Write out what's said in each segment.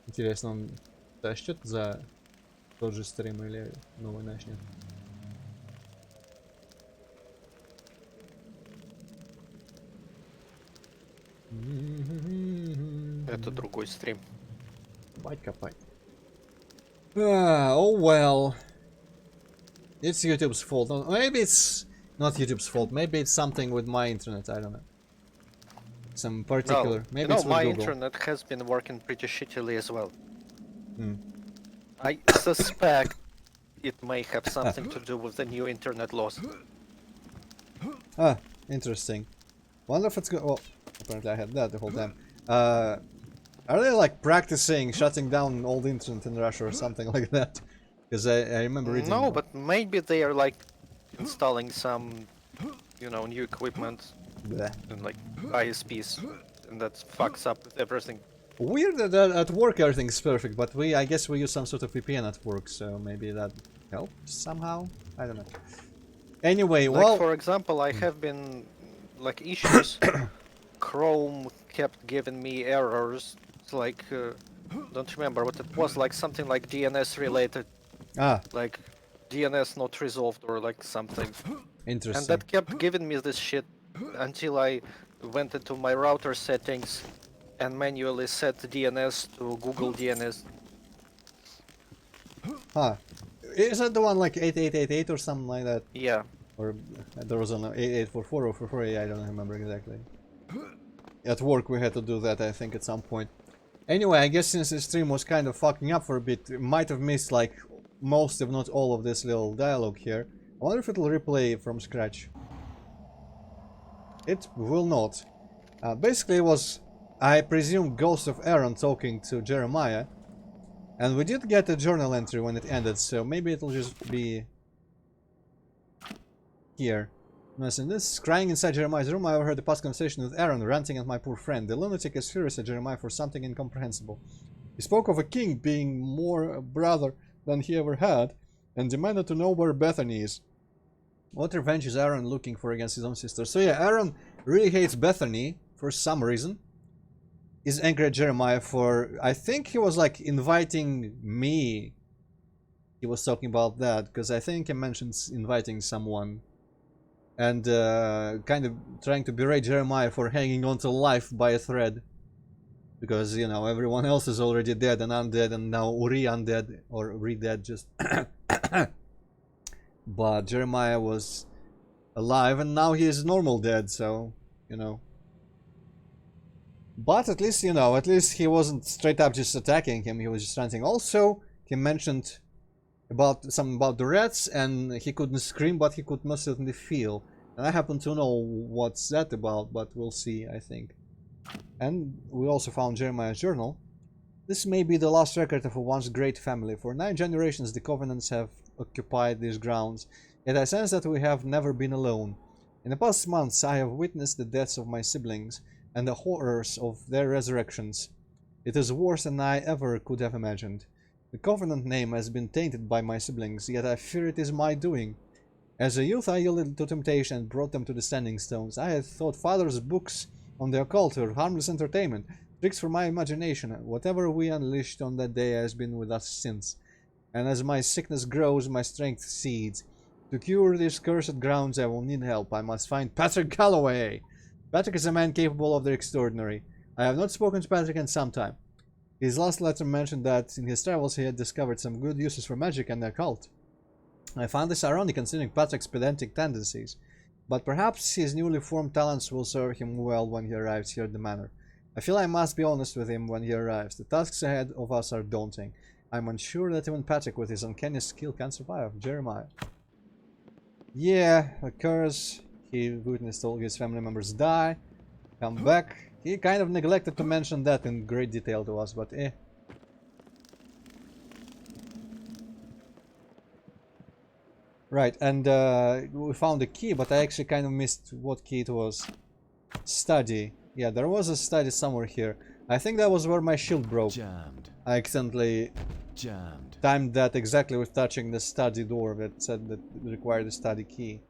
Интересно, он тащит за тот же стрим или новый начнет? Это другой стрим. Копать, копать. Oh well. It's YouTube's fault. Maybe it's not YouTube's fault. Maybe it's something with my internet. I don't know. Some Well, particular. you Maybe know, it's with my Google. internet has been working pretty shittily as well. Hmm. I suspect it may have something to do with the new internet laws. Ah, interesting. Wonder if it's good. Well, apparently I had that the whole time. Uh, are they like practicing shutting down all the internet in Russia or something like that? Because I remember reading No, about. but maybe they are like installing some, you know, new equipment Bleh. and like ISPs, and that fucks up with everything. Weird that at work everything's perfect, but I guess we use some sort of VPN at work, so maybe that helps somehow. I don't know. Anyway, Like well, for example, I have been like issues. Chrome kept giving me errors. It's like don't remember what it was. Like something like DNS related, ah, like DNS not resolved or like something. And interesting. that kept giving me this shit until I went into my router settings and manually set DNS to Google DNS. Huh. Is that the one like 8888 or something like that? Yeah. Or there was an 8844 or 448, I don't remember exactly. At work we had to do that, I think, at some point. Anyway, I guess since the stream was kind of fucking up for a bit, might have missed like most if not all of this little dialogue here. I wonder if it'll replay from scratch. It will not. Basically it was, I presume, Ghost of Aaron talking to Jeremiah. And we did get a journal entry when it ended, so maybe it'll just be here. Listen, this crying inside Jeremiah's room. I overheard the past conversation with Aaron, ranting at my poor friend. The lunatic is furious at Jeremiah for something incomprehensible. He spoke of a king being more a brother than he ever had, and demanded to know where Bethany is. What revenge is Aaron looking for against his own sister? So yeah, Aaron really hates Bethany for some reason. He's angry at Jeremiah for, I think he was like inviting me. He was talking about that, because I think he mentioned inviting someone. And kind of trying to berate Jeremiah for hanging on to life by a thread. Because, you know, everyone else is already dead and undead, and now re-undead, or re-dead just. But Jeremiah was alive, and now he is normal dead, so, you know. But at least, you know, at least he wasn't straight up just attacking him, he was just ranting. Also, he mentioned about something about the rats, and he couldn't scream, but he could most certainly feel. And I happen to know what's that about, but we'll see, I think. And we also found Jeremiah's journal. This may be the last record of a once great family. For 9 generations the Covenants have occupied these grounds, yet I sense that we have never been alone. In the past months I have witnessed the deaths of my siblings, and the horrors of their resurrections. It is worse than I ever could have imagined. The Covenant name has been tainted by my siblings, yet I fear it is my doing. As a youth I yielded to temptation and brought them to the Standing Stones. I had thought father's books on the occult were harmless entertainment, tricks for my imagination. Whatever we unleashed on that day has been with us since. And as my sickness grows, my strength cedes. To cure these cursed grounds I will need help. I must find Patrick Galloway! Patrick is a man capable of the extraordinary. I have not spoken to Patrick in some time. His last letter mentioned that in his travels he had discovered some good uses for magic and the occult. I found this ironic considering Patrick's pedantic tendencies, but perhaps his newly formed talents will serve him well when he arrives here at the manor. I feel I must be honest with him when he arrives. The tasks ahead of us are daunting. I'm unsure that even Patrick with his uncanny skill can survive. Jeremiah. Yeah, a curse. He witnessed all his family members die. Come back. He kind of neglected to mention that in great detail to us, but eh. Right, and we found a key, but I actually kind of missed what key it was. Study. Yeah, there was a study somewhere here. I think that was where my shield broke. Jammed. I accidentally Jammed. timed that exactly with touching the study door that said that it required a study key.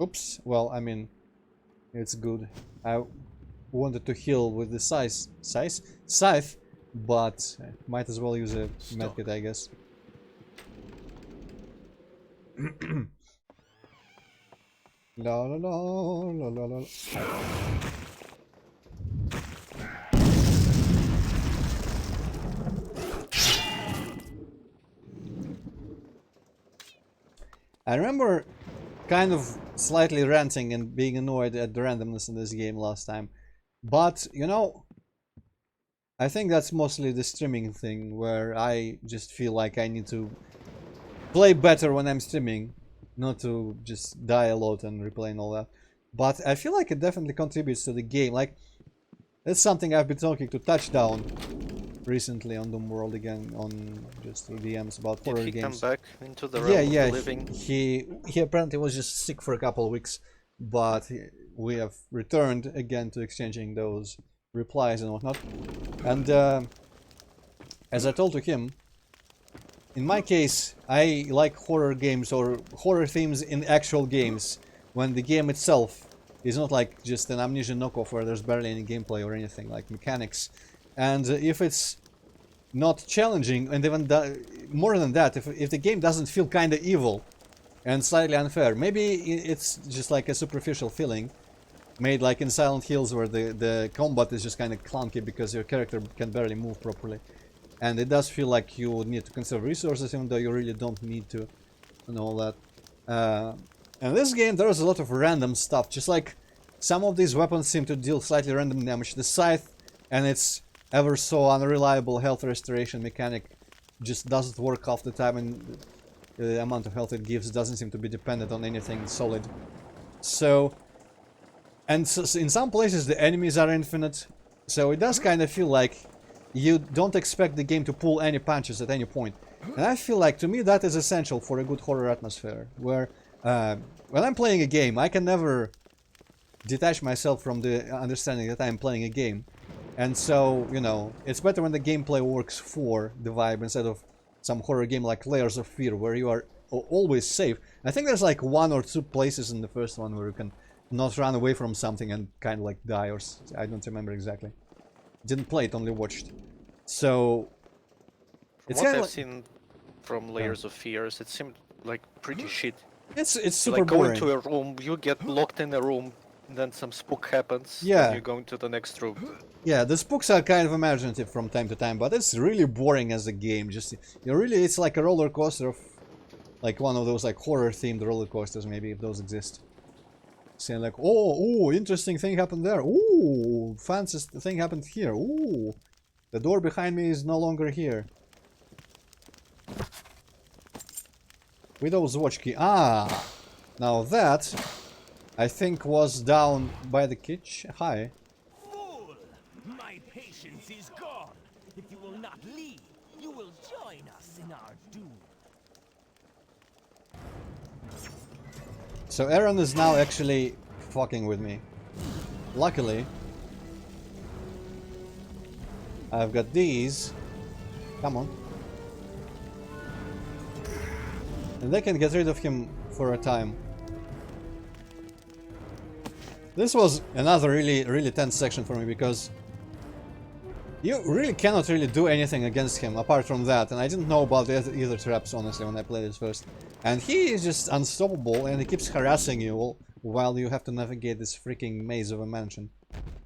Oops. Well, I mean, it's good. wanted to heal with the scythe, but might as well use a medkit, I guess. La la la la la la. I remember kind of slightly ranting and being annoyed at the randomness in this game last time. But, you know, I think that's mostly the streaming thing, where I just feel like I need to play better when I'm streaming, not to just die a lot and replay and all that. But I feel like it definitely contributes to the game. Like, that's something I've been talking to Touchdown recently on Doom World again, on just DMs about horror games. Did he come back into the realm of the living? He apparently was just sick for a couple of weeks, but we have returned again to exchanging those replies and whatnot. And as I told to him, in my case, I like horror games or horror themes in actual games, when the game itself is not like just an Amnesia knockoff where there's barely any gameplay or anything, like mechanics. And if it's not challenging, and even more than that, if the game doesn't feel kind of evil and slightly unfair, maybe it's just like a superficial feeling, made like in Silent Hills, where the combat is just kind of clunky because your character can barely move properly. And it does feel like you would need to conserve resources, even though you really don't need to, and all that. And this game, there's a lot of random stuff, just like some of these weapons seem to deal slightly random damage. The scythe and its ever so unreliable health restoration mechanic just doesn't work half the time, and the amount of health it gives doesn't seem to be dependent on anything solid. So, and so in some places the enemies are infinite, so it does kind of feel like you don't expect the game to pull any punches at any point. And I feel like, to me, that is essential for a good horror atmosphere, where when I'm playing a game, I can never detach myself from the understanding that I'm playing a game. And so, you know, it's better when the gameplay works for the vibe instead of some horror game like Layers of Fear, where you are always safe. I think there's like 1 or 2 places in the first one where you can not run away from something and kind of like die, or I don't remember exactly. Didn't play it, only watched. So From what I've seen from Layers of Fears, it seemed like pretty shit. It's super like boring. Going to a room, you get locked in a room, then some spook happens, yeah, and you go into the next room. Yeah, the spooks are kind of imaginative from time to time, but it's really boring as a game. Just it's like a roller coaster of, like one of those like horror themed roller coasters, maybe, if those exist. Saying like, oh, interesting thing happened there. Ooh, fancy thing happened here. Ooh, the door behind me is no longer here. Widow's watch key. Ah, now that I think was down by the kitchen. Hi. Fool! My patience is gone. If you will not leave, you will join us in our doom. So Aaron is now actually fucking with me. Luckily, I've got these. Come on. And they can get rid of him for a time. This was another really tense section for me, because you really cannot really do anything against him apart from that, and I didn't know about the either traps, honestly, when I played this first. And he is just unstoppable, and he keeps harassing you while you have to navigate this freaking maze of a mansion.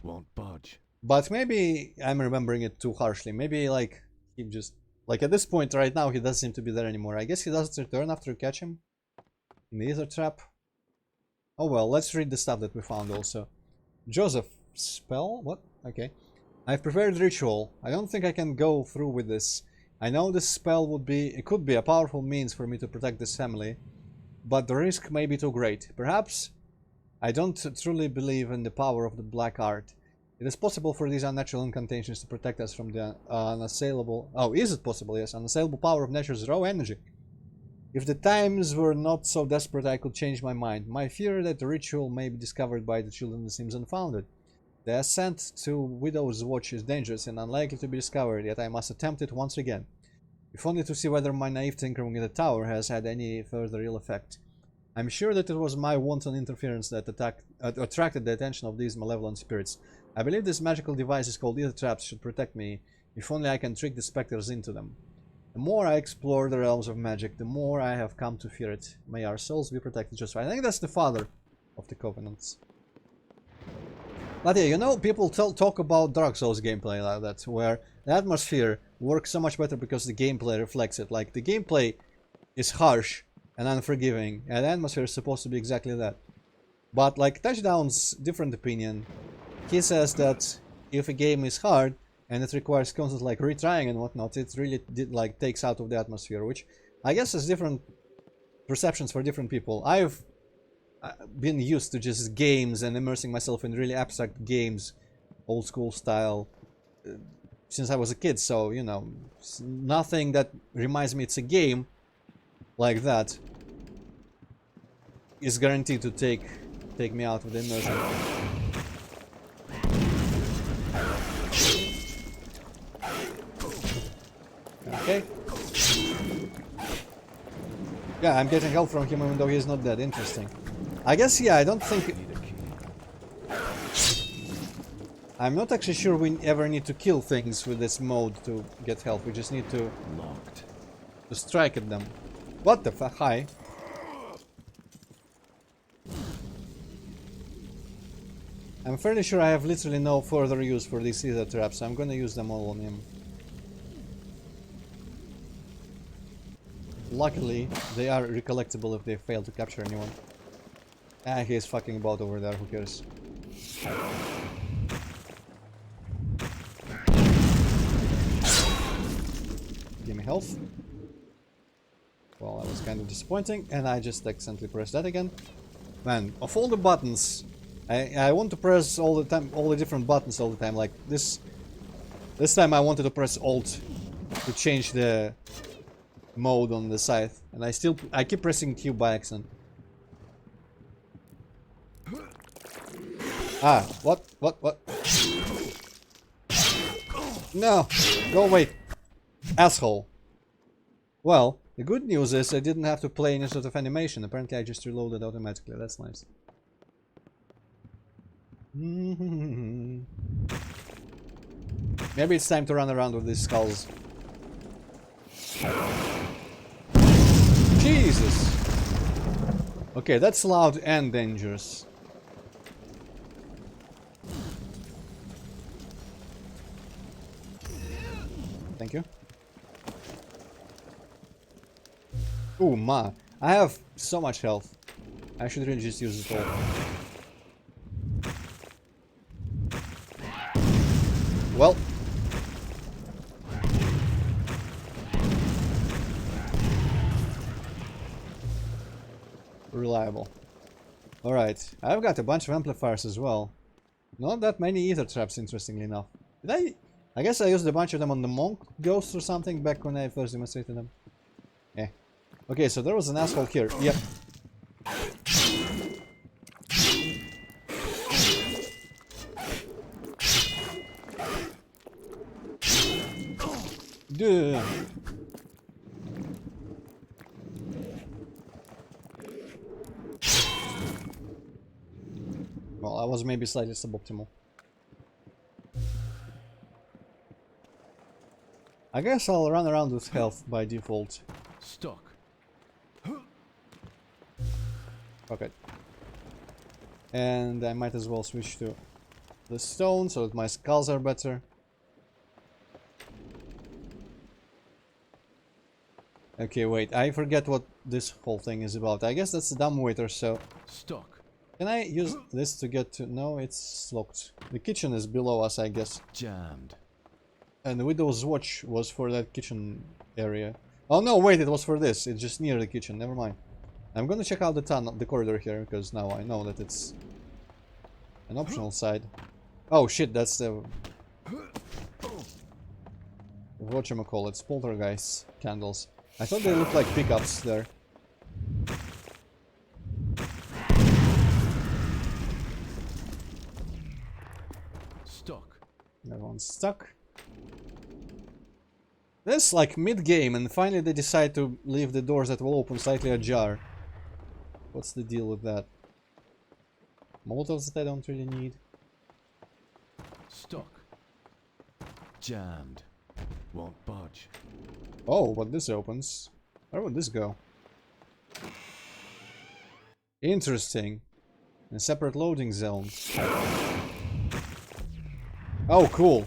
Won't budge. But maybe I'm remembering it too harshly. Maybe, like, he just... Like, at this point right now, he doesn't seem to be there anymore. I guess he doesn't return after you catch him in the ether trap. Oh well, let's read the stuff that we found also. Joseph, spell? What? Okay. I've prepared ritual. I don't think I can go through with this. I know this spell could be a powerful means for me to protect this family, but the risk may be too great. Perhaps I don't truly believe in the power of the black art. It is possible for these unnatural incantations to protect us from the unassailable... Oh, is it possible? Yes, unassailable power of nature's raw energy. If the times were not so desperate, I could change my mind. My fear that the ritual may be discovered by the children seems unfounded. The ascent to Widow's Watch is dangerous and unlikely to be discovered, yet I must attempt it once again. If only to see whether my naive tinkering in the tower has had any further ill effect. I'm sure that it was my wanton interference that attracted the attention of these malevolent spirits. I believe this magical device called ether traps should protect me, if only I can trick the specters into them. The more I explore the realms of magic, the more I have come to fear it. May our souls be protected just right. I think that's the father of the Covenants. But yeah, you know, people talk about Dark Souls gameplay like that, where the atmosphere works so much better because the gameplay reflects it. Like, the gameplay is harsh and unforgiving, and the atmosphere is supposed to be exactly that. But, like, Touchdown's different opinion. He says that if a game is hard and it requires constant, like, retrying and whatnot, it really takes out of the atmosphere, which I guess is different perceptions for different people. I've been used to just games and immersing myself in really abstract games, old school style, since I was a kid, so, you know, nothing that reminds me it's a game like that is guaranteed to take me out of the immersion. Okay. Yeah, I'm getting help from him even though he's not dead. Interesting. I guess, yeah, I don't think... I'm not actually sure we ever need to kill things with this mode to get help. We just need to strike at them. What the fuck? Hi. I'm fairly sure I have literally no further use for these ether traps, so I'm gonna use them all on him. Luckily, they are recollectible if they fail to capture anyone. Ah, he's fucking about over there, who cares? Give me health. Well, that was kind of disappointing, and I just accidentally pressed that again. Man, of all the buttons, I want to press all the time, all the different buttons all the time. Like this time I wanted to press Alt to change the mode on the scythe, and I keep pressing Q by accident. Ah, what? No, go away, asshole. Well, the good news is I didn't have to play any sort of animation. Apparently I just reloaded automatically. That's nice. Maybe it's time to run around with these skulls. Jesus! Okay, that's loud and dangerous. Thank you. Ooh, ma. I have so much health. I should really just use it all. Well. Reliable. Alright. I've got a bunch of amplifiers as well. Not that many ether traps, interestingly enough. Did I guess I used a bunch of them on the monk ghosts or something back when I first demonstrated them. Yeah. Okay, so there was an asshole here. Yep. Duh. Well, I was maybe slightly suboptimal. I guess I'll run around with health by default. Stuck. Okay. And I might as well switch to the stone so that my skulls are better. Okay, wait, I forget what this whole thing is about. I guess that's the dumbwaiter, so... Stuck. Can I use this to get to... No, it's locked. The kitchen is below us, I guess. Jammed. And the Widow's Watch was for that kitchen area. Oh no, wait, it was for this. It's just near the kitchen, never mind. I'm gonna check out the tunnel, the corridor here, because now I know that it's an optional side. Oh shit, that's the... whatchamacallits, poltergeist candles. I thought they looked like pickups there. Stuck. Everyone's stuck. This like mid-game, and finally they decide to leave the doors that will open slightly ajar. What's the deal with that? Molotovs that I don't really need. Stuck. Jammed. Won't budge. Oh, but this opens. Where would this go? Interesting. A separate loading zone. Oh, cool.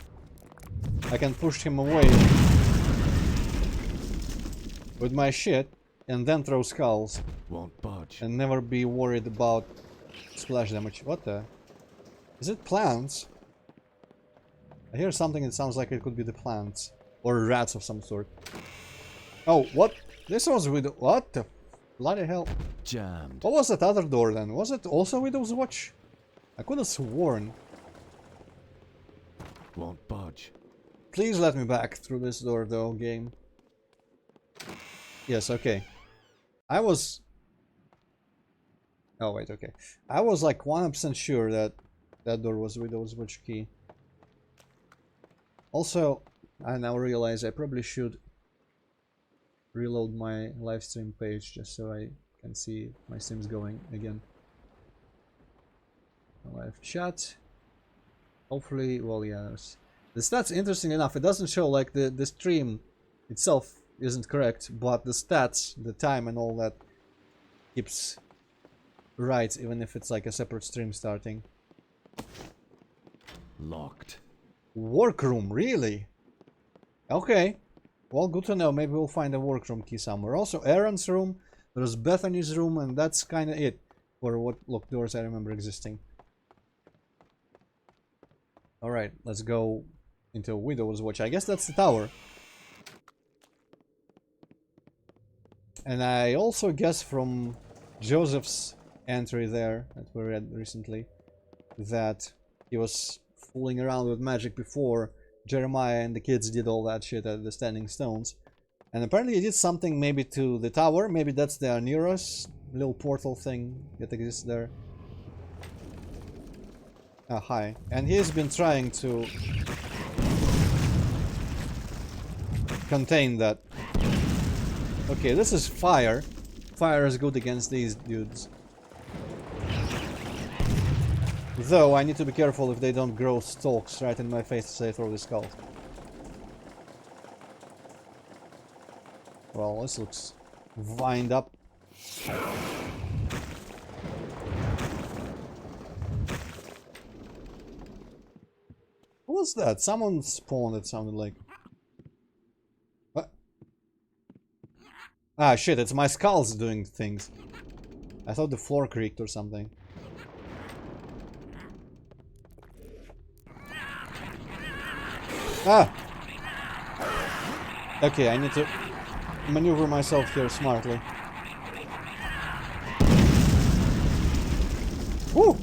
I can push him away with my shit and then throw skulls. Won't budge. And never be worried about splash damage. What the? Is it plants? I hear something that sounds like it could be the plants. Or rats of some sort. Oh, what? This was with... What the bloody hell? Jammed. What was that other door then? Was it also Widow's Watch? I could have sworn. Won't budge. Please let me back through this door though, game. Yes, okay. I was... Oh wait, okay. I was like 100% sure that that door was Widow's Watch key. Also, I now realize I probably should reload my live stream page just so I can see my streams going again. Live chat. Hopefully, well, yeah. The stats, interesting enough, it doesn't show like the stream itself isn't correct, but the stats, the time and all that keeps right, even if it's like a separate stream starting. Locked. Workroom, really? Okay. Well, good to know. Maybe we'll find a workroom key somewhere. Also, Aaron's room, there's Bethany's room, and that's kind of it for what locked doors I remember existing. Alright, let's go into Widow's Watch. I guess that's the tower. And I also guess from Joseph's entry there that we read recently that he was fooling around with magic before Jeremiah and the kids did all that shit at the Standing Stones. And apparently he did something maybe to the tower. Maybe that's the Nero's little portal thing that exists there. Ah, hi. And he's been trying to contain that. Okay, this is fire. Fire is good against these dudes. Though I need to be careful if they don't grow stalks right in my face as I throw the skull. Well, this looks vined up. What was that? Someone spawned, it sounded like. What? Ah, shit, it's my skulls doing things. I thought the floor creaked or something. Ah! Okay, I need to maneuver myself here smartly. Woo!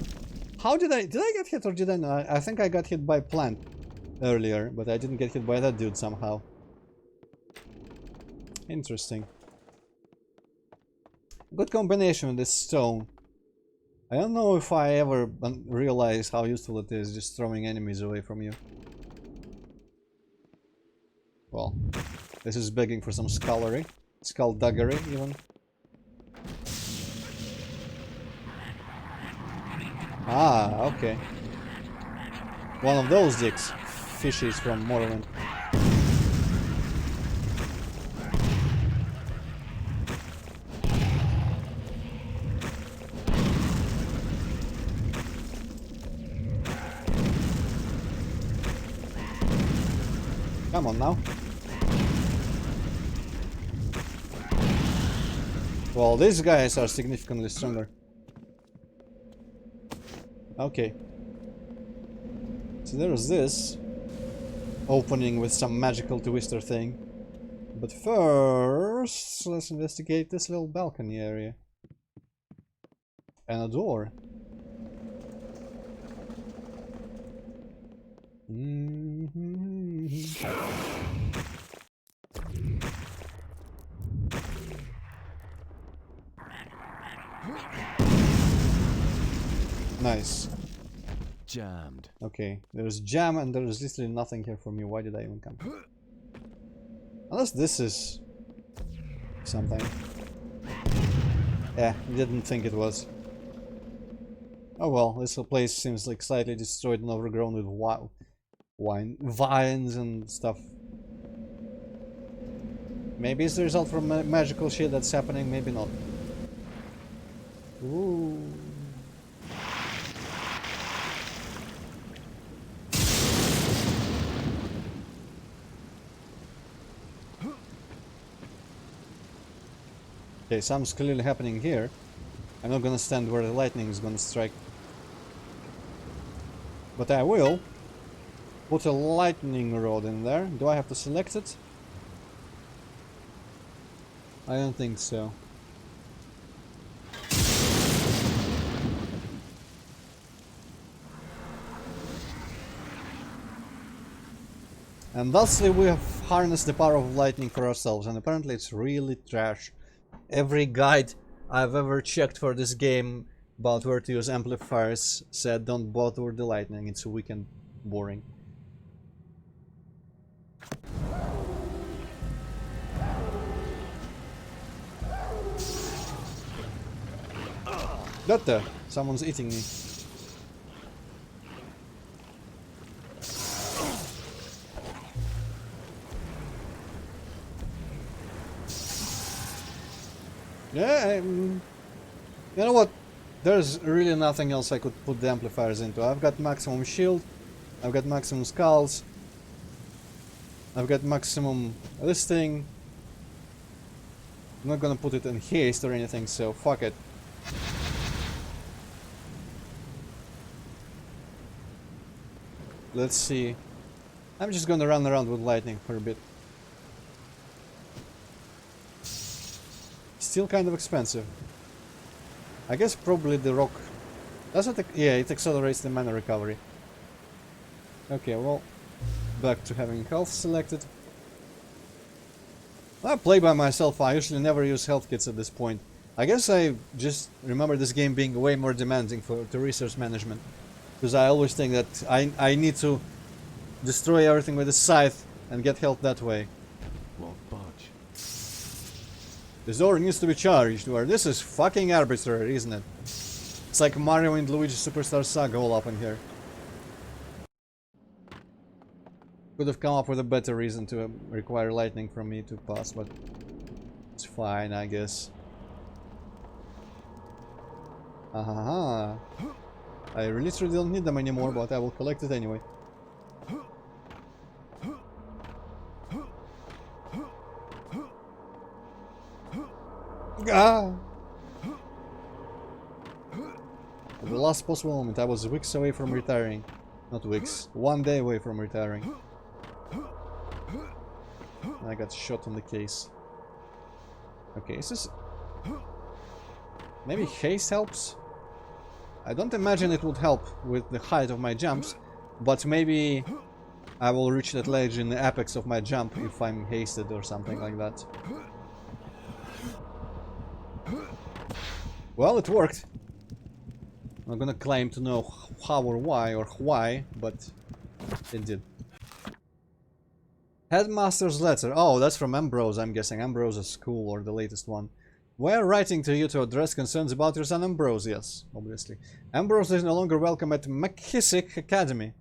How did I get hit or did I not? I think I got hit by plant earlier, but I didn't get hit by that dude somehow. Interesting. Good combination with this stone. I don't know if I ever realized how useful it is just throwing enemies away from you. Well, this is begging for some skullery. Skullduggery, even. Ah, okay. One of those dicks. Fishies from Morrowind. Come on now. Well, these guys are significantly stronger. Okay. So there's this opening with some magical twister thing. But first, let's investigate this little balcony area. And a door. Nice. Jammed. Okay, there's jam and there's literally nothing here for me. Why did I even come? Unless this is something. Yeah, didn't think it was. Oh well, this whole place seems like slightly destroyed and overgrown with vines and stuff. Maybe it's the result from magical shit that's happening, maybe not. Ooh. Okay, something's clearly happening here. I'm not gonna stand where the lightning is gonna strike. But I will put a lightning rod in there. Do I have to select it? I don't think so. And thusly we have harnessed the power of lightning for ourselves, and apparently it's really trash. Every guide I've ever checked for this game about where to use amplifiers said don't bother with the lightning, it's weak and boring. What the? Someone's eating me. Yeah, you know what? There's really nothing else I could put the amplifiers into. I've got maximum shield, I've got maximum skulls, I've got maximum this thing. I'm not gonna put it in haste or anything, so fuck it. Let's see. I'm just gonna run around with lightning for a bit. Still kind of expensive. I guess probably the rock... Does it... Yeah, it accelerates the mana recovery. Okay, well... Back to having health selected. I play by myself, I usually never use health kits at this point. I guess I just remember this game being way more demanding for the resource management. Because I always think that I need to destroy everything with a scythe and get health that way. Won't budge. This door needs to be charged, or this is fucking arbitrary, isn't it? It's like Mario and Luigi Superstar Saga all up in here. Could have come up with a better reason to require lightning from me to pass, but it's fine, I guess. Ahaha. I literally don't need them anymore, but I will collect it anyway. Ah! At the last possible moment, I was weeks away from retiring. Not weeks, 1 day away from retiring. And I got shot in the case. Okay, is this... Maybe haste helps? I don't imagine it would help with the height of my jumps, but maybe I will reach that ledge in the apex of my jump if I'm hasted or something like that. Well, it worked. I'm not gonna claim to know how or why, but it did. Headmaster's letter. Oh, that's from Ambrose, I'm guessing. Ambrose's school, or the latest one. We're writing to you to address concerns about your son Ambrose. Yes, obviously. Ambrose is no longer welcome at McKissick Academy.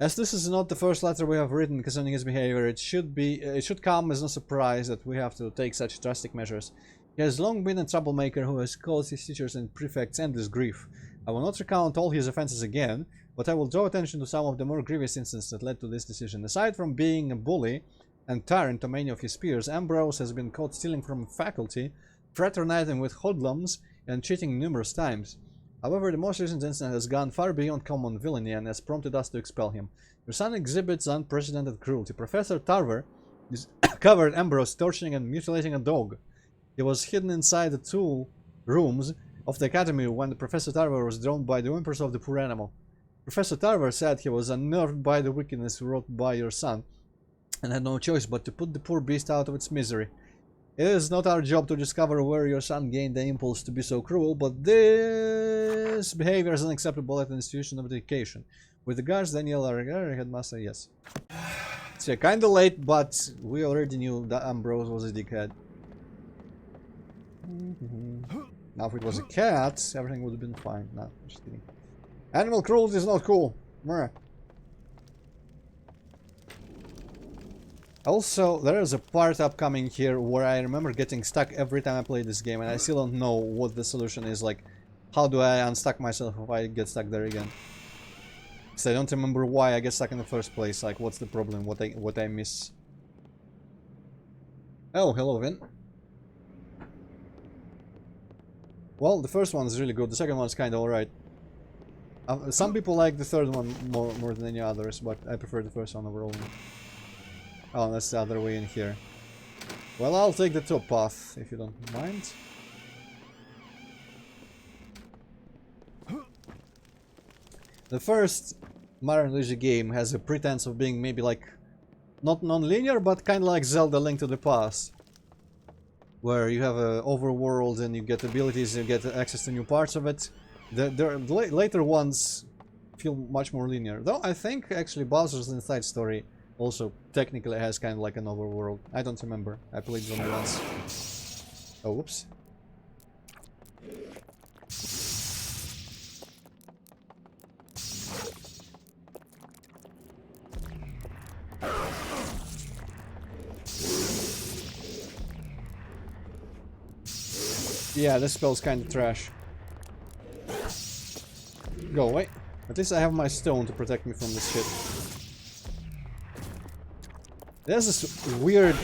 As this is not the first letter we have written concerning his behavior, it should come as no surprise that we have to take such drastic measures. He has long been a troublemaker who has caused his teachers and prefects endless grief. I will not recount all his offenses again, but I will draw attention to some of the more grievous incidents that led to this decision. Aside from being a bully and tyrant to many of his peers, Ambrose has been caught stealing from faculty, fraternizing with hoodlums, and cheating numerous times. However, the most recent incident has gone far beyond common villainy and has prompted us to expel him. Your son exhibits unprecedented cruelty. Professor Tarver discovered Ambrose torturing and mutilating a dog. He was hidden inside the tool rooms of the academy when the Professor Tarver was drawn by the whimpers of the poor animal. Professor Tarver said he was unnerved by the wickedness wrought by your son and had no choice but to put the poor beast out of its misery. It is not our job to discover where your son gained the impulse to be so cruel, but this behavior is unacceptable at an institution of education. With regards, Daniel, our headmaster, yes. It's kinda late, but we already knew that Ambrose was a dickhead. Now if it was a cat, everything would have been fine. No, just kidding. Animal cruelty is not cool. Meh. Also, there is a part upcoming here where I remember getting stuck every time I play this game, and I still don't know what the solution is. Like, how do I unstuck myself if I get stuck there again? Because I don't remember why I get stuck in the first place. Like, what's the problem? What I miss? Oh, hello, Vin. Well, the first one is really good. The second one is kind of alright. Some people like the third one more than any others, but I prefer the first one overall. Oh, that's the other way in here. Well, I'll take the top path, if you don't mind. The first Mario & Luigi game has a pretense of being maybe like not non-linear, but kind of like Zelda Link to the Past, where you have a overworld and you get abilities, you get access to new parts of it. The later ones feel much more linear, though I think actually Bowser's Inside Story also technically has kind of like an overworld. I don't remember. I played it only once. Oh, whoops. Yeah, this spell's kind of trash. Go away. At least I have my stone to protect me from this shit. There's this weird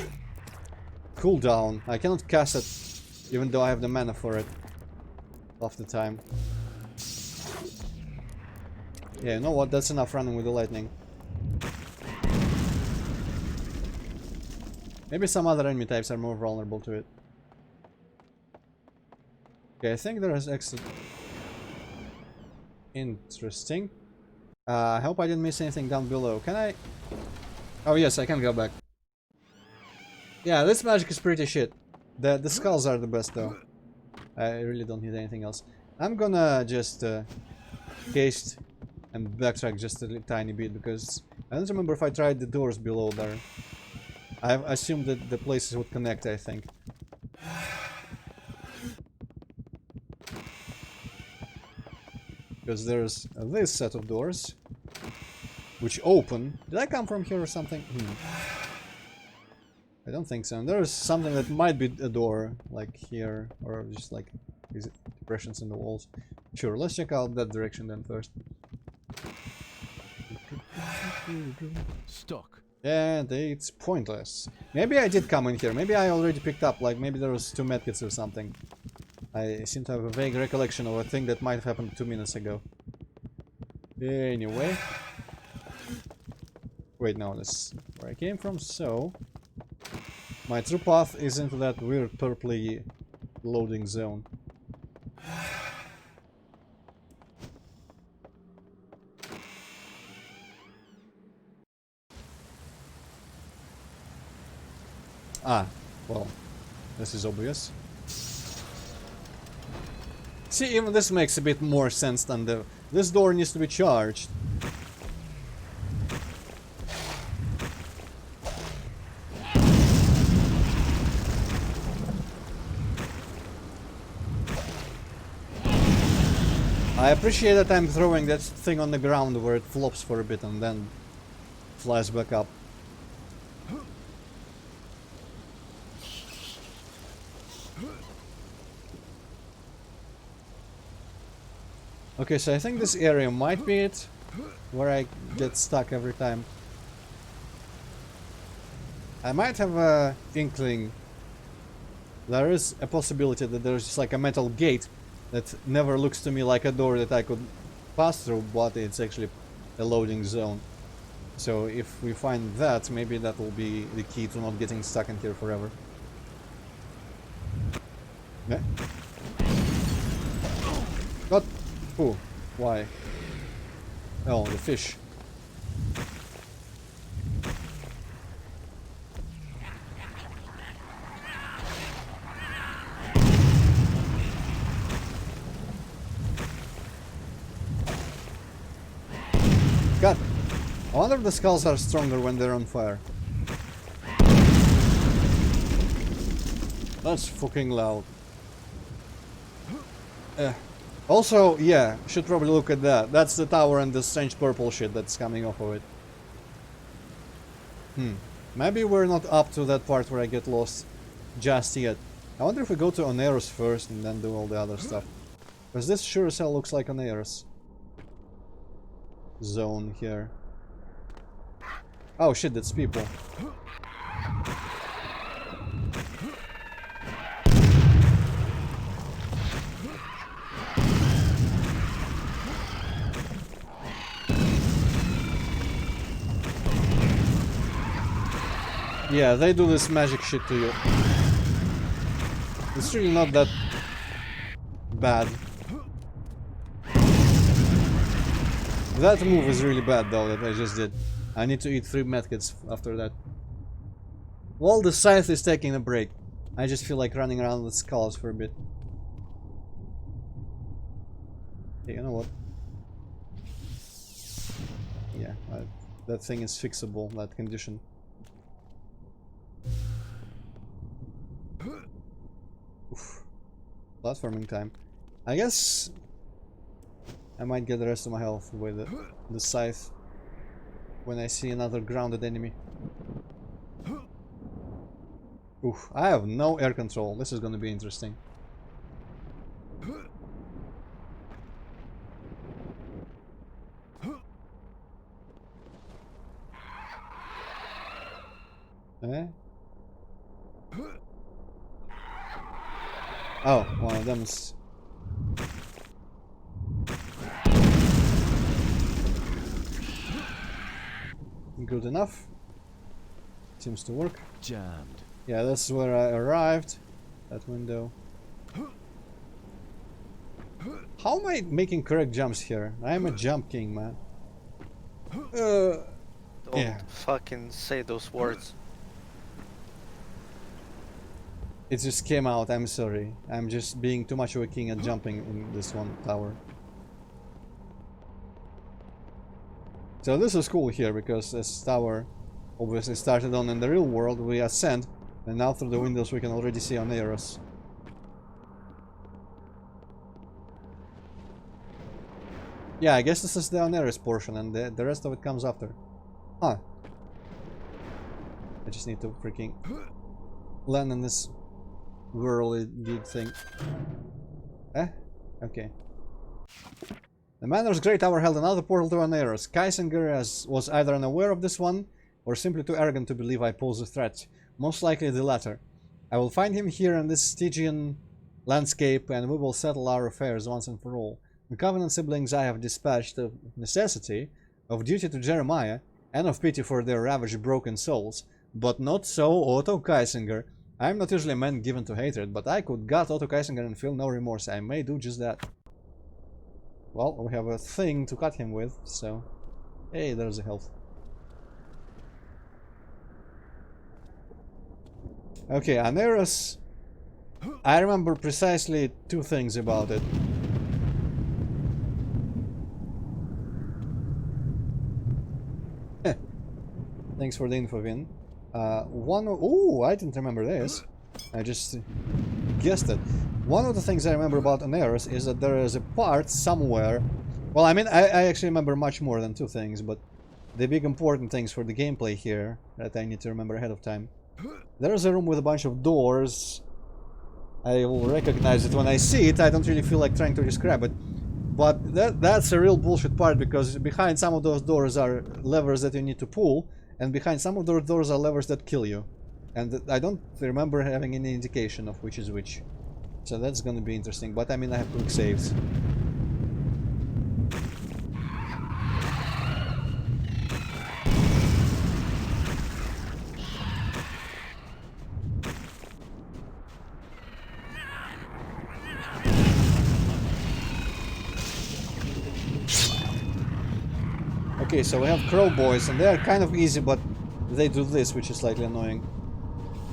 cooldown. I cannot cast it, even though I have the mana for it. Half the time. Yeah, you know what? That's enough running with the lightning. Maybe some other enemy types are more vulnerable to it. Okay, I think there is exit. Interesting. I hope I didn't miss anything down below. Can I? Oh yes, I can go back. Yeah, this magic is pretty shit. The skulls are the best though. I really don't need anything else. I'm gonna just haste and backtrack just a tiny bit because I don't remember if I tried the doors below there. I assumed that the places would connect, I think. Because there's this set of doors which open. Did I come from here or something? I don't think so. And there's something that might be a door, like here, or just like these depressions in the walls. Sure, let's check out that direction then first. Stuck. And it's pointless. Maybe I did come in here. Maybe I already picked up, like maybe there was 2 medkits or something. I seem to have a vague recollection of a thing that might have happened 2 minutes ago. Anyway. Wait, no, that's where I came from, so... my true path is into that weird purpley loading zone. Ah, well, this is obvious. See, even this makes a bit more sense than the... this door needs to be charged. I appreciate that I'm throwing that thing on the ground where it flops for a bit and then flies back up. Okay, so I think this area might be it, where I get stuck every time. I might have a inkling. There is a possibility that there's just like a metal gate that never looks to me like a door that I could pass through, but it's actually a loading zone. So if we find that, maybe that will be the key to not getting stuck in here forever. Yeah. What? Who? Why? Oh, the fish. God, I wonder if the skulls are stronger when they're on fire. That's fucking loud. Also, yeah, should probably look at that. That's the tower and the strange purple shit that's coming off of it. Maybe we're not up to that part where I get lost just yet. I wonder if we go to Oneros first and then do all the other stuff. Because this sure as hell looks like Oneros zone here. Oh shit, that's people. Yeah, they do this magic shit to you. It's really not that bad. That move is really bad though, that I just did. I need to eat 3 medkits after that. Well, the scythe is taking a break. I just feel like running around with skulls for a bit. Hey, you know what? Yeah, that thing is fixable, that condition. Oof. Platforming time. I guess I might get the rest of my health with the scythe when I see another grounded enemy. Oof, I have no air control. This is gonna be interesting. Eh? Oh, one of them is... good enough. Seems to work. Jammed. Yeah, that's where I arrived. That window. How am I making correct jumps here? I am a jump king, man. Don't Yeah. fucking say those words. It just came out, I'm sorry. I'm just being too much of a king at jumping in this one tower. So this is cool here, because this tower obviously started on in the real world, we ascend, and now through the windows we can already see Oneros. Yeah, I guess this is the Oneros portion, and the rest of it comes after. Huh. I just need to freaking land in this whirly thing. Eh? Okay. The Manor's Great Tower held another portal to Oneros. Kaisinger was either unaware of this one, or simply too arrogant to believe I pose a threat. Most likely the latter. I will find him here in this Stygian landscape, and we will settle our affairs once and for all. The Covenant siblings I have dispatched of necessity, of duty to Jeremiah, and of pity for their ravaged broken souls. But not so Otto Kaisinger. I am not usually a man given to hatred, but I could gut Otto Kaisinger and feel no remorse. I may do just that. Well, we have a thing to cut him with, so... Hey, there's a health. Okay, Oneros... I remember precisely 2 things about it. Thanks for the info, Vin. Ooh, I didn't remember this. I just guessed it. One of the things I remember about Oneros is that there is a part somewhere... Well, I mean, I actually remember much more than 2 things, but the big important things for the gameplay here that I need to remember ahead of time. There is a room with a bunch of doors. I will recognize it when I see it. I don't really feel like trying to describe it. But that's a real bullshit part, because behind some of those doors are levers that you need to pull, and behind some of those doors are levers that kill you. And I don't remember having any indication of which is which. So that's gonna be interesting, but I mean, I have quick saves. Okay, so we have crow boys, and they are kind of easy, but they do this, which is slightly annoying.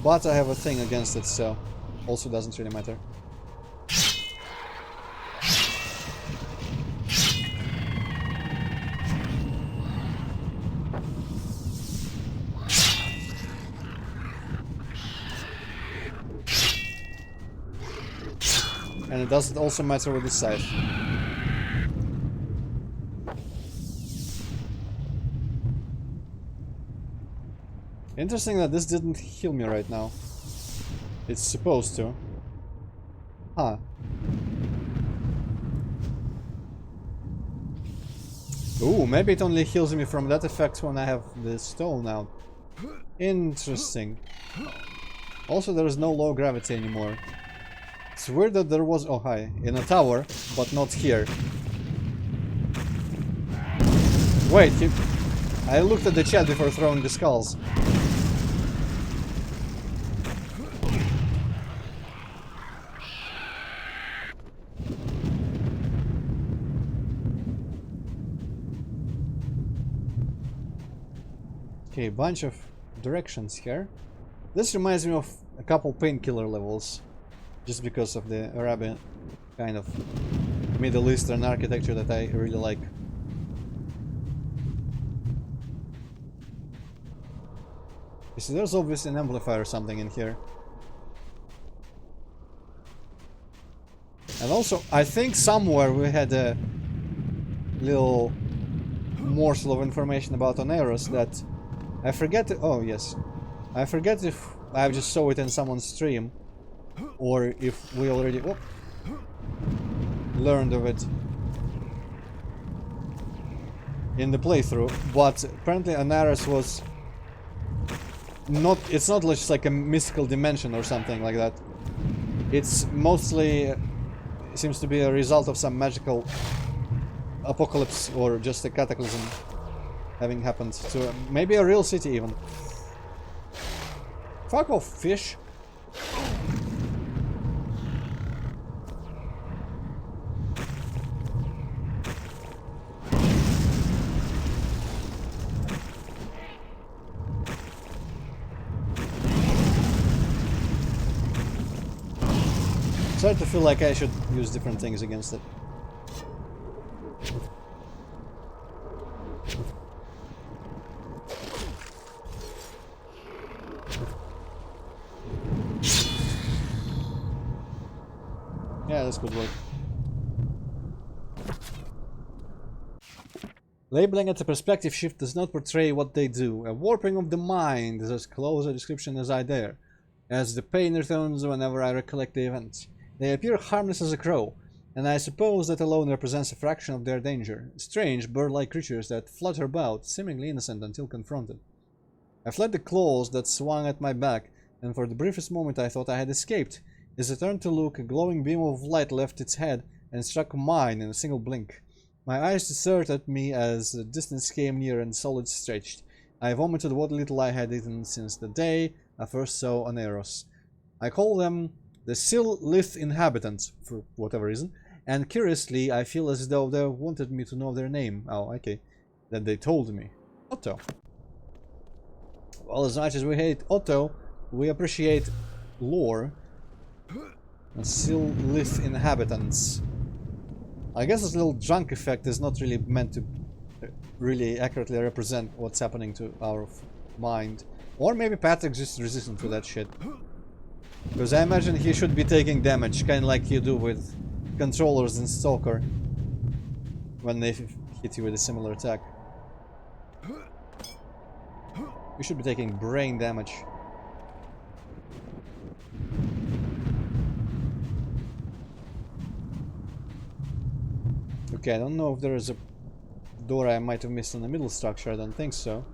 But I have a thing against it, so also doesn't really matter. And it doesn't also matter with the scythe. Interesting that this didn't heal me right now. It's supposed to. Huh. Ooh, maybe it only heals me from that effect when I have the stone out. Interesting. Also, there is no low gravity anymore. It's weird that there was... Oh, hi. In a tower, but not here. Wait, I looked at the chat before throwing the skulls. Okay, bunch of directions here. This reminds me of a couple painkiller levels, just because of the Arabian kind of Middle Eastern architecture that I really like. You see, there's obviously an amplifier or something in here. And also, I think somewhere we had a little morsel of information about Oneros that I forget. Oh yes, I forget if I just saw it in someone's stream, or if we already learned of it in the playthrough. But apparently, Oneros was not. It's not just like a mystical dimension or something like that. It's mostly seems to be a result of some magical apocalypse or just a cataclysm having happened to maybe a real city even. Fuck off, fish. Starting to feel like I should use different things against it. Yeah, this could work. Labeling at a perspective shift does not portray what they do. A warping of the mind is as close a description as I dare, as the pain returns whenever I recollect the events. They appear harmless as a crow, and I suppose that alone represents a fraction of their danger. Strange, bird-like creatures that flutter about, seemingly innocent until confronted. I fled the claws that swung at my back, and for the briefest moment I thought I had escaped. As I turned to look, a glowing beam of light left its head and struck mine in a single blink. My eyes deserted me as the distance came near and solids stretched. I vomited what little I had eaten since the day I first saw Oneros. I call them the Silith inhabitants, for whatever reason, and curiously I feel as though they wanted me to know their name. Oh, okay. That they told me. Otto. Well, as much as we hate Otto, we appreciate lore. Silith inhabitants. I guess this little junk effect is not really meant to really accurately represent what's happening to our mind. Or maybe Patrick's just resistant to that shit. Because I imagine he should be taking damage, kind of like you do with controllers in Stalker. When they hit you with a similar attack. You should be taking brain damage. Okay, I don't know if there is a door I might have missed in the middle structure. I don't think so.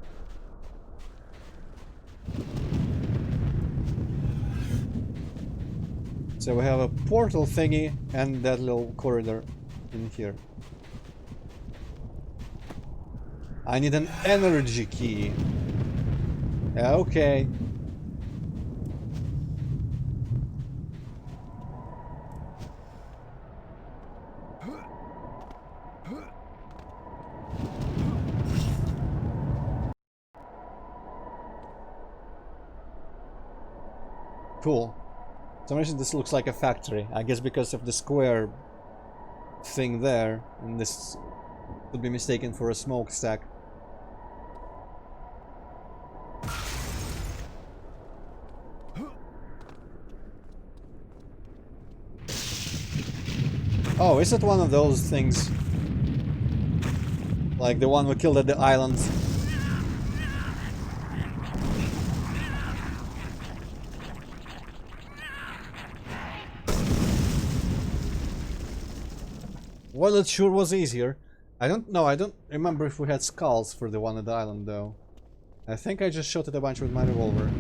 So we have a portal thingy and that little corridor in here. I need an energy key. Yeah, okay. Cool. So this looks like a factory. I guess because of the square thing there, and this could be mistaken for a smokestack. Oh, is it one of those things? Like the one we killed at the island? Well, it sure was easier. I don't know, I don't remember if we had skulls for the one at the island though. I think I just shot it a bunch with my revolver.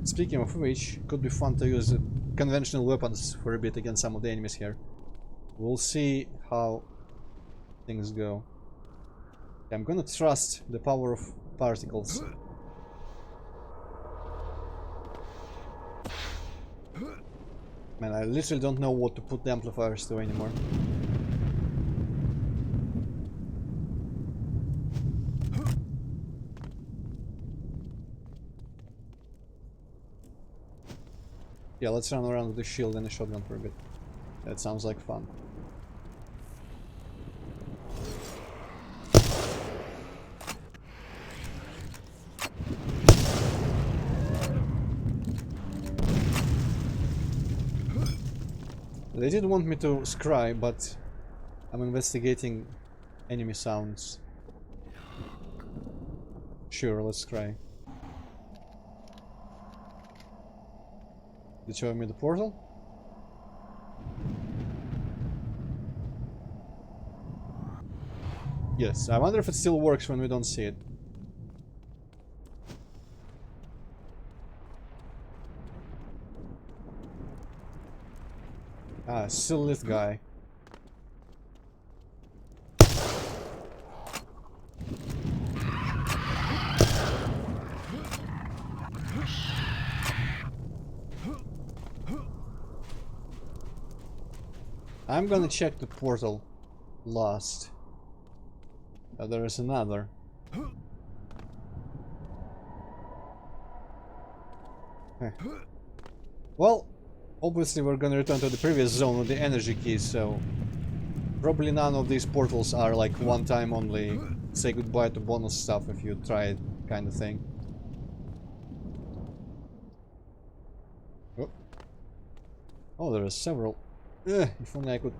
Speaking of which, could be fun to use conventional weapons for a bit against some of the enemies here. We'll see how things go. I'm gonna trust the power of particles. Man, I literally don't know what to put the amplifiers to anymore. Yeah, let's run around with the shield and a shotgun for a bit. That sounds like fun. They did want me to scry, but I'm investigating enemy sounds. Sure, let's scry. Did it show me the portal? Yes, I wonder if it still works when we don't see it. Ah, still lit guy. I'm gonna check the portal last. There is another. Well, obviously we're gonna return to the previous zone with the energy keys, so probably none of these portals are like one time only, say goodbye to bonus stuff if you try it kind of thing. Oh, oh there are several. If only I could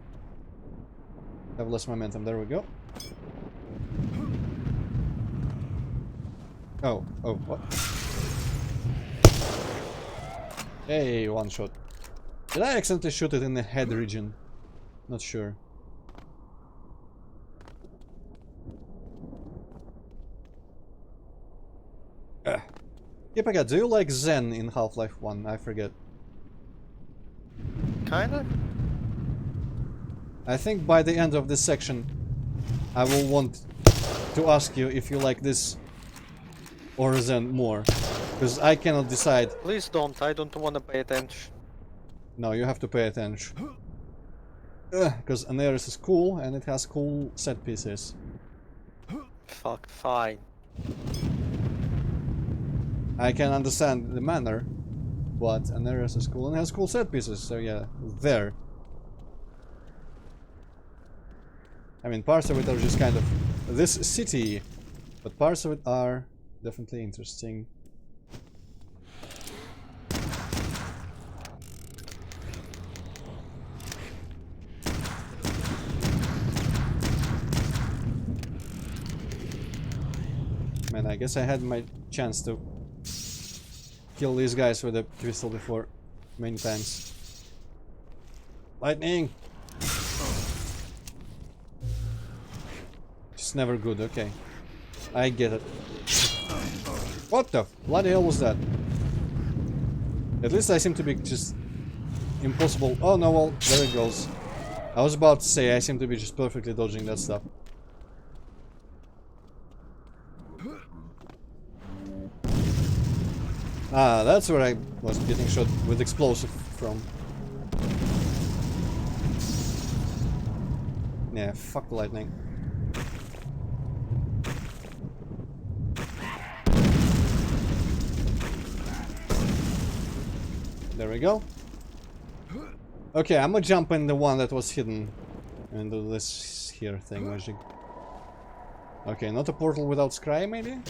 have less momentum. There we go. Oh, what? Hey, one shot. Did I accidentally shoot it in the head region? Not sure. Kipaga, do you like Zen in Half-Life 1? I forget. Kinda? I think by the end of this section I will want to ask you if you like this or Zen more. Because I cannot decide. Please don't, I don't wanna pay attention. No, you have to pay attention. Because Anaris is cool and it has cool set pieces. Fuck, fine. I can understand the manner, but Anaris is cool and has cool set pieces, so yeah, there. I mean, parts of it are just kind of this city, but parts of it are definitely interesting. Man, I guess I had my chance to kill these guys with a pistol before many times. Lightning! It's never good, okay. I get it. What the bloody hell was that? At least I seem to be just impossible. Oh no, well, there it goes. I was about to say I seem to be just perfectly dodging that stuff. Ah, that's where I was getting shot with explosive from. Yeah, fuck the lightning. There we go. Okay, I'm gonna jump in the one that was hidden and do this here thing magic. Okay, not a portal without scry, maybe?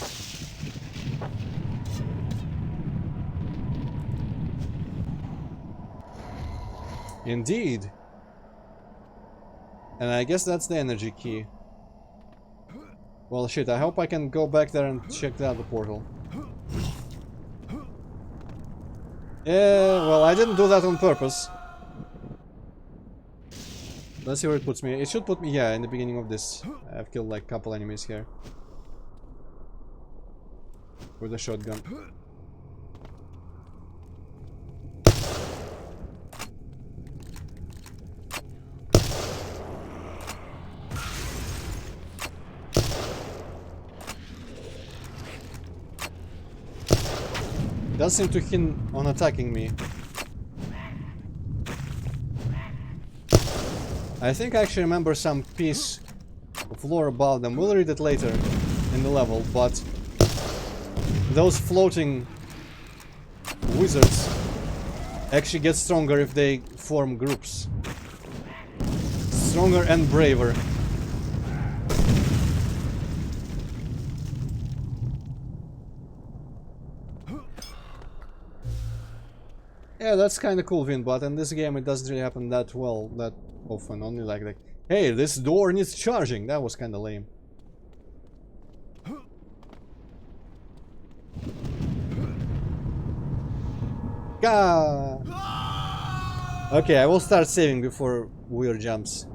Indeed. And I guess that's the energy key. Well, shit, I hope I can go back there and check out the portal. Yeah, well, I didn't do that on purpose. Let's see where it puts me. It should put me, yeah, in the beginning of this. I've killed like a couple enemies here. With a shotgun. Does seem to hint on attacking me. I think I actually remember some piece of lore about them. We'll read it later in the level, but those floating wizards actually get stronger if they form groups. Stronger and braver. Yeah, that's kind of cool, Vin, but in this game it doesn't really happen that well, that often. Only like, hey, this door needs charging. That was kind of lame. Gah! Okay, I will start saving before weird jumps.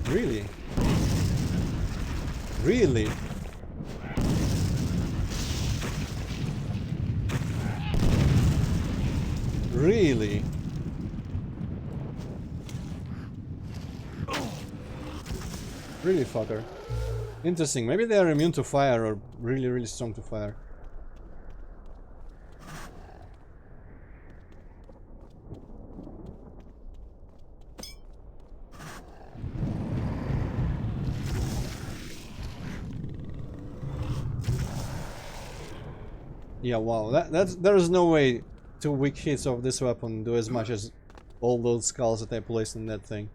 Really? Really? Really? Really, fucker. Interesting. Maybe they are immune to fire or really strong to fire. Yeah, wow. There is no way 2 weak hits of this weapon do as much as all those skulls that I placed in that thing.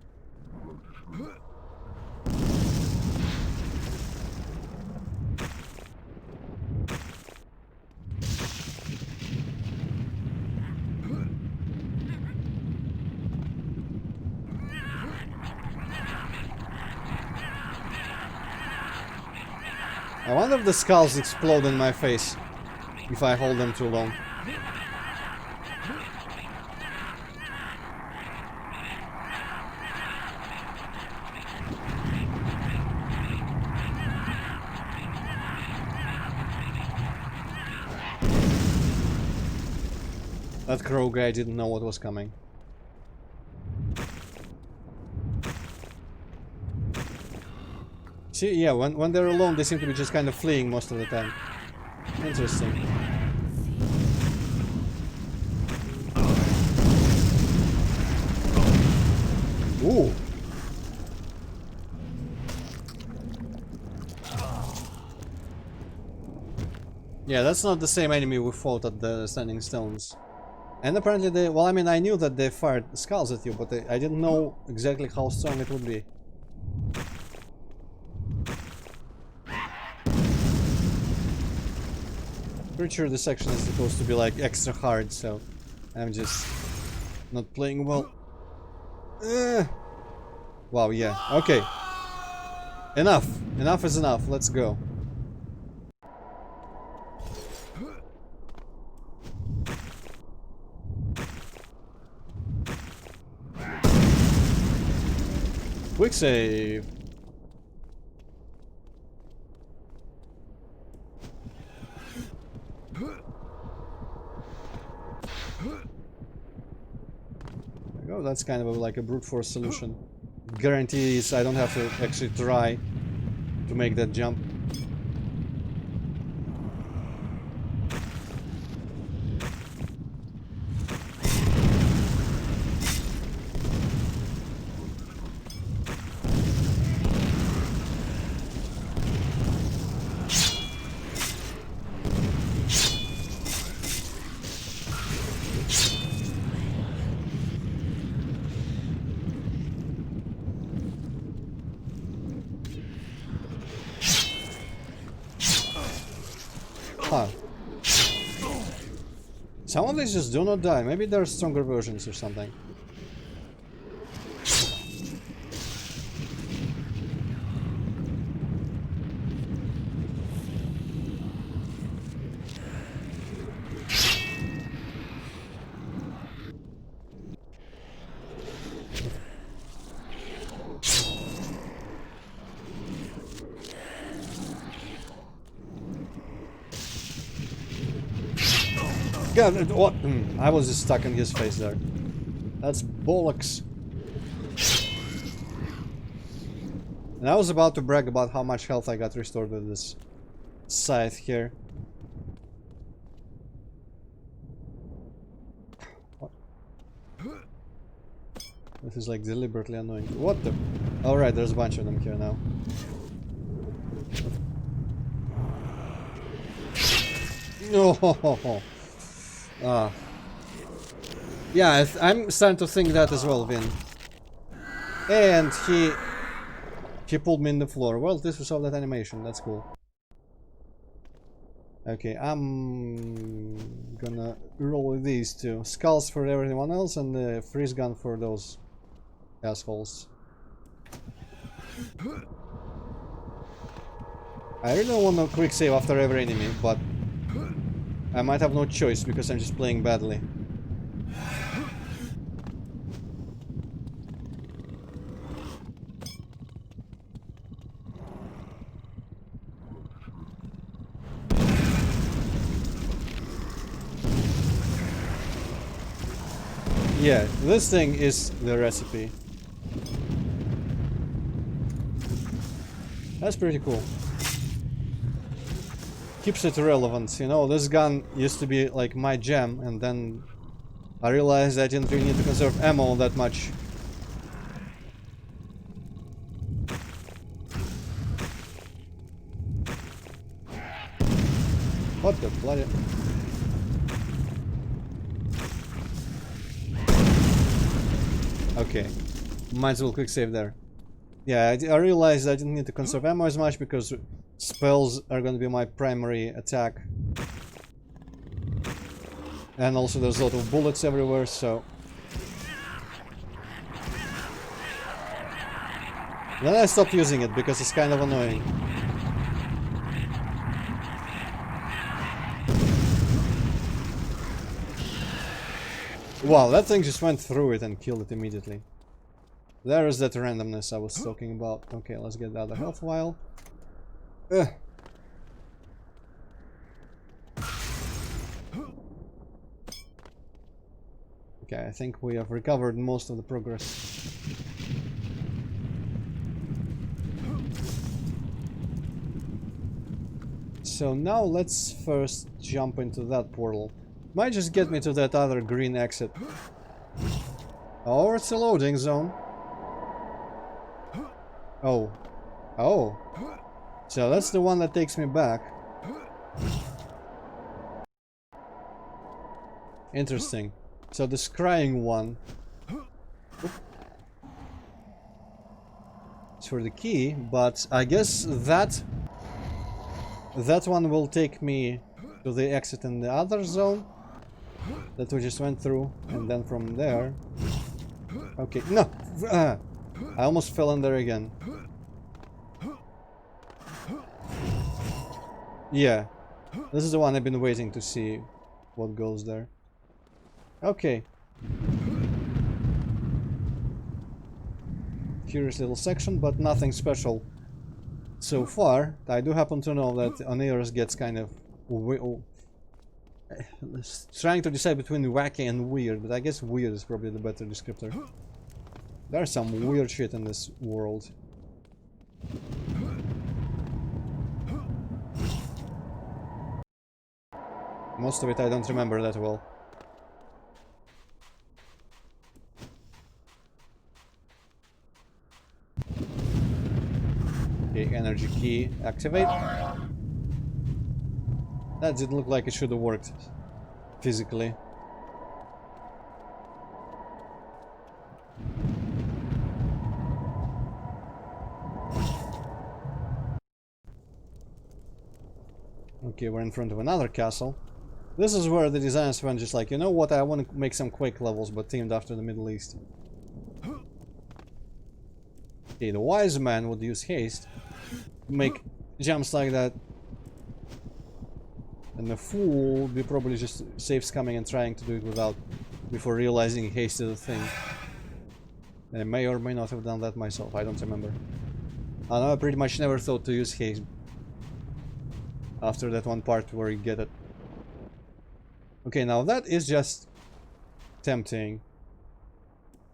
I wonder if the skulls explode in my face if I hold them too long. That crow guy didn't know what was coming. See, yeah, when they're alone, they seem to be just kind of fleeing most of the time. Interesting. Ooh. Yeah, that's not the same enemy we fought at the Standing Stones. And apparently they... Well, I mean, I knew that they fired skulls at you, but I didn't know exactly how strong it would be. Pretty sure this section is supposed to be like extra hard, so I'm just not playing well. Wow, yeah, okay. Enough! Enough is enough, let's go. Quick save. Oh, that's kind of like a brute force solution. Guarantees I don't have to actually try to make that jump. Huh. Some of these just do not die. Maybe there are stronger versions or something. God, what? I was just stuck in his face there. That's bollocks. And I was about to brag about how much health I got restored with this scythe here. What? This is like deliberately annoying. What the? Alright, there's a bunch of them here now. No. Yeah, I'm starting to think that as well, Vin. And he pulled me in the floor. Well, this was all that animation. That's cool. Okay, I'm gonna roll with these two. Skulls for everyone else and the freeze gun for those assholes. I really don't want a quick save after every enemy, but I might have no choice because I'm just playing badly. Yeah, this thing is the recipe. That's pretty cool. Keeps it relevant, you know, this gun used to be like my jam, and then I realized I didn't really need to conserve ammo that much. What the bloody... Okay, might as well quick save there. Yeah, I realized I didn't need to conserve ammo as much because spells are going to be my primary attack. And also there's a lot of bullets everywhere, so... Then I stopped using it because it's kind of annoying. Wow, that thing just went through it and killed it immediately. There is that randomness I was talking about. Okay, let's get the other health vial. Ugh. Okay, I think we have recovered most of the progress. So now let's first jump into that portal. Might just get me to that other green exit. Oh, it's a loading zone. Oh. Oh. So that's the one that takes me back. Interesting. So the scrying one. It's for the key, but I guess that one will take me to the exit in the other zone that we just went through, and then from there... Okay, no! I almost fell in there again. Yeah, this is the one I've been waiting to see what goes there. Okay. Curious little section, but nothing special so far. I do happen to know that Oneirus gets kind of... trying to decide between wacky and weird, but I guess weird is probably the better descriptor. There's some weird shit in this world. Most of it I don't remember that well. Okay, energy key activate. That didn't look like it should have worked physically. Okay, we're in front of another castle. This is where the designers went just like, you know what, I want to make some Quake levels, but themed after the Middle East. Okay, the wise man would use haste to make jumps like that. And the fool would be probably just safe scumming and trying to do it without, before realizing haste is a thing. And I may or may not have done that myself, I don't remember. I know I pretty much never thought to use haste after that one part where you get it. Okay, now that is just tempting.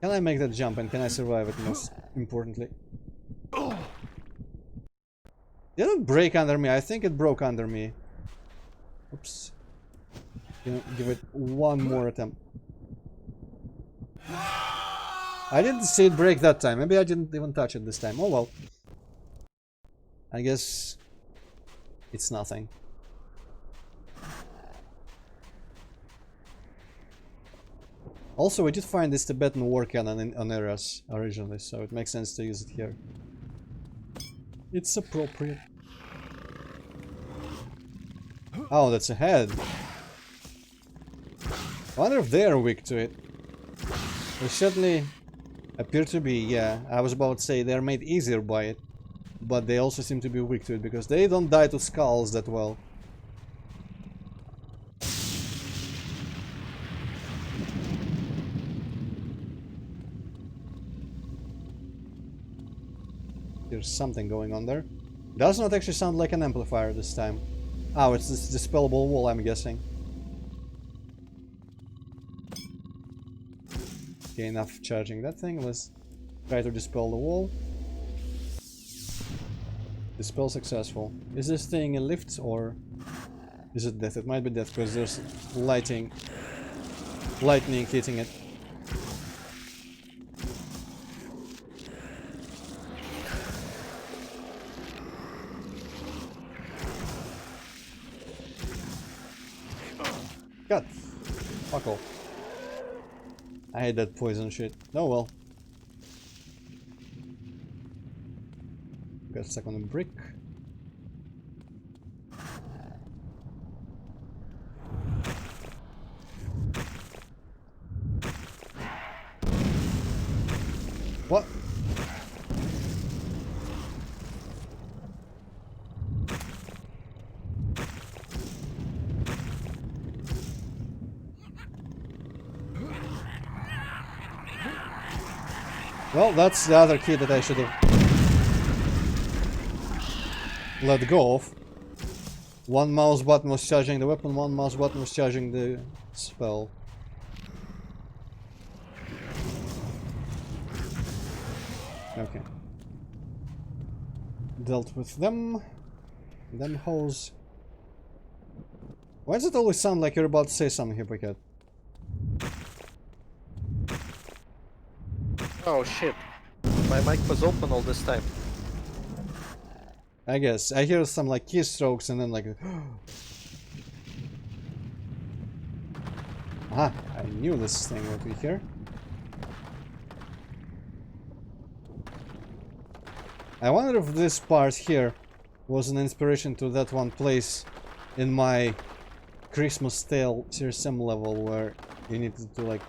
Can I make that jump and can I survive it, most importantly? Did it break under me? I think it broke under me. Oops. Give it one more attempt. I didn't see it break that time. Maybe I didn't even touch it this time. Oh well. I guess it's nothing. Also, we did find this Tibetan war cannon on Eras originally, so it makes sense to use it here. It's appropriate. Oh, that's a head. I wonder if they are weak to it. They certainly appear to be, yeah. I was about to say they're made easier by it, but they also seem to be weak to it because they don't die to skulls that well. There's something going on there. Does not actually sound like an amplifier this time. Oh, it's this dispellable wall, I'm guessing. Okay, enough charging that thing. Let's try to dispel the wall. Dispel successful. Is this thing a lift or is it death? It might be death because there's lightning hitting it. God, fuck off. I hate that poison shit. Oh well. Got stuck on a brick. What? Well, that's the other key that I should have let go of. One mouse button was charging the weapon, one mouse button was charging the spell. Okay. Dealt with them. Them hoes. Why does it always sound like you're about to say something, Hypocat? Oh shit. My mic was open all this time. I guess. I hear some like keystrokes and then like... Ah, I knew this thing would be here. I wonder if this part here was an inspiration to that one place in my Christmas Tale Series Sim level where you needed to like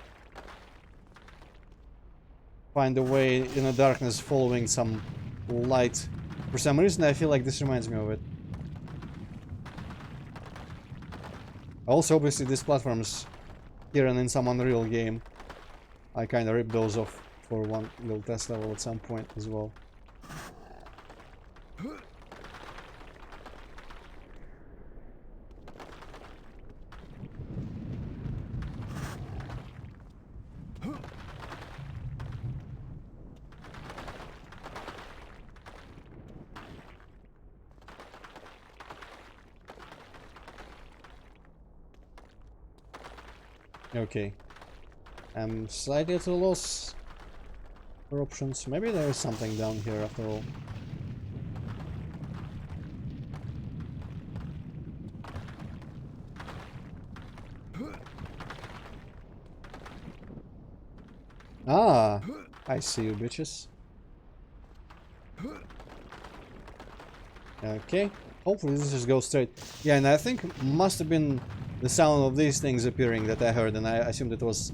find a way in the darkness following some light. For some reason I feel like this reminds me of it. Also obviously these platforms here and in some Unreal game, I kinda ripped those off for one little test level at some point as well. Okay. I'm slightly at a loss for options. Maybe there is something down here after all. Ah, I see you bitches. Okay, Hopefully this just goes straight. Yeah, and I think must have been the sound of these things appearing that I heard, and I assumed it was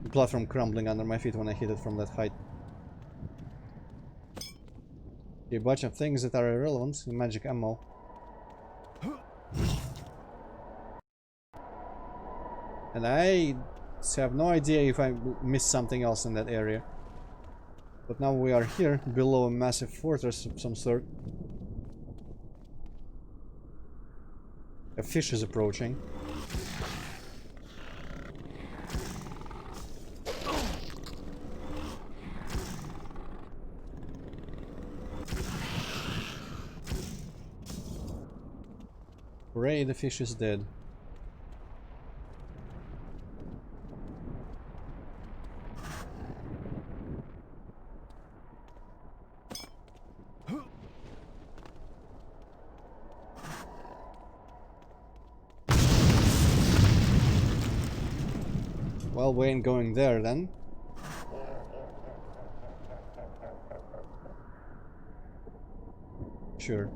the platform crumbling under my feet when I hit it from that height. A bunch of things that are irrelevant. Magic ammo. And I have no idea if I missed something else in that area. But now we are here, below a massive fortress of some sort. A fish is approaching. Hooray, the fish is dead. Well, we ain't going there then. Sure.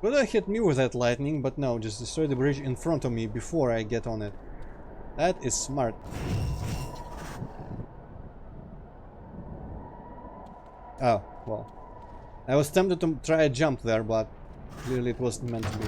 Could have hit me with that lightning, but no, just destroy the bridge in front of me before I get on it. That is smart. Oh, well. I was tempted to try a jump there, but clearly it wasn't meant to be.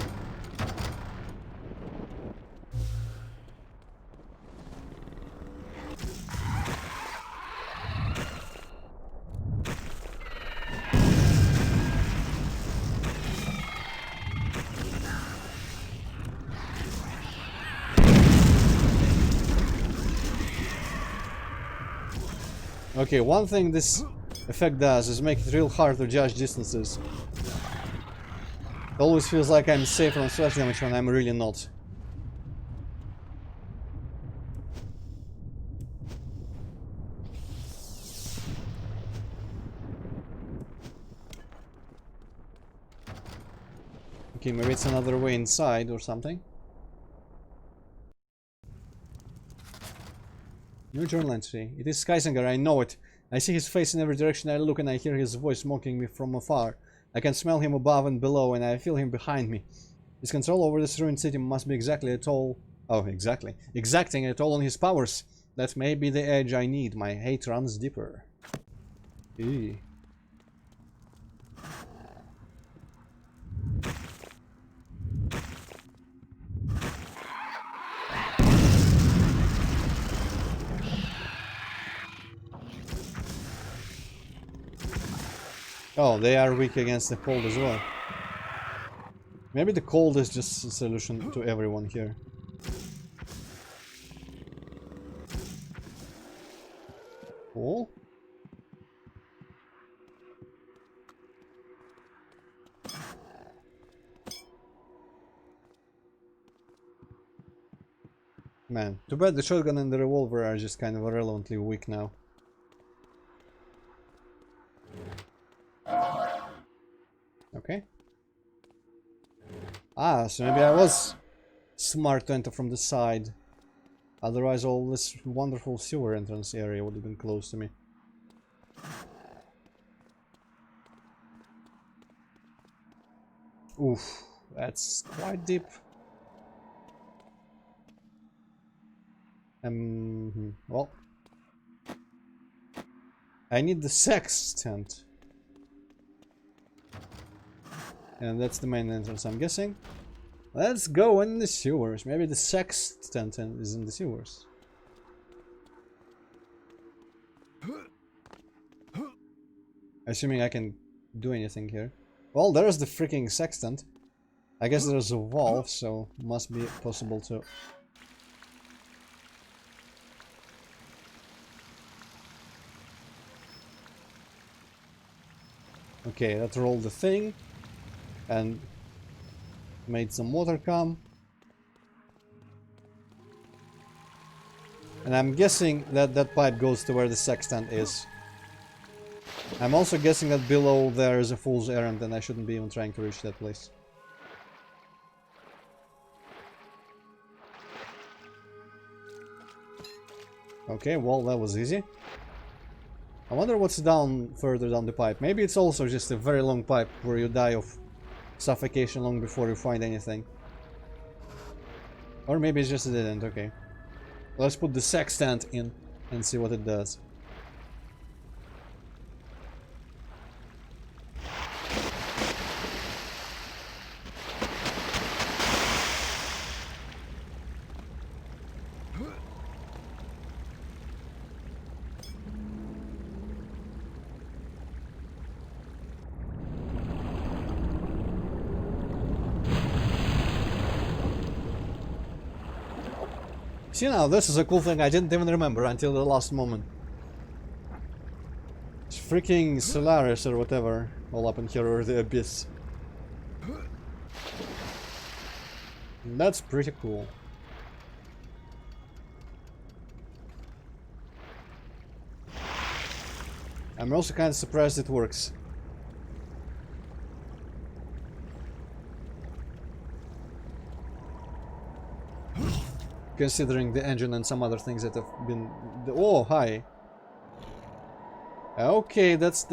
Okay, one thing this effect does is make it real hard to judge distances. It always feels like I'm safe on splash damage when I'm really not. Okay, maybe it's another way inside or something. New journal entry. It is Skysinger, I know it. I see his face in every direction I look and I hear his voice mocking me from afar. I can smell him above and below and I feel him behind me. His control over this ruined city must be exactly at all... Oh, exactly. Exacting at all on his powers. That may be the edge I need. My hate runs deeper. Eee. Oh, they are weak against the cold as well. Maybe the cold is just a solution to everyone here. Cool. Man, too bad the shotgun and the revolver are just kind of irrelevantly weak now. Okay. Ah, so maybe I was smart to enter from the side. Otherwise all this wonderful sewer entrance area would have been close to me. Oof, that's quite deep. Well. I need the sextant. And that's the main entrance, I'm guessing. Let's go in the sewers. Maybe the sextant is in the sewers. Assuming I can do anything here. Well, there's the freaking sextant. I guess there's a valve, so must be possible to... Okay, that rolled the thing. And made some water come. And I'm guessing that that pipe goes to where the sextant is. I'm also guessing that below there is a fool's errand and I shouldn't be even trying to reach that place. Okay, well that was easy. I wonder what's down further down the pipe. Maybe it's also just a very long pipe where you die of suffocation long before you find anything. Or maybe it's just a dead end, okay. Let's put the sextant in and see what it does. See now, this is a cool thing I didn't even remember until the last moment. It's freaking Solaris or whatever, all up in here, or the Abyss. That's pretty cool. I'm also kind of surprised it works. Considering the engine and some other things that have been... Oh, hi! Okay, that's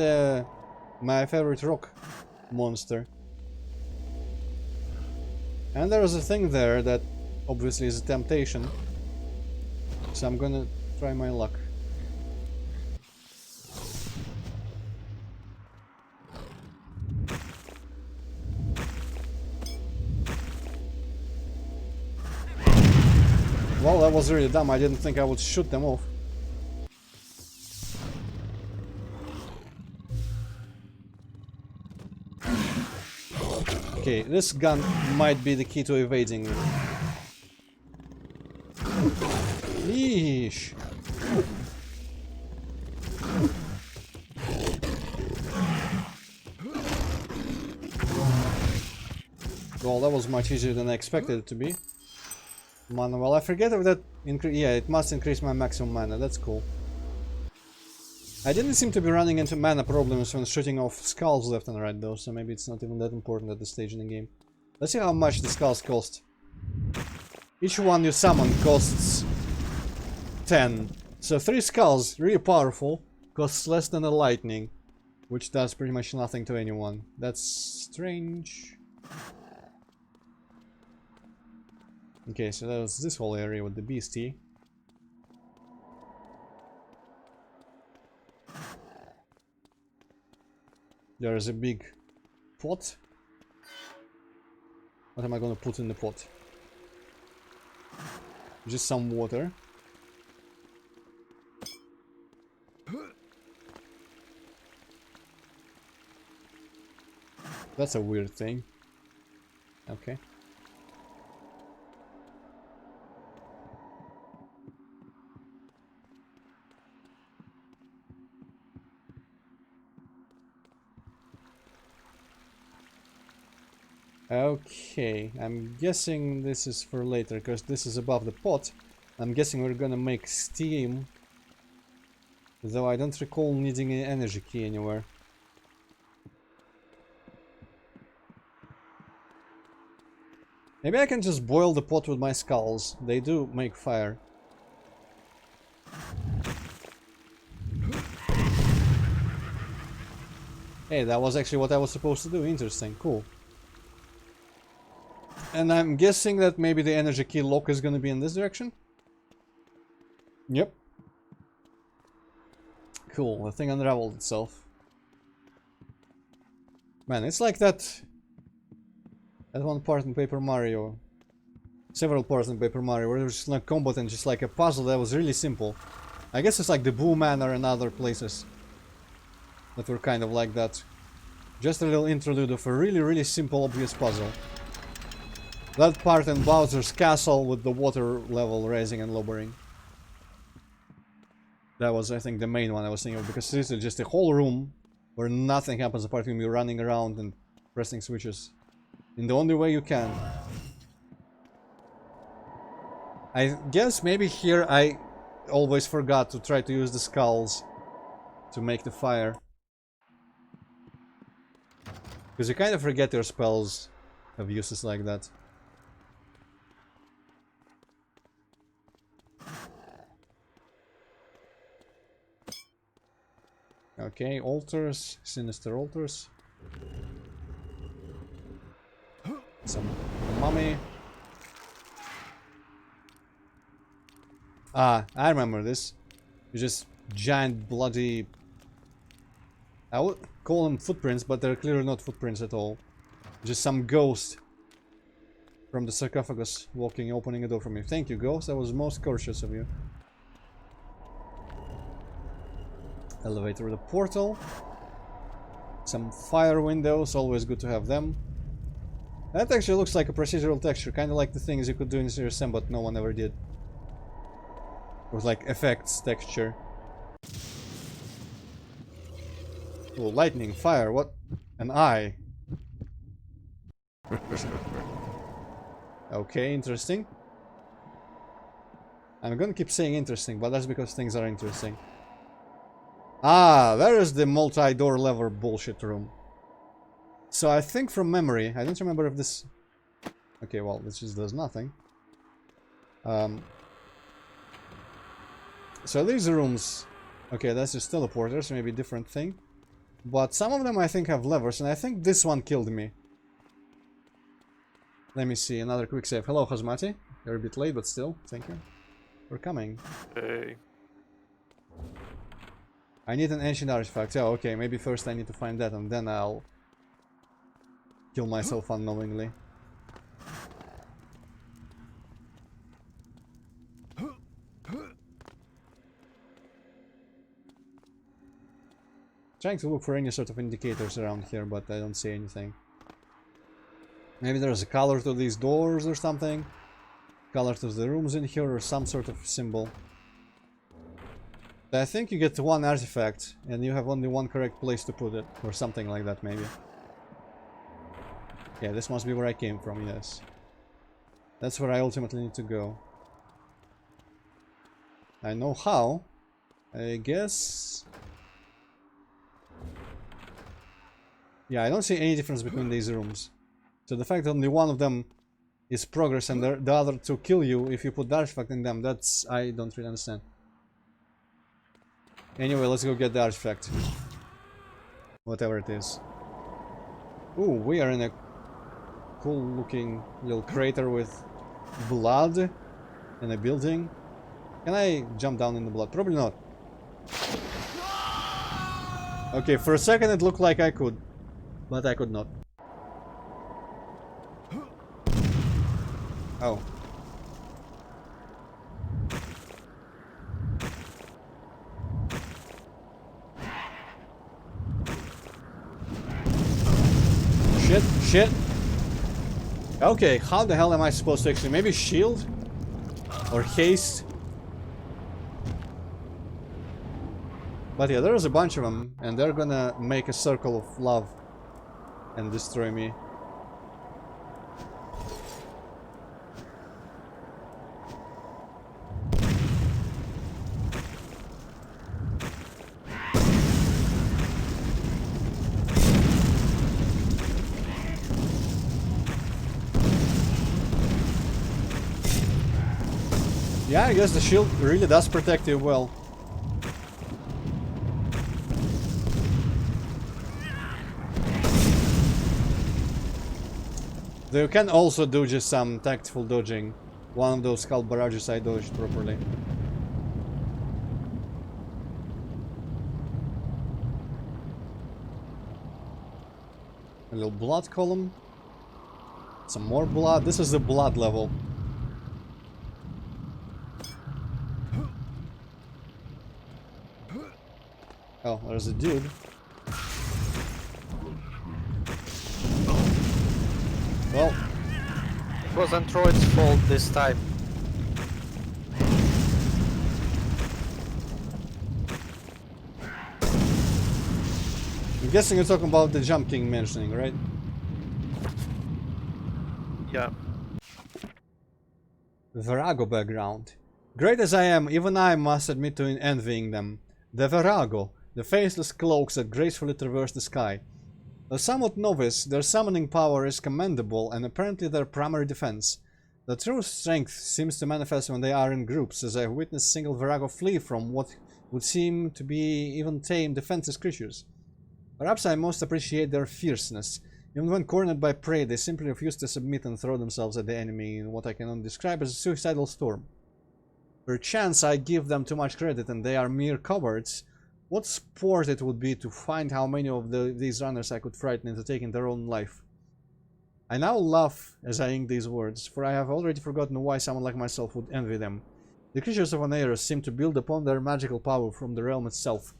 my favorite rock monster. And there is a thing there that obviously is a temptation. So I'm gonna try my luck. Well, that was really dumb. I didn't think I would shoot them off. Okay, this gun might be the key to evading me. Yeesh. Well, that was much easier than I expected it to be. Mana, well, I forget if that yeah, it must increase my maximum mana, that's cool. I didn't seem to be running into mana problems when shooting off skulls left and right though, so maybe it's not even that important at this stage in the game. Let's see how much the skulls cost. Each one you summon costs 10. So 3 skulls, really powerful, costs less than a lightning, which does pretty much nothing to anyone. That's strange. Okay, so that was this whole area with the beastie. There is a big pot. What am I gonna put in the pot? Just some water. That's a weird thing. Okay. Okay, I'm guessing this is for later, because this is above the pot. I'm guessing we're gonna make steam. Though I don't recall needing an energy key anywhere. Maybe I can just boil the pot with my skulls. They do make fire. Hey, that was actually what I was supposed to do. Interesting, cool. And I'm guessing that maybe the energy key lock is gonna be in this direction? Yep. Cool, the thing unraveled itself. Man, it's like that one part in Paper Mario. Several parts in Paper Mario where there's just like combat and just like a puzzle that was really simple. I guess it's like the Boo Manor and other places that were kind of like that. Just a little interlude of a really simple obvious puzzle. That part in Bowser's castle with the water level raising and lowering. That was, I think, the main one I was thinking of, because this is just a whole room where nothing happens apart from you running around and pressing switches in the only way you can. I guess maybe here I always forgot to try to use the skulls to make the fire. Because you kind of forget your spells have uses like that. Okay, altars, sinister altars. Some mummy. Ah, I remember this. It's just giant bloody... I would call them footprints, but they're clearly not footprints at all. Just some ghost from the sarcophagus walking, opening a door for me. Thank you, ghost. That was most courteous of you. Elevator with a portal. Some fire windows, always good to have them. That actually looks like a procedural texture, kind of like the things you could do in Serious Sam, but no one ever did. With like effects texture. Oh, lightning, fire, what? An eye. Okay, interesting. I'm gonna keep saying interesting, but that's because things are interesting. Ah, there is the multi-door lever bullshit room. So I think from memory, I don't remember if this... Okay, well, this just does nothing. So these rooms... Okay, that's just teleporters, maybe a different thing. But some of them I think have levers, and I think this one killed me. Let me see, another quick save. Hello, Hazmati. You're a bit late, but still, thank you for coming. Hey. I need an ancient artifact. Oh, okay, maybe first I need to find that, and then I'll kill myself unknowingly. Trying to look for any sort of indicators around here, but I don't see anything. Maybe there's a color to these doors or something. Color to the rooms in here or some sort of symbol. I think you get one artifact and you have only one correct place to put it. Or something like that, maybe. Yeah, this must be where I came from, yes. That's where I ultimately need to go. I know how. I guess... Yeah, I don't see any difference between these rooms. So the fact that only one of them is progress and the other two kill you if you put the artifact in them, that's... I don't really understand. Anyway, let's go get the artifact. Whatever it is. Ooh, we are in a cool looking little crater with blood in a building. Can I jump down in the blood? Probably not. Okay, for a second it looked like I could. But I could not. Oh. Shit. Okay, how the hell am I supposed to actually... Maybe shield? Or haste? But yeah, there's a bunch of them, and they're gonna make a circle of love and destroy me. Yeah, I guess the shield really does protect you well. Though you can also do just some tactful dodging. One of those skull barrages I dodged properly. A little blood column. Some more blood. This is the blood level. Oh, there's a dude. Well, It was Antroid's fault this time. I'm guessing you're talking about the Jump King mentioning, right? Yeah. Virago background. Great as I am, even I must admit to envying them. The Virago, the faceless cloaks that gracefully traverse the sky. Though somewhat novice, their summoning power is commendable and apparently their primary defense. The true strength seems to manifest when they are in groups, as I have witnessed single Virago flee from what would seem to be even tame defenseless creatures. Perhaps I most appreciate their fierceness. Even when cornered by prey, they simply refuse to submit and throw themselves at the enemy in what I can only describe as a suicidal storm. Perchance I give them too much credit and they are mere cowards. What sport it would be to find how many of these runners I could frighten into taking their own life. I now laugh as I ink these words, for I have already forgotten why someone like myself would envy them. The creatures of Oneirus seem to build upon their magical power from the realm itself.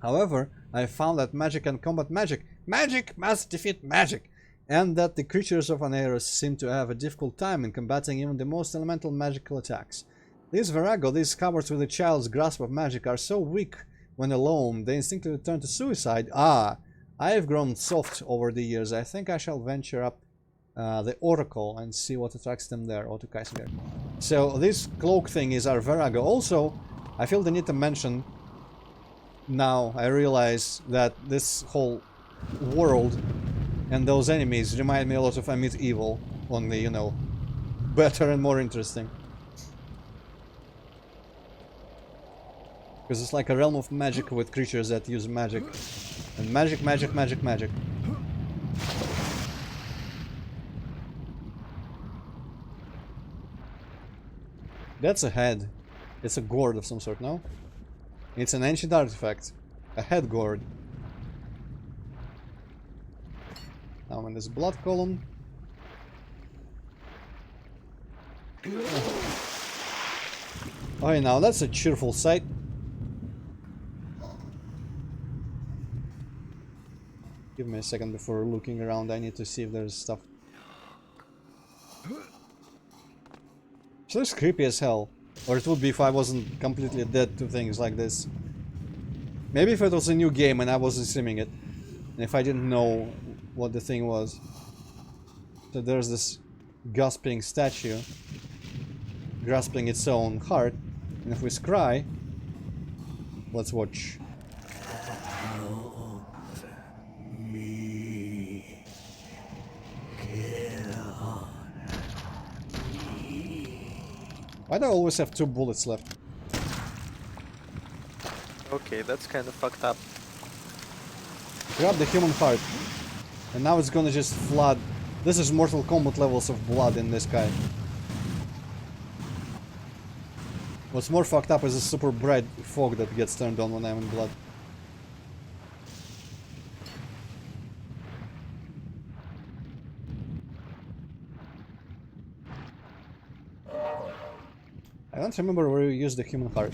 However, I have found that magic can combat magic. Magic must defeat magic! And that the creatures of Oneirus seem to have a difficult time in combating even the most elemental magical attacks. These Virago, these cowards with a child's grasp of magic, are so weak when alone, they instinctively turn to suicide. Ah, I have grown soft over the years. I think I shall venture up the Oracle and see what attracts them there. Autokaisinger. So this cloak thing is our Virago. Also, I feel the need to mention, now I realize that this whole world and those enemies remind me a lot of Amit Evil, only, you know, better and more interesting. Because it's like a realm of magic with creatures that use magic. And magic, magic, magic, magic. That's a head. It's a gourd of some sort, no? It's an ancient artifact. A head gourd. Now I'm in this blood column. Oh, now that's a cheerful sight. Give me a second before looking around. I need to see if there's stuff. It looks creepy as hell. Or it would be if I wasn't completely dead to things like this. Maybe if it was a new game and I wasn't streaming it. And if I didn't know what the thing was. So there's this gasping statue. Grasping its own heart. And if we scry... Let's watch. Why do I always have 2 bullets left? Okay, that's kind of fucked up. Grab the human heart. And now it's gonna just flood. This is Mortal Kombat levels of blood in this guy. What's more fucked up is a super bright fog that gets turned on when I'm in blood. I don't remember where you use the human heart.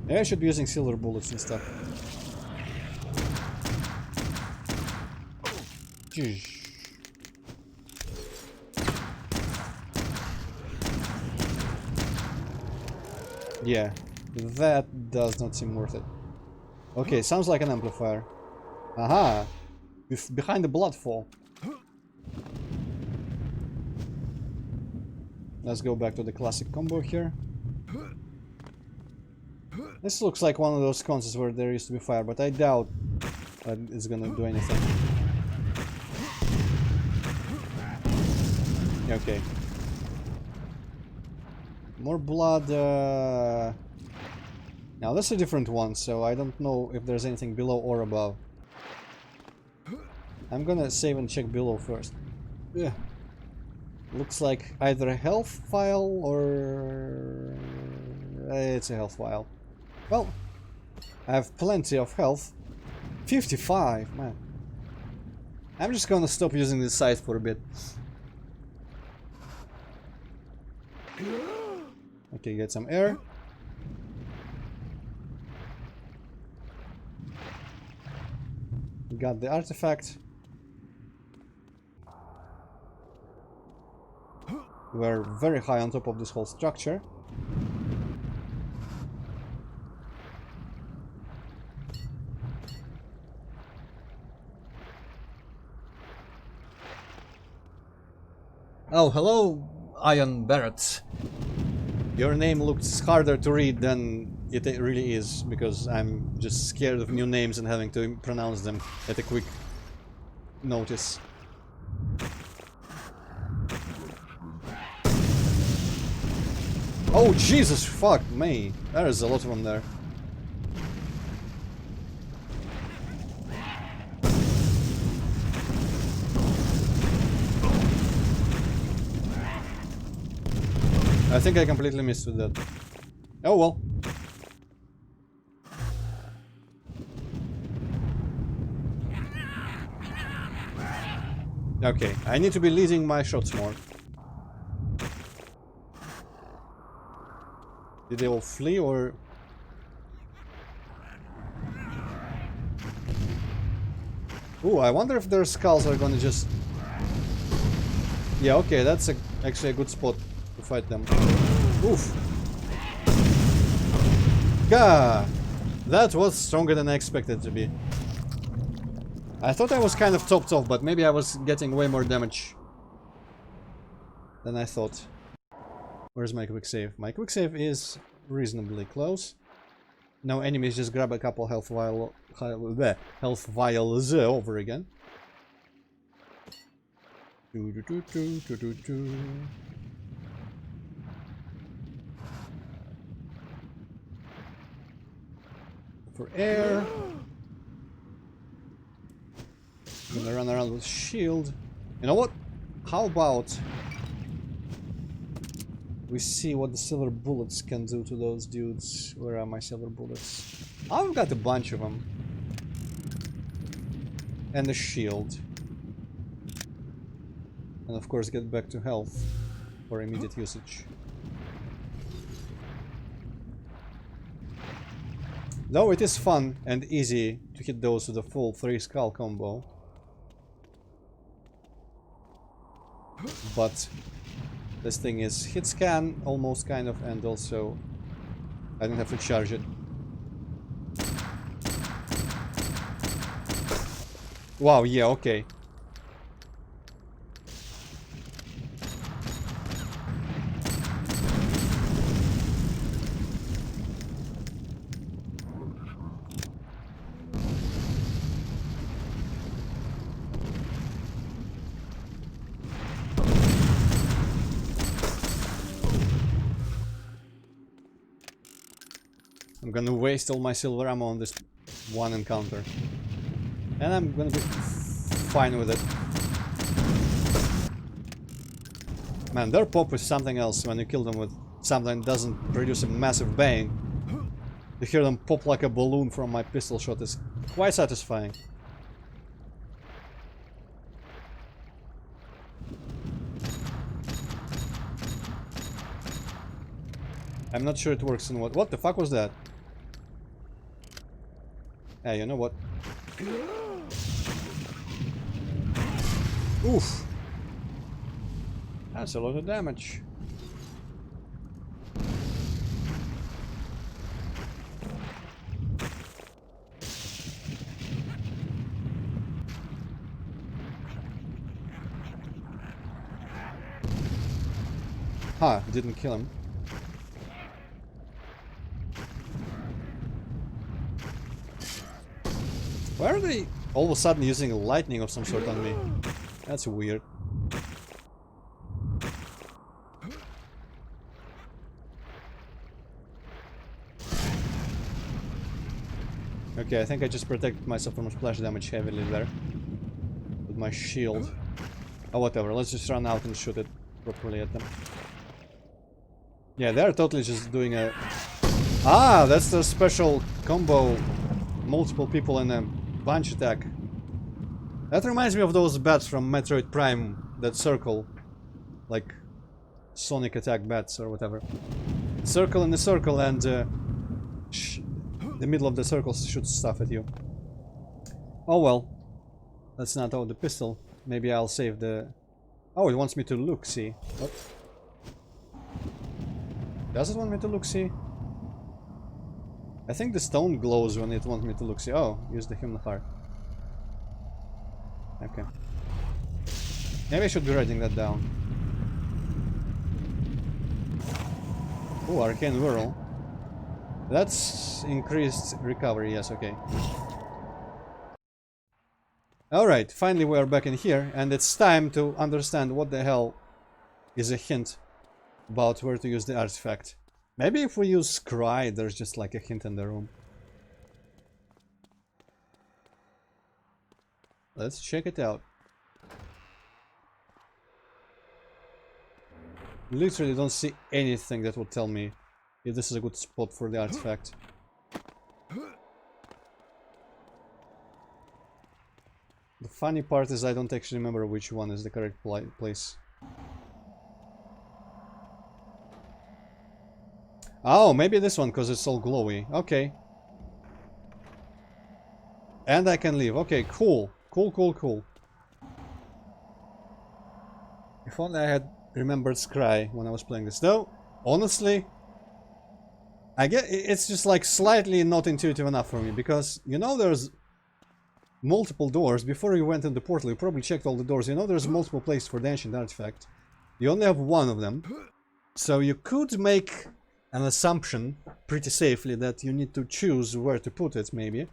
Maybe I should be using silver bullets and stuff. Yeah, that does not seem worth it. Okay, sounds like an amplifier. Aha! Behind the bloodfall. Let's go back to the classic combo here. This looks like one of those consoles where there used to be fire, but I doubt that it's gonna do anything. Okay. More blood. Now that's a different one, so I don't know if there's anything below or above. I'm gonna save and check below first. Yeah. Looks like either a health file or... it's a health file. Well, I have plenty of health. 55, man. I'm just gonna stop using this site for a bit. Okay, get some air. Got the artifact. We're very high on top of this whole structure. Oh, hello, Iron Barrett. Your name looks harder to read than it really is, because I'm just scared of new names and having to pronounce them at a quick notice. Oh, Jesus, fuck me. There is a lot of them there. I think I completely missed with that. Oh well. Okay, I need to be leading my shots more. Did they all flee or... Ooh, I wonder if their skulls are gonna just... Yeah, okay, that's actually a good spot to fight them. Oof. Gah! That was stronger than I expected to be. I thought I was kind of topped off, but maybe I was getting way more damage than I thought. Where's my quick save? My quick save is reasonably close. No enemies, just grab a couple health vials over again. For air. I'm gonna run around with shield. You know what? How about we see what the silver bullets can do to those dudes? Where are my silver bullets? I've got a bunch of them. And a shield. And of course get back to health for immediate usage. Though it is fun and easy to hit those with a full 3 skull combo. But this thing is hit scan almost kind of, and also I don't have to charge it. Wow, yeah, okay. I'm gonna waste all my silver ammo on this one encounter. And I'm gonna be fine with it. Man, their pop is something else when you kill them with something that doesn't produce a massive bang. To hear them pop like a balloon from my pistol shot is quite satisfying. I'm not sure it works in what... What the fuck was that? Hey, you know what? Oof! That's a lot of damage. Huh, didn't kill him. Why are they all of a sudden using lightning of some sort on me? That's weird. Okay, I think I just protected myself from splash damage heavily there. With my shield. Oh, whatever, let's just run out and shoot it properly at them. Yeah, they're totally just doing a... Ah, that's the special combo. Multiple people in a bunch attack. That reminds me of those bats from Metroid Prime that circle. Like Sonic attack bats or whatever. Circle in the circle and the middle of the circle shoots stuff at you. Oh well. Let's not hold the pistol. Maybe I'll save the... Oh, it wants me to look, see. What? Does it want me to look, see? I think the stone glows when it wants me to look, see. Oh, use the human heart. Okay. Maybe I should be writing that down. Oh, arcane whirl. That's increased recovery, yes, okay. Alright, finally we are back in here, and it's time to understand what the hell is a hint about where to use the artifact. Maybe if we use Scry, there's just like a hint in the room. Let's check it out. Literally don't see anything that would tell me if this is a good spot for the artifact. The funny part is I don't actually remember which one is the correct place. Oh, maybe this one, because it's all glowy. Okay. And I can leave. Okay, cool. Cool. If only I had remembered Scry when I was playing this. Though, honestly, I get it's just like slightly not intuitive enough for me, because you know there's multiple doors. Before you went in the portal, you probably checked all the doors. You know there's multiple places for the ancient artifact. You only have one of them. So you could make an assumption pretty safely that you need to choose where to put it, maybe.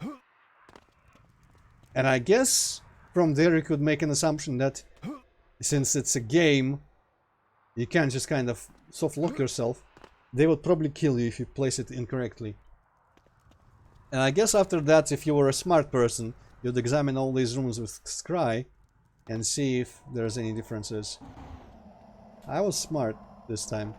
And I guess from there you could make an assumption that since it's a game, you can't just kind of soft lock yourself. They would probably kill you if you place it incorrectly. And I guess after that, if you were a smart person, you'd examine all these rooms with Scry and see if there's any differences. I was smart this time.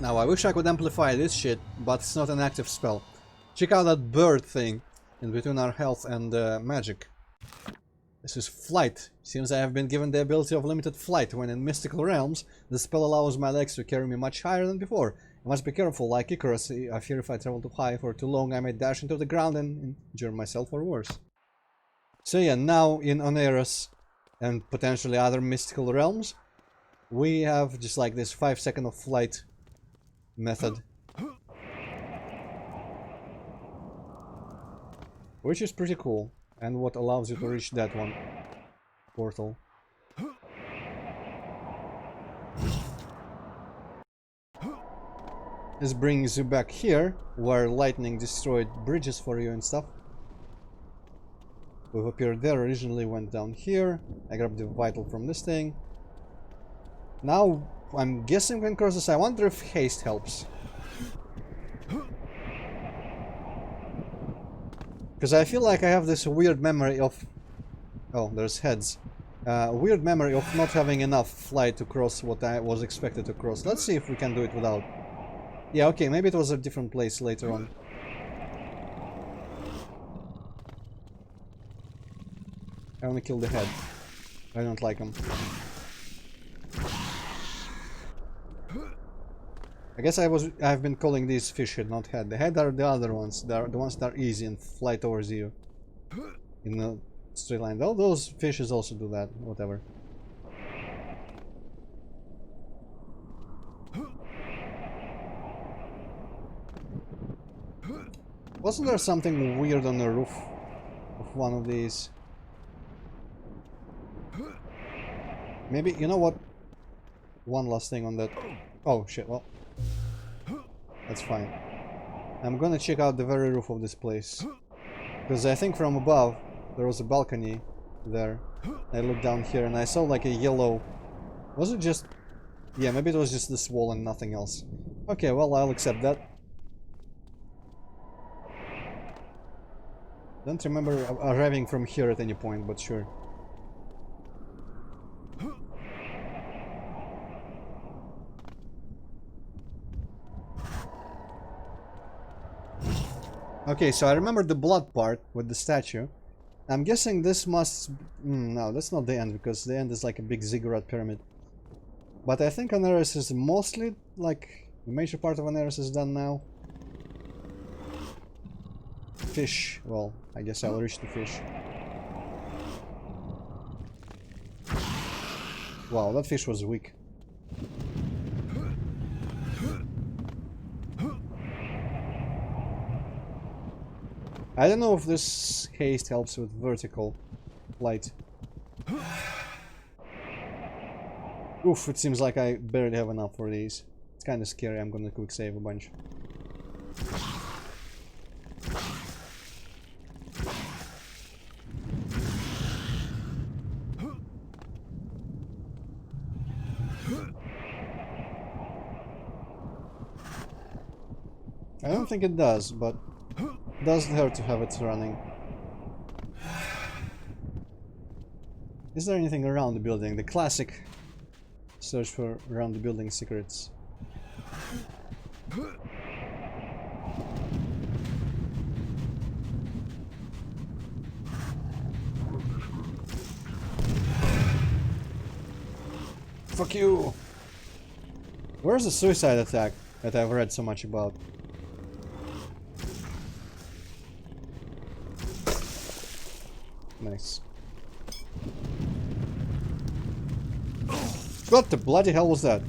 Now, I wish I could amplify this shit, but it's not an active spell. Check out that bird thing in between our health and magic. This is flight. Seems I have been given the ability of limited flight. When in mystical realms, the spell allows my legs to carry me much higher than before. I must be careful, like Icarus. I fear if I travel too high for too long, I may dash into the ground and injure myself or worse. So yeah, now in Oneirus and potentially other mystical realms, we have just like this 5-second of flight method, which is pretty cool, and what allows you to reach that one portal. This brings you back here, where lightning destroyed bridges for you and stuff. We've appeared there, originally went down here. I grabbed the vital from this thing. Now I'm guessing we can cross this. I wonder if haste helps. Because I feel like I have this weird memory of... Oh, there's heads. Weird memory of not having enough flight to cross what I was expected to cross. Let's see if we can do it without. Yeah, okay, maybe it was a different place later on. I only killed the head. I don't like him. I guess I've been calling these fish head, not head. The head are the other ones. They are the ones that are easy and fly towards you in a straight line. Though those fishes also do that. Whatever. Wasn't there something weird on the roof of one of these? Maybe, you know what? One last thing on that. Oh shit, well. That's fine. I'm gonna check out the very roof of this place. Because I think from above there was a balcony there. I looked down here and I saw like a yellow... Was it just... Yeah, maybe it was just this wall and nothing else. Okay, well, I'll accept that. Don't remember arriving from here at any point, but sure. Okay, so I remember the blood part with the statue. I'm guessing this must... no, that's not the end, because the end is like a big ziggurat pyramid. But I think Oneirus is mostly, like, the major part of Oneirus is done now. Fish. Well, I guess I'll reach the fish. Wow, that fish was weak. I don't know if this haste helps with vertical flight. Oof, it seems like I barely have enough for these. It's kind of scary. I'm gonna quick save a bunch. I don't think it does, but it doesn't hurt to have it running. Is there anything around the building? The classic search for around the building secrets. Fuck you! Where's the suicide attack that I've read so much about? Nice. What the bloody hell was that?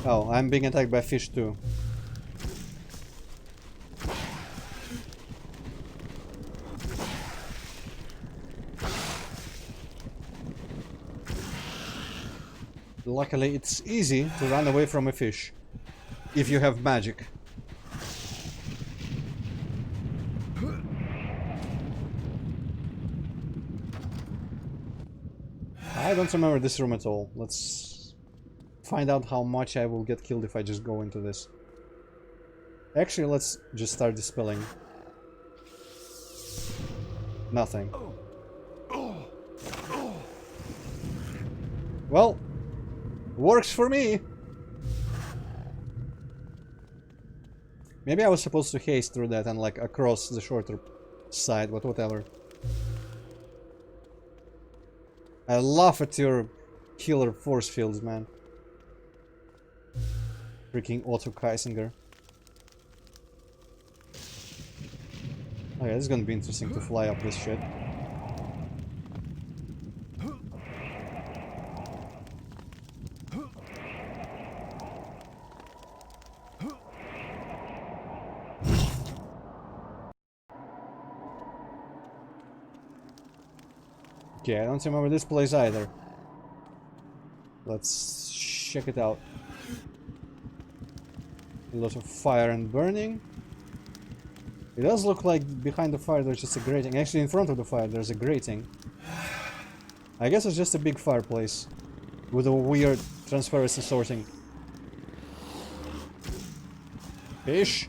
Oh, I'm being attacked by fish too. Luckily, it's easy to run away from a fish if you have magic. I don't remember this room at all. Let's find out how much I will get killed if I just go into this. Actually, let's just start dispelling. Nothing. Well, works for me. Maybe I was supposed to haste through that and like across the shorter side, but whatever. I laugh at your killer force fields, man. Freaking Otto Kaisinger. Okay, this is gonna be interesting to fly up this shit. Okay, I don't remember this place either. Let's check it out. A lot of fire and burning. It does look like behind the fire there's just a grating. Actually, in front of the fire there's a grating. I guess it's just a big fireplace with a weird transparency sorting. Fish.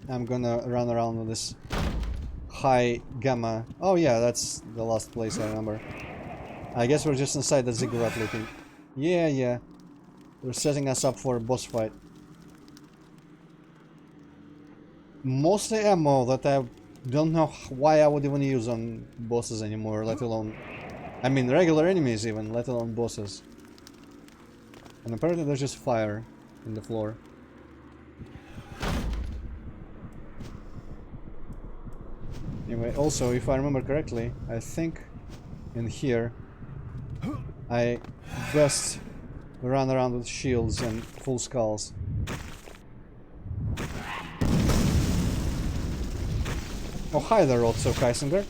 I'm gonna run around with this high gamma. Oh yeah, that's the last place I remember. I guess we're just inside the ziggurat looking. Yeah. They're setting us up for a boss fight. Mostly ammo that I don't know why I would even use on bosses anymore, let alone... I mean regular enemies even, let alone bosses. And apparently there's just fire in the floor. Anyway, also, if I remember correctly, I think in here I best run around with shields and full skulls. Oh, hi there, also Kaisinger.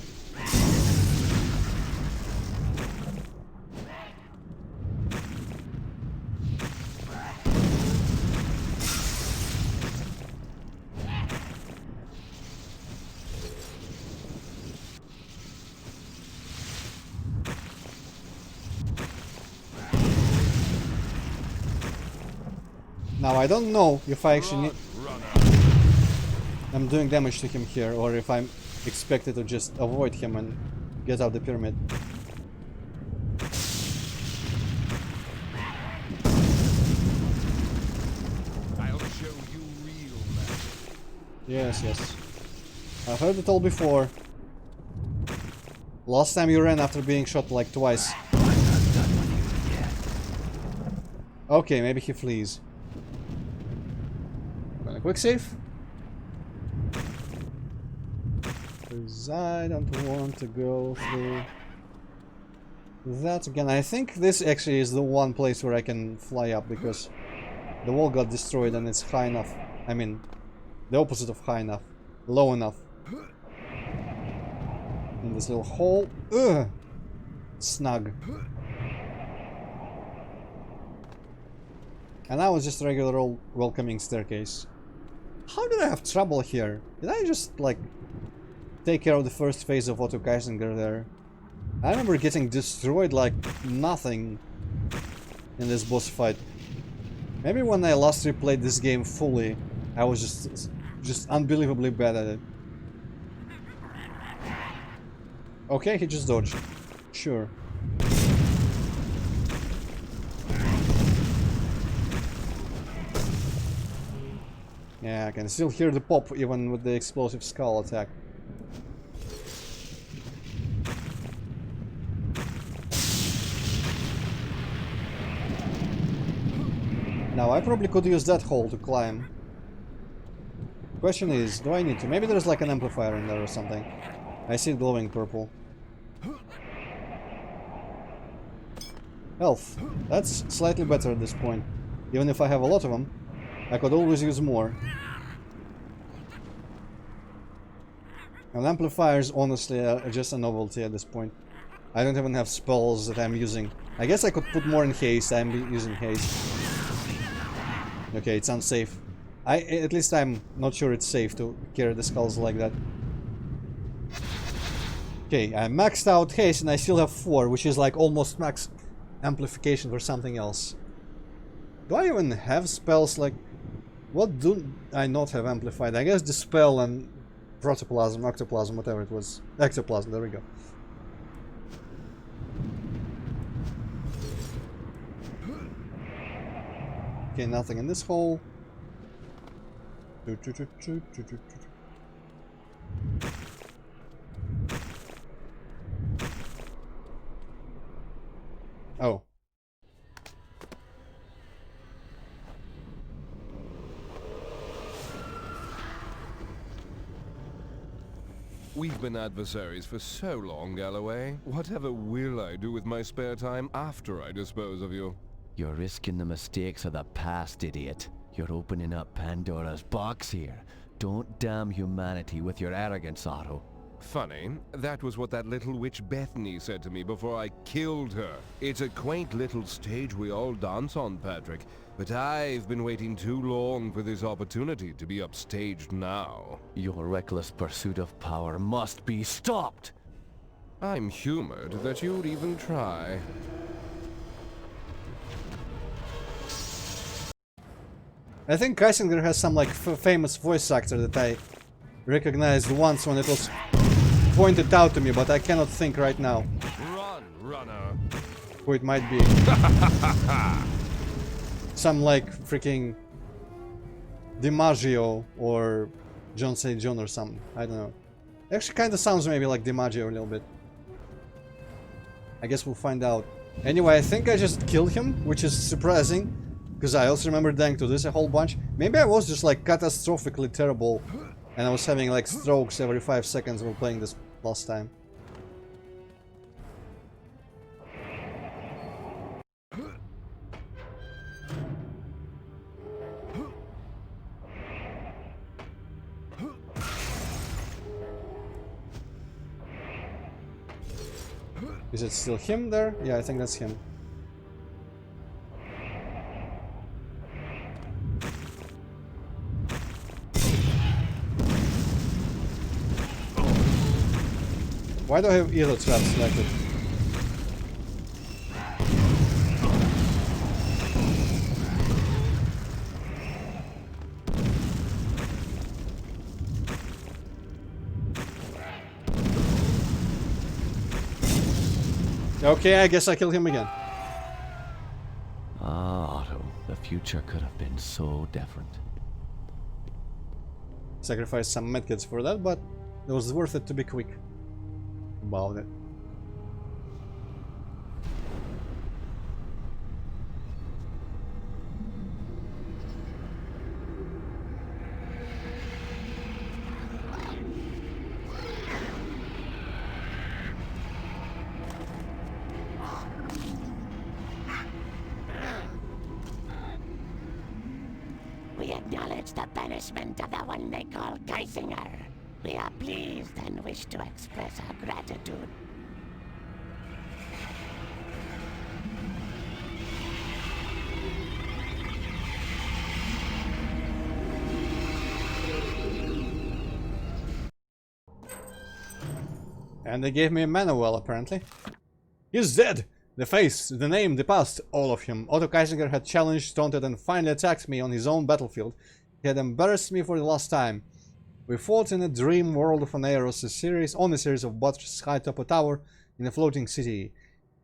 Now, I don't know if I actually I'm doing damage to him here, or if I'm expected to just avoid him and get out the pyramid. I'll show you real magic. Yes. I've heard it all before. Last time you ran after being shot like twice. Okay, maybe he flees. Gonna quick save. Because I don't want to go through that again. I think this actually is the one place where I can fly up because the wall got destroyed and it's high enough. I mean, the opposite of high enough. Low enough. In this little hole. Ugh! Snug. And now it's just a regular old welcoming staircase. How did I have trouble here? Did I just, like, take care of the first phase of Otto Geisinger there? I remember getting destroyed like nothing in this boss fight. Maybe when I last replayed this game fully, I was just unbelievably bad at it. Okay, he just dodged. Sure. Yeah, I can still hear the pop even with the explosive skull attack. Now, I probably could use that hole to climb. Question is, do I need to? Maybe there's like an amplifier in there or something. I see it glowing purple. Health. That's slightly better at this point. Even if I have a lot of them, I could always use more. And amplifiers, honestly, are just a novelty at this point. I don't even have spells that I'm using. I guess I could put more in haste. I'm using haste. Okay, it's unsafe. At least I'm not sure it's safe to carry the skulls like that. Okay, I maxed out haste and I still have 4, which is like almost max amplification for something else. Do I even have spells like... What do I not have amplified? I guess Dispel and Protoplasm, Octoplasm, whatever it was. Ectoplasm, there we go. Okay, nothing in this hole. Oh. We've been adversaries for so long, Galloway. Whatever will I do with my spare time after I dispose of you? You're risking the mistakes of the past, idiot. You're opening up Pandora's box here. Don't damn humanity with your arrogance, Otto. Funny, that was what that little witch Bethany said to me before I killed her. It's a quaint little stage we all dance on, Patrick, but I've been waiting too long for this opportunity to be upstaged now. Your reckless pursuit of power must be stopped! I'm humored that you'd even try. I think Geisinger has some like famous voice actor that I recognized once when it was pointed out to me, but I cannot think right now Run, runner! who it might be. Some like freaking DiMaggio or John St. John or something. I don't know. Actually kind of sounds maybe like DiMaggio a little bit. I guess we'll find out. Anyway, I think I just killed him, which is surprising. Because I also remember dying to this a whole bunch. Maybe I was just like catastrophically terrible. And I was having like strokes every 5 seconds while playing this last time. Is it still him there? Yeah, I think that's him. Why do I have either trap selected? Okay, I guess I killed him again. Ah, Otto, the future could have been so different. Sacrificed some medkits for that, but it was worth it to be quick about it. We acknowledge the banishment of the one they call Geisinger. We are pleased and wish to express our gratitude. And they gave me a manual, apparently. He's dead! The face, the name, the past, all of him. Otto Geisinger had challenged, taunted, and finally attacked me on his own battlefield. He had embarrassed me for the last time. We fought in a dream world of Oneros, a series of battles high atop a tower in a floating city.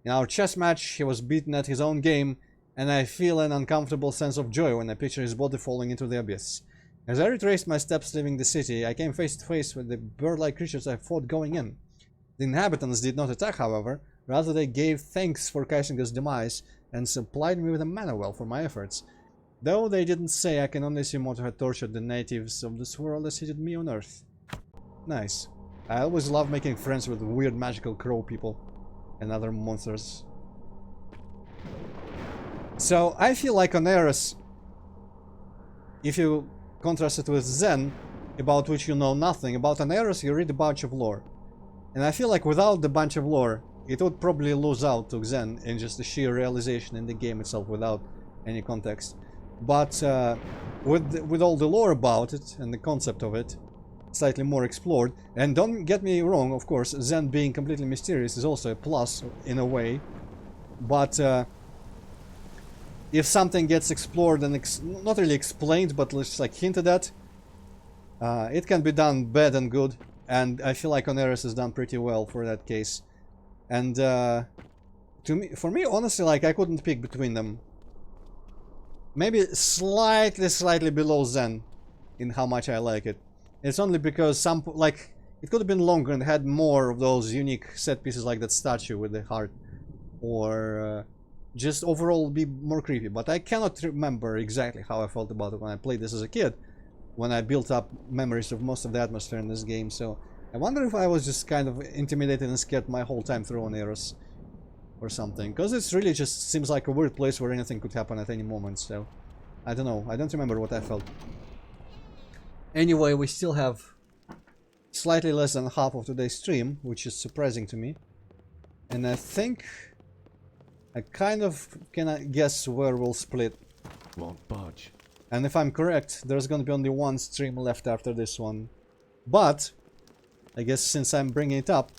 In our chess match, he was beaten at his own game, and I feel an uncomfortable sense of joy when I picture his body falling into the abyss. As I retraced my steps leaving the city, I came face to face with the bird-like creatures I fought going in. The inhabitants did not attack, however. Rather, they gave thanks for Geisinger's demise and supplied me with a manual for my efforts. Though they didn't say, I can only assume Otto had tortured the natives of this world as he did me on Earth. Nice. I always love making friends with weird magical crow people and other monsters. So, I feel like on Eris, if you contrast it with Zen, about which you know nothing, about an Eris you read a bunch of lore. And I feel like without the bunch of lore, it would probably lose out to Zen in just the sheer realization in the game itself without any context. But with all the lore about it and the concept of it slightly more explored, and don't get me wrong, of course, Zen being completely mysterious is also a plus in a way, but if something gets explored and not really explained but just like hinted at, it can be done bad and good, and I feel like Oneris has done pretty well for that case. And for me, honestly, like I couldn't pick between them. Maybe slightly below Zen in how much I like it. It's only because some, like, it could have been longer and had more of those unique set pieces like that statue with the heart, or just overall be more creepy. But I cannot remember exactly how I felt about it when I played this as a kid, when I built up memories of most of the atmosphere in this game. So I wonder if I was just kind of intimidated and scared my whole time through on Eros or something, because it's really just seems like a weird place where anything could happen at any moment. So I don't know, I don't remember what I felt. Anyway, we still have slightly less than half of today's stream, which is surprising to me, and I think I kind of can guess where we'll split. Won't budge. And if I'm correct, there's gonna be only one stream left after this one. But I guess since I'm bringing it up,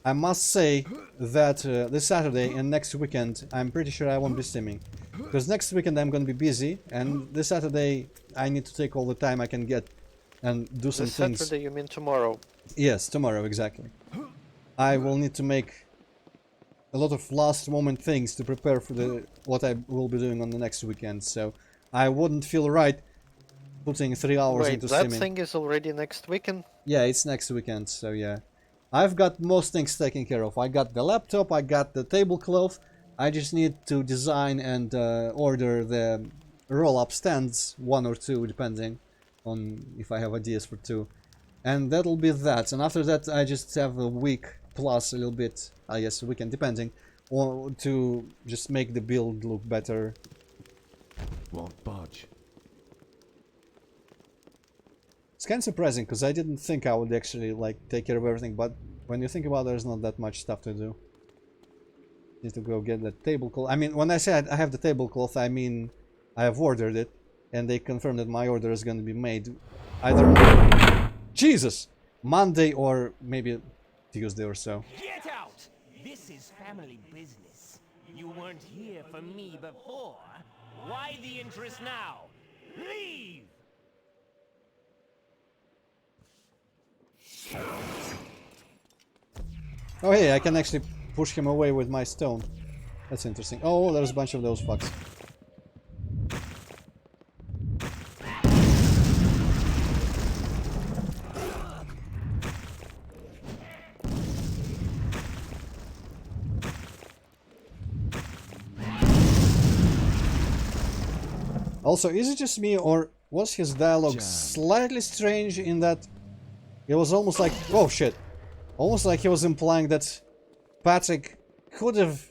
I must say that this Saturday and next weekend, I'm pretty sure I won't be streaming. Because next weekend I'm going to be busy, and this Saturday I need to take all the time I can get and do some things. This Saturday, you mean tomorrow? Yes, tomorrow, exactly. I will need to make a lot of last moment things to prepare for what I will be doing on the next weekend, so I wouldn't feel right putting 3 hours Wait, into that streaming. thing is already next weekend? Yeah, it's next weekend, so yeah. I've got most things taken care of. I got the laptop, I got the tablecloth. I just need to design and order the roll-up stands, 1 or 2 depending on if I have ideas for 2. And that'll be that. And after that I just have a week plus a little bit, I guess a weekend depending, or to just make the build look better. Won't budge. It's kind of surprising because I didn't think I would actually like take care of everything, but when you think about it, there's not that much stuff to do. Need to go get the tablecloth. I mean, when I said I have the tablecloth, I mean I have ordered it, and they confirmed that my order is going to be made either Jesus, Monday or maybe Tuesday or so. Get out! This is family business. You weren't here for me before. Why the interest now? Leave! Oh hey, I can actually push him away with my stone. That's interesting. Oh, there's a bunch of those fucks. Also, is it just me, or was his dialogue slightly strange in that it was almost like, oh shit, almost like he was implying that Patrick could have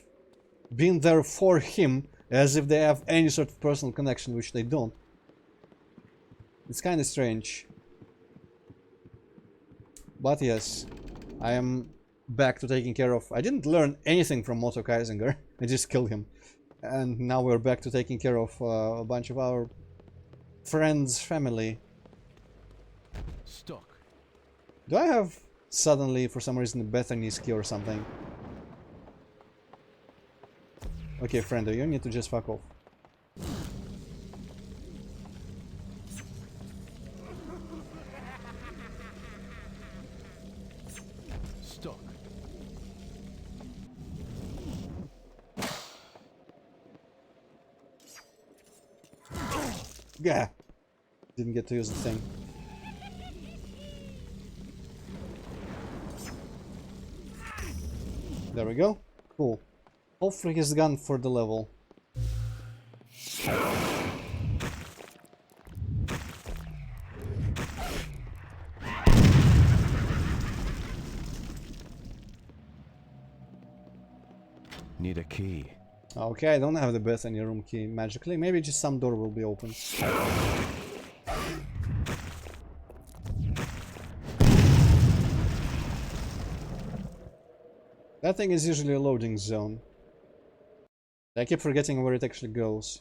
been there for him, as if they have any sort of personal connection, which they don't. It's kind of strange. But yes, I am back to taking care of... I didn't learn anything from Otto Kaisinger. I just killed him. And now we're back to taking care of a bunch of our friends' family. Stuck. Do I have suddenly, for some reason, Bethany's key or something? Okay, friendo, you need to just fuck off. Stuck. Yeah. Didn't get to use the thing. There we go. Cool. Hopefully he's gone for the level. Need a key. Okay, I don't have the Bethany room key magically. Maybe just some door will be open. That thing is usually a loading zone. I keep forgetting where it actually goes.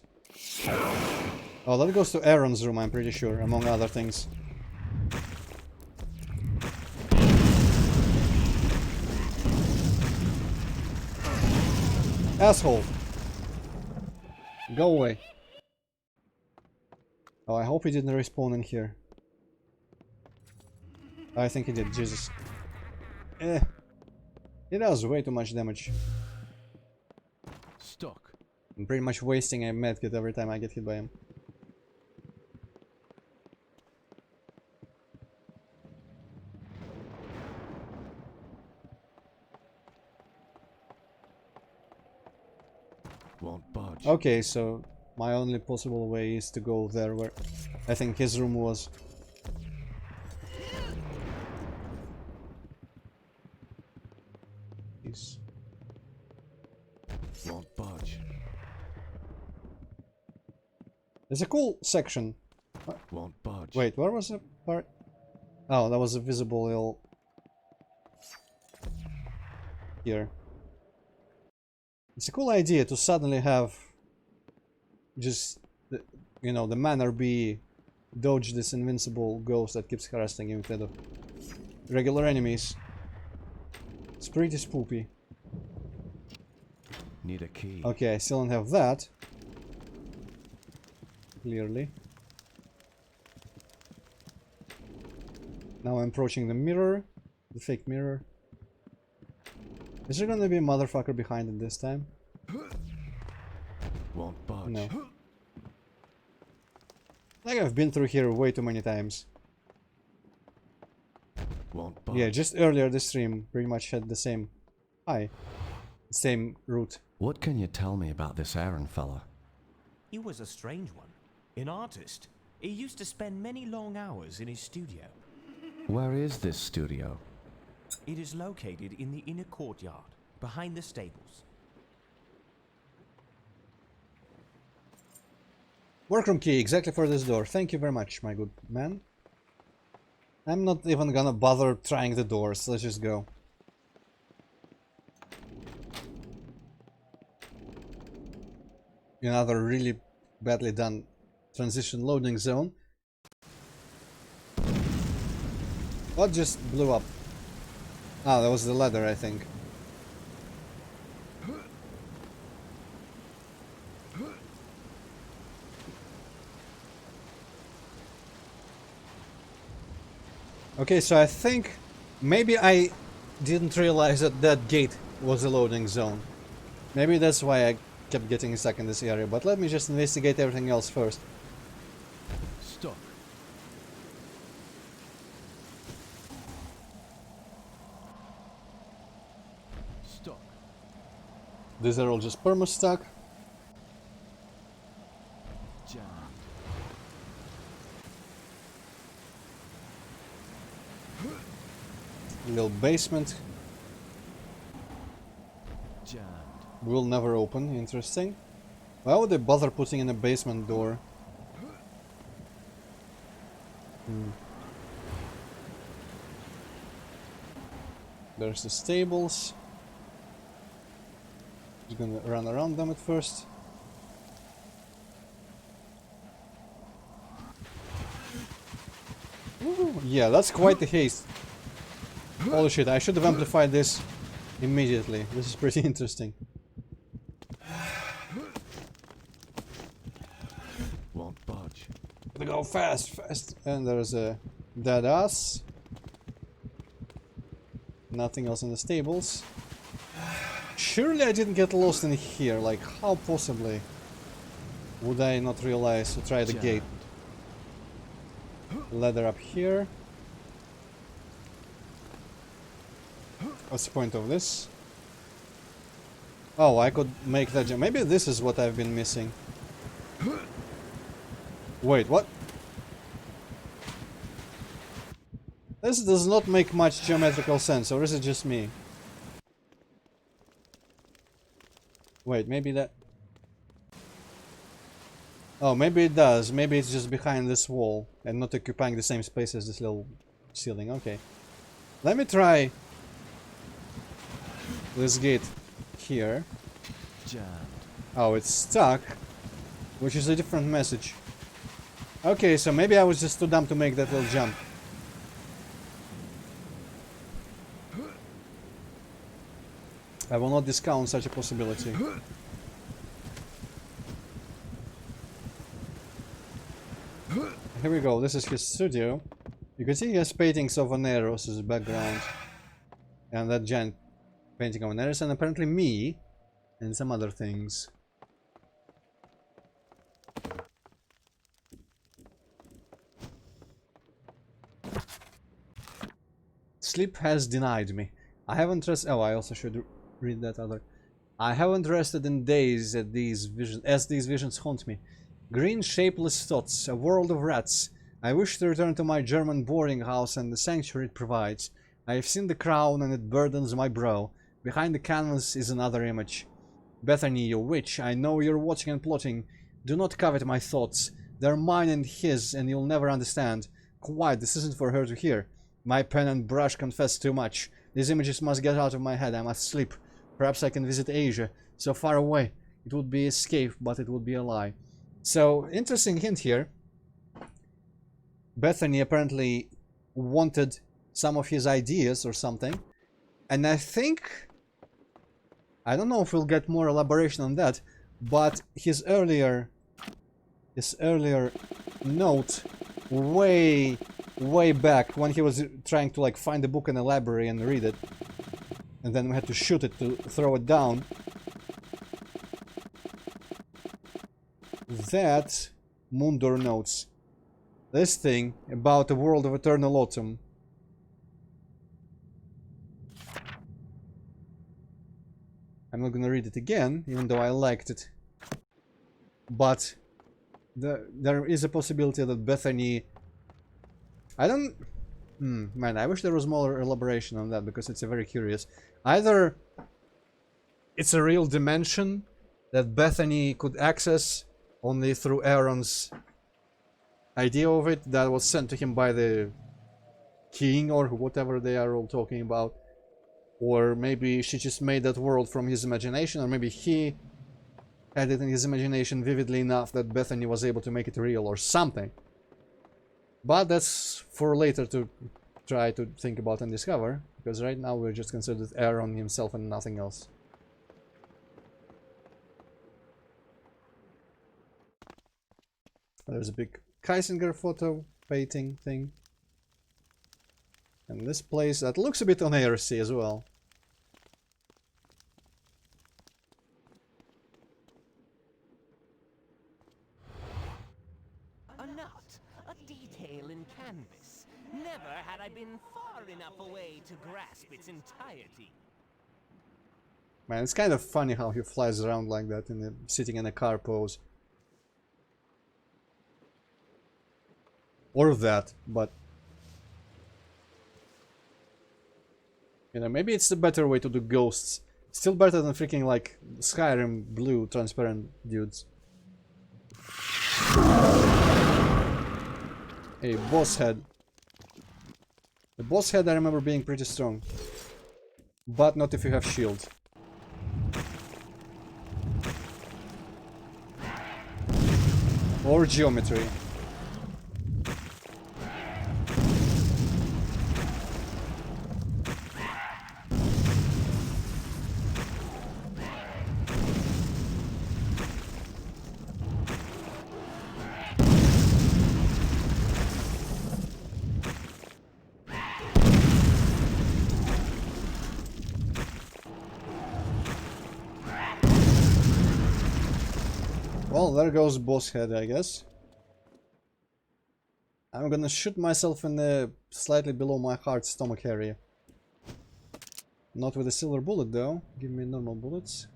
Oh, that goes to Aaron's room, I'm pretty sure, among other things. Asshole! Go away. Oh, I hope he didn't respawn in here. I think he did, Jesus. Eh. He does way too much damage. Stuck. I'm pretty much wasting a medkit every time I get hit by him. Won't budge. Okay, so my only possible way is to go there where I think his room was. Jeez. Won't budge. There's a cool section. Won't budge. Wait, where was the part? Oh, that was a visible hill. Here. It's a cool idea to suddenly have just, you know, the manner be dodge this invincible ghost that keeps harassing you instead of regular enemies. It's pretty spoopy. Need a key. Okay, I still don't have that. Clearly. Now I'm approaching the mirror. The fake mirror. Is there gonna be a motherfucker behind it this time? Won't budge. No. Like I've been through here way too many times. Won't budge. Yeah, just earlier this stream pretty much had the same... Hi. Same route. What can you tell me about this Aaron fella? He was a strange one. An artist. He used to spend many long hours in his studio. Where is this studio? It is located in the inner courtyard, behind the stables. Workroom key, exactly for this door. Thank you very much, my good man. I'm not even gonna bother trying the doors. Let's just go. Another really badly done transition loading zone. What just blew up? Ah, that was the ladder, I think. Okay, so I think maybe I didn't realize that that gate was a loading zone. Maybe that's why I kept getting stuck in this area, but let me just investigate everything else first. Stuck. Stuck. These are all just perma-stuck. Jammed. Little basement. Jammed. Will never open, interesting. Why would they bother putting in a basement door? There's the stables. Just gonna run around them at first. Ooh, yeah, that's quite the haste. Holy shit, I should have amplified this immediately. This is pretty interesting. Won't budge. Gotta go fast, fast. And there's a dead ass. Nothing else in the stables. Surely I didn't get lost in here. Like, how possibly would I not realize to try the gate? Ladder up here. What's the point of this? Oh, I could make that jump. Maybe this is what I've been missing. Wait, what? This does not make much geometrical sense, or is it just me? Wait, maybe that... Oh, maybe it does. Maybe it's just behind this wall and not occupying the same space as this little ceiling. Okay. Let me try this gate here. Jammed. Oh, it's stuck, which is a different message. Okay, so maybe I was just too dumb to make that little jump. I will not discount such a possibility. Here we go, this is his studio. You can see he has paintings of Oneros as a background. And that giant painting of Oneros, and apparently me, and some other things. Sleep has denied me. I haven't rested. Oh, I also should read that other. I haven't rested in days at these visions, as these visions haunt me. Green, shapeless thoughts, a world of rats. I wish to return to my German boarding house and the sanctuary it provides. I have seen the crown and it burdens my brow. Behind the canvas is another image. Bethany, you witch, I know you're watching and plotting. Do not covet my thoughts. They're mine and his, and you'll never understand. Quiet, this isn't for her to hear. My pen and brush confess too much. These images must get out of my head. I must sleep. Perhaps I can visit Asia. So far away. It would be escape, but it would be a lie. So, interesting hint here. Bethany apparently wanted some of his ideas or something. And I think... I don't know if we'll get more elaboration on that, but his earlier note, way back, when he was trying to like find a book in a library and read it, and then we had to shoot it to throw it down. That Mundor notes this thing about the world of eternal autumn. I'm not gonna read it again, even though I liked it. But there is a possibility that Bethany... I don't... man, I wish there was more elaboration on that, because it's very curious. Either it's a real dimension that Bethany could access only through Aaron's idea of it that was sent to him by the king or whatever they are all talking about. Or maybe she just made that world from his imagination, or maybe he had it in his imagination vividly enough that Bethany was able to make it real or something. But that's for later to try to think about and discover, because right now we're just considered Aaron himself and nothing else. There's a big Kaisinger photo painting thing. And this place that looks a bit on ARC as well. A nut, a detail in canvas. Never had I been far enough away to grasp its entirety. Man, it's kind of funny how he flies around like that, sitting in a car pose. Or that, but... you know, maybe it's the better way to do ghosts. Still better than freaking, like, Skyrim blue transparent dudes. A boss head. The boss head I remember being pretty strong. But not if you have shield. Or geometry. Well, there goes boss head, I guess. I'm gonna shoot myself in the slightly below my heart stomach area. Not with a silver bullet though. Give me normal bullets.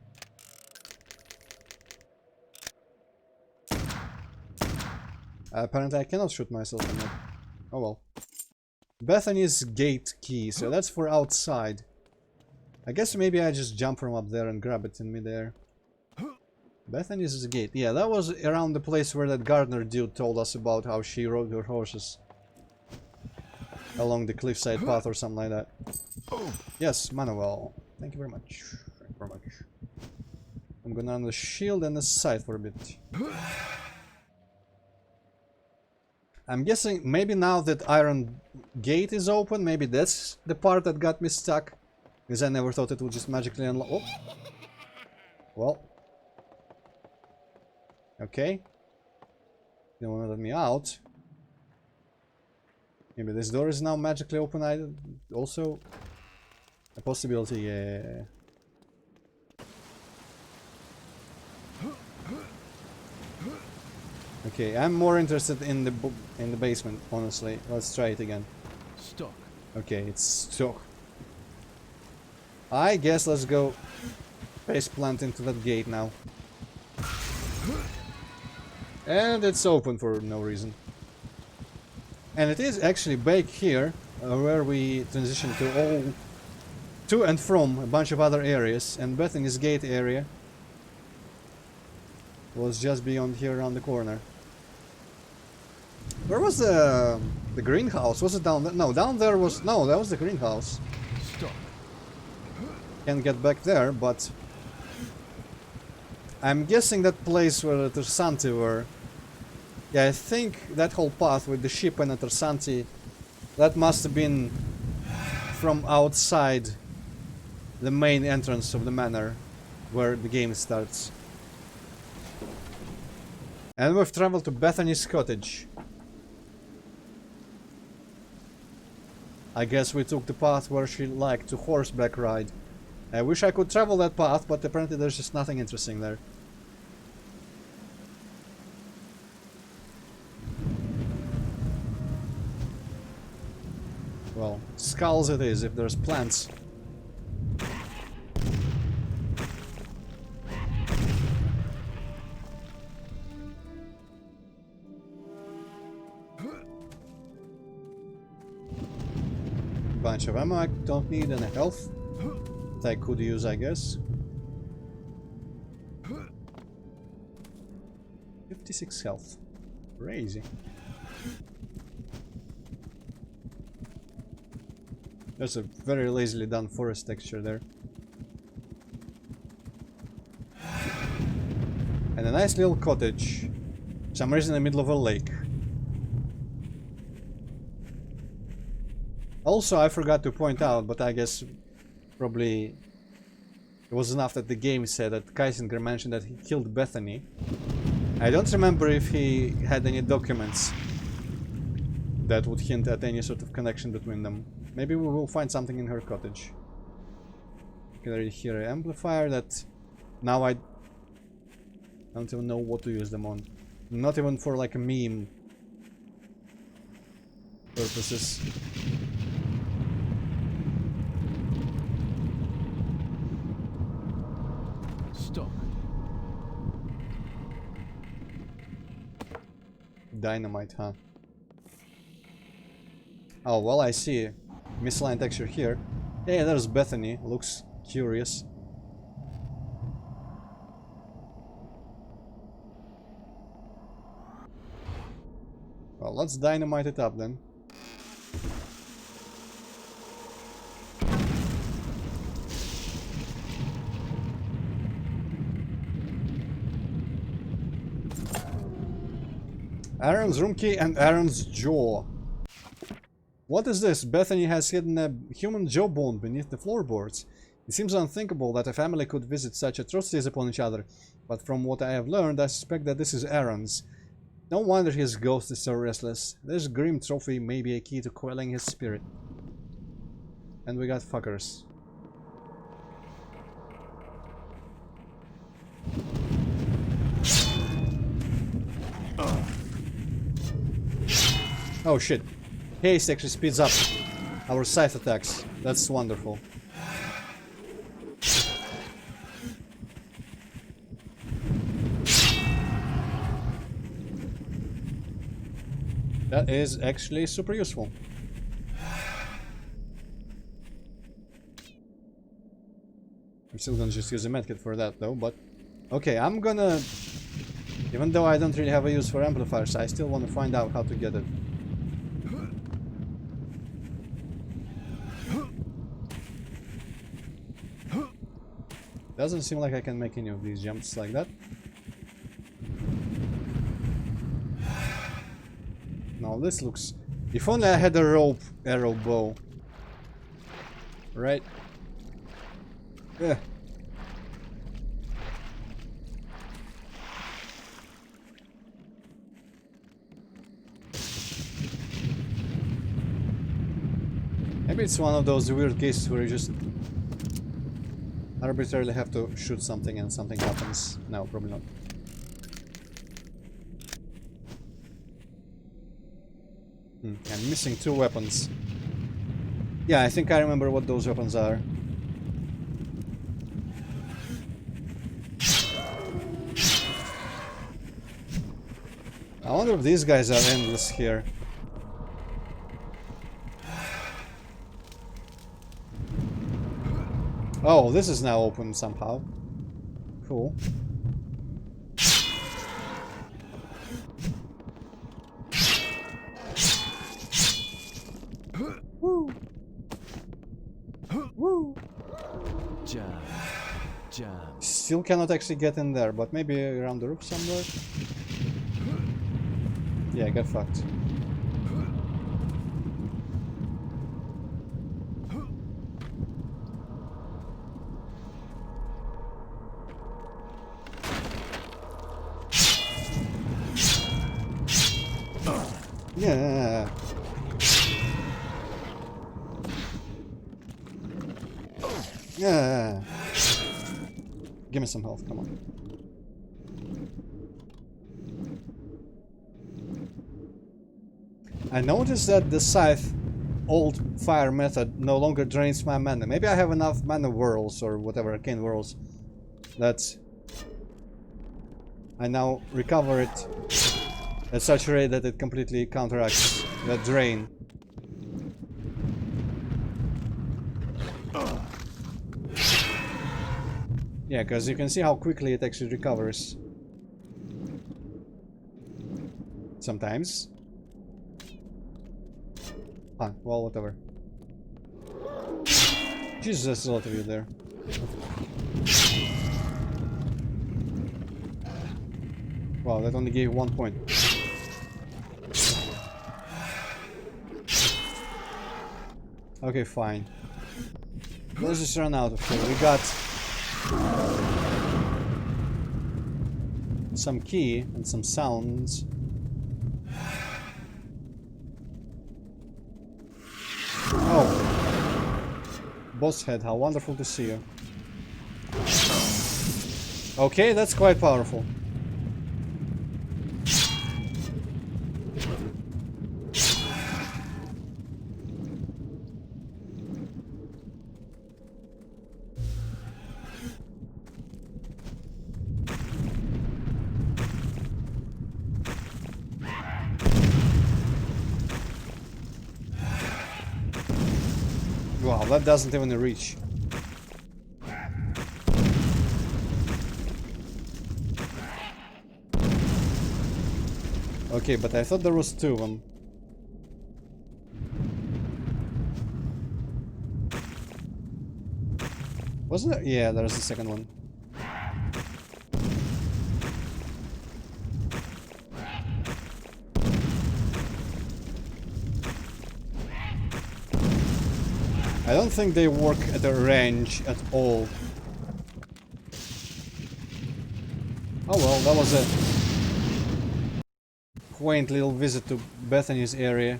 Apparently I cannot shoot myself in it. Oh well. Bethany's gate key, so that's for outside. I guess maybe I just jump from up there and grab it in midair. Bethany's gate. Yeah, that was around the place where that gardener dude told us about how she rode her horses. Along the cliffside path or something like that. Yes, Manuel. Thank you very much. Thank you very much. I'm gonna on the shield and the side for a bit. I'm guessing maybe now that iron gate is open, maybe that's the part that got me stuck. Because I never thought it would just magically unlock. Oh. Well. Okay. You don't want to let me out. Maybe this door is now magically open. Also a possibility, yeah. Okay, I'm more interested in the basement, honestly. Let's try it again. Stuck. Okay, it's stuck. I guess let's go face plant into that gate now. And it's open for no reason. And it is actually back here where we transition to and from a bunch of other areas, and Bethany's gate area was just beyond here around the corner. Where was the greenhouse? Was it down there? No, down there was... No, that was the greenhouse. Stuck. Can't get back there, but... I'm guessing that place where the Tersanti were... Yeah, I think that whole path with the ship and the Tersanti, that must have been from outside the main entrance of the manor, where the game starts. And we've traveled to Bethany's cottage. I guess we took the path where she liked to horseback ride. I wish I could travel that path, but apparently there's just nothing interesting there. Well, skulls it is if there's plants. Bunch of ammo I don't need, and a health that I could use, I guess. 56 health. Crazy. There's a very lazily done forest texture there. And a nice little cottage. For some reason in the middle of a lake. Also, I forgot to point out, but I guess probably it was enough that the game said that Kaisinger mentioned that he killed Bethany. I don't remember if he had any documents that would hint at any sort of connection between them. Maybe we will find something in her cottage. You can already hear an amplifier that now I don't even know what to use them on. Not even for like a meme purposes. Stuck. Dynamite, huh? Oh, well, I see misaligned texture here. Yeah, there's Bethany. Looks curious. Well, let's dynamite it up then. Aaron's room key and Aaron's jaw. What is this? Bethany has hidden a human jawbone beneath the floorboards. It seems unthinkable that a family could visit such atrocities upon each other, but from what I have learned, I suspect that this is Aaron's. No wonder his ghost is so restless. This grim trophy may be a key to quelling his spirit. And we got fuckers. Oh shit. Haste actually speeds up our scythe attacks. That's wonderful. That is actually super useful. I'm still gonna just use a medkit for that though, but... Okay, I'm gonna... Even though I don't really have a use for amplifiers, I still want to find out how to get it. Doesn't seem like I can make any of these jumps like that. No, this looks... If only I had a rope arrow bow. Right? Yeah. Maybe it's one of those weird cases where you just arbitrarily have to shoot something and something happens. No, probably not. I'm missing 2 weapons. Yeah, I think I remember what those weapons are. I wonder if these guys are endless here. Oh, this is now open somehow. Cool. Woo! Woo! Jam. Jam. Still cannot actually get in there, but maybe around the roof somewhere. Yeah, get fucked. Yeah. Yeah. Give me some health, come on. I noticed that the scythe old fire method no longer drains my mana. Maybe I have enough mana whirls or whatever arcane whirls that I now recover it at such a rate that it completely counteracts that drain. Yeah, because you can see how quickly it actually recovers. Sometimes. Ah, well, whatever. Jesus, there's a lot of you there. Wow, that only gave 1 point. Okay, fine. Let's just run out of here. We got some key and some sounds. Oh, boss head, how wonderful to see you. Okay, that's quite powerful. Wow, that doesn't even reach. Okay, but I thought there was 2 of them. Wasn't there? Yeah, there's the second one. I don't think they work at a range at all. Oh well, that was a quaint little visit to Bethany's area.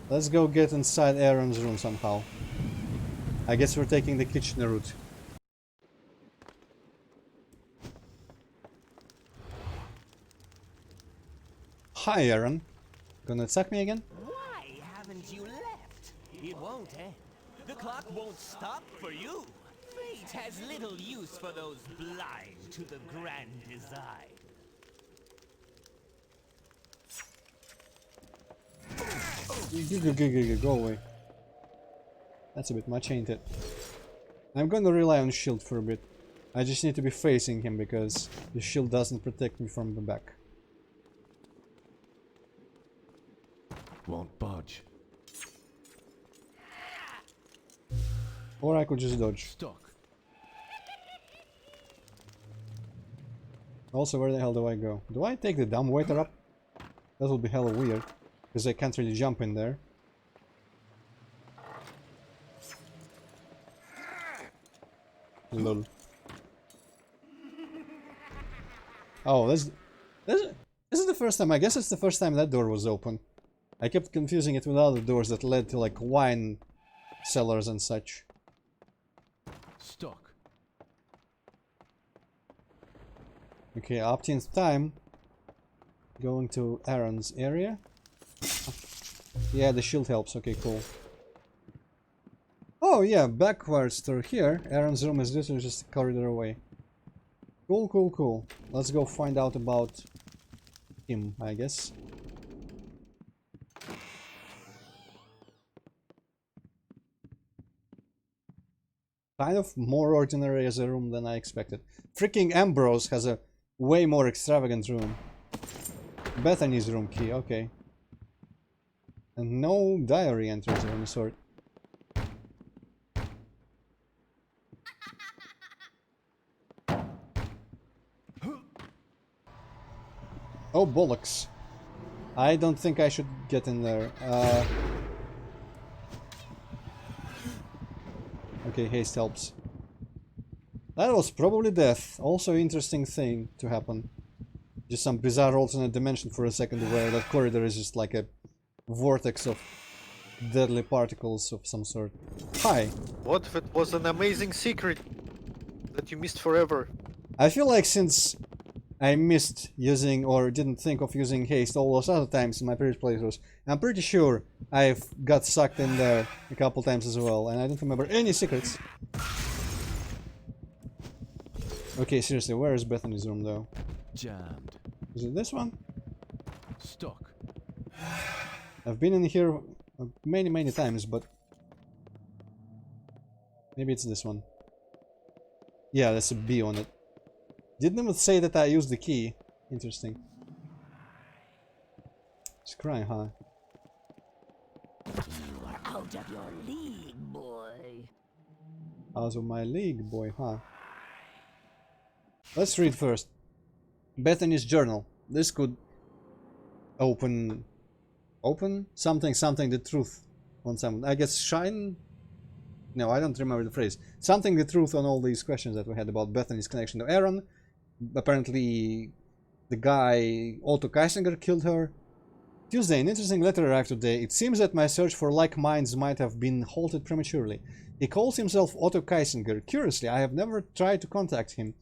Let's go get inside Aaron's room somehow. I guess we're taking the kitchen route. Hi, Aaron. Gonna attack me again? Why haven't you left? It won't, eh? The clock won't stop for you. Fate has little use for those blind to the grand design. Go away. That's a bit much, ain't it? I'm gonna rely on shield for a bit. I just need to be facing him because the shield doesn't protect me from the back. Won't budge. Or I could just dodge. Stuck. Also, where the hell do I go? Do I take the dumbwaiter up? That would be hella weird, because I can't really jump in there. Lol. Oh, this is the first time. I guess it's the first time that door was open. I kept confusing it with other doors that led to like wine cellars and such. Stuck. Okay, opting time. Going to Aaron's area. Yeah, the shield helps. Okay, cool. Oh yeah, backwards through here. Aaron's room is literally just a corridor away. Cool, cool, cool. Let's go find out about him, I guess. Kind of more ordinary as a room than I expected. Freaking Ambrose has a way more extravagant room. Bethany's room key, okay. And no diary entries of any sort. Oh, bollocks. I don't think I should get in there. Okay, haste helps. That was probably death. Also interesting thing to happen. Just some bizarre alternate dimension for a second where that corridor is just like a vortex of deadly particles of some sort. Hi. What if it was an amazing secret that you missed forever? I feel like since I missed using or didn't think of using haste all those other times in my previous playthroughs, I'm pretty sure I've got sucked in there a couple times as well, and I don't remember any secrets. Okay, seriously, where is Bethany's room though? Jammed. Is it this one? Stuck. I've been in here many times, but maybe it's this one. Yeah, there's a B on it. Didn't even say that I used the key. Interesting. It's crying, huh? You are out of your league, boy. Out of my league, boy, huh? Let's read first. Bethany's journal. This could open something the truth on some, I guess, shine. No, I don't remember the phrase. Something the truth on all these questions that we had about Bethany's connection to Aaron. Apparently the guy Otto Kaisinger killed her. Tuesday, an interesting letter arrived today. It seems that my search for like minds might have been halted prematurely. He calls himself Otto Kaisinger. Curiously, I have never tried to contact him.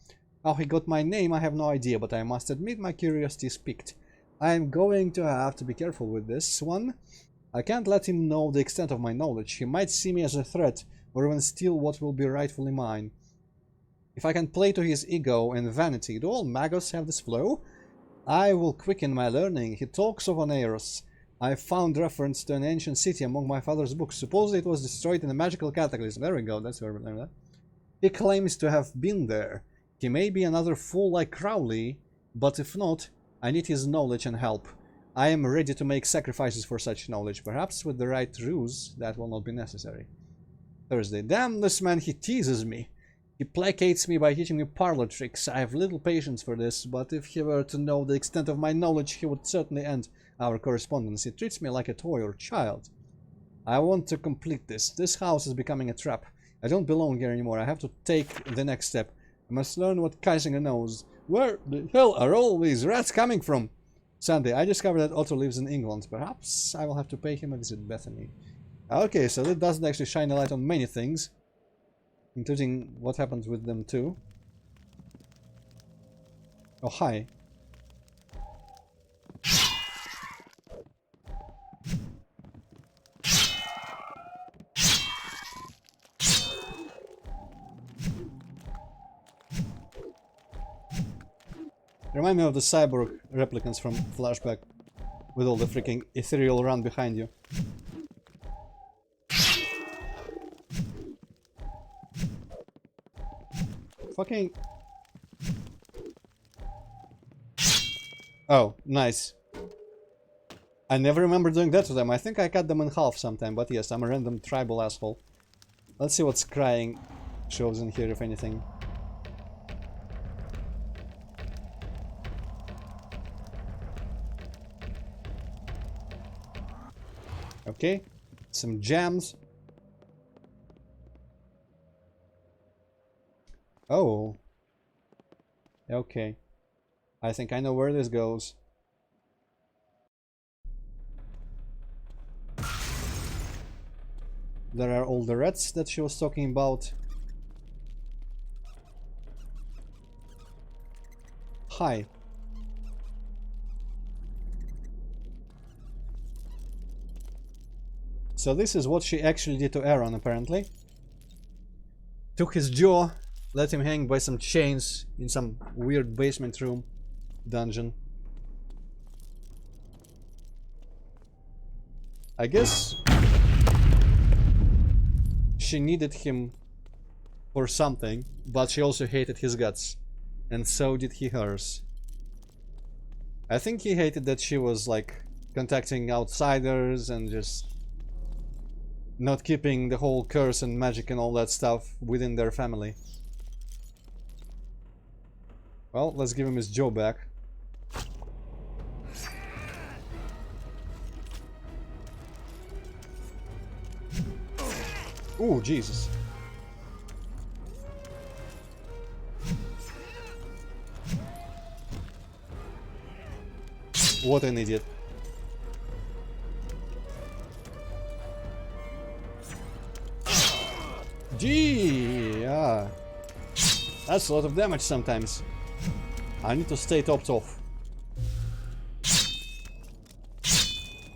How he got my name I have no idea, but I must admit my curiosity is piqued. I am going to have to be careful with this one. I can't let him know the extent of my knowledge. He might see me as a threat, or even steal what will be rightfully mine. If I can play to his ego and vanity, do all magos have this flow? I will quicken my learning. He talks of Oneros. I found reference to an ancient city among my father's books. Supposedly it was destroyed in a magical cataclysm. There we go, that's where we learned that. He claims to have been there. He may be another fool like Crowley, but if not, I need his knowledge and help. I am ready to make sacrifices for such knowledge. Perhaps with the right ruse, that will not be necessary. Thursday. Damn this man, he teases me. He placates me by teaching me parlor tricks. I have little patience for this, but if he were to know the extent of my knowledge, he would certainly end our correspondence. He treats me like a toy or child. I want to complete this. This house is becoming a trap. I don't belong here anymore. I have to take the next step. I must learn what Kaisinger knows. Where the hell are all these rats coming from? Sunday. I discovered that Otto lives in England. Perhaps I will have to pay him a visit, Bethany. Okay, so that doesn't actually shine a light on many things, including what happens with them too. Oh, hi. Remind me of the cyborg replicants from Flashback, with all the freaking ethereal run behind you. Fucking... Oh, nice. I never remember doing that to them. I think I cut them in half sometime, but yes, I'm a random tribal asshole. Let's see what scrying shows in here, if anything. Okay, some gems. Oh. Okay. I think I know where this goes. There are all the rats that she was talking about. Hi. So this is what she actually did to Aaron, apparently. Took his jaw, let him hang by some chains in some weird basement room dungeon. I guess she needed him for something, but she also hated his guts. And so did he hers. I think he hated that she was like contacting outsiders and just not keeping the whole curse and magic and all that stuff within their family. Well, let's give him his jaw back. Ooh, Jesus. What an idiot. Gee, yeah. That's a lot of damage sometimes. I need to stay topped off.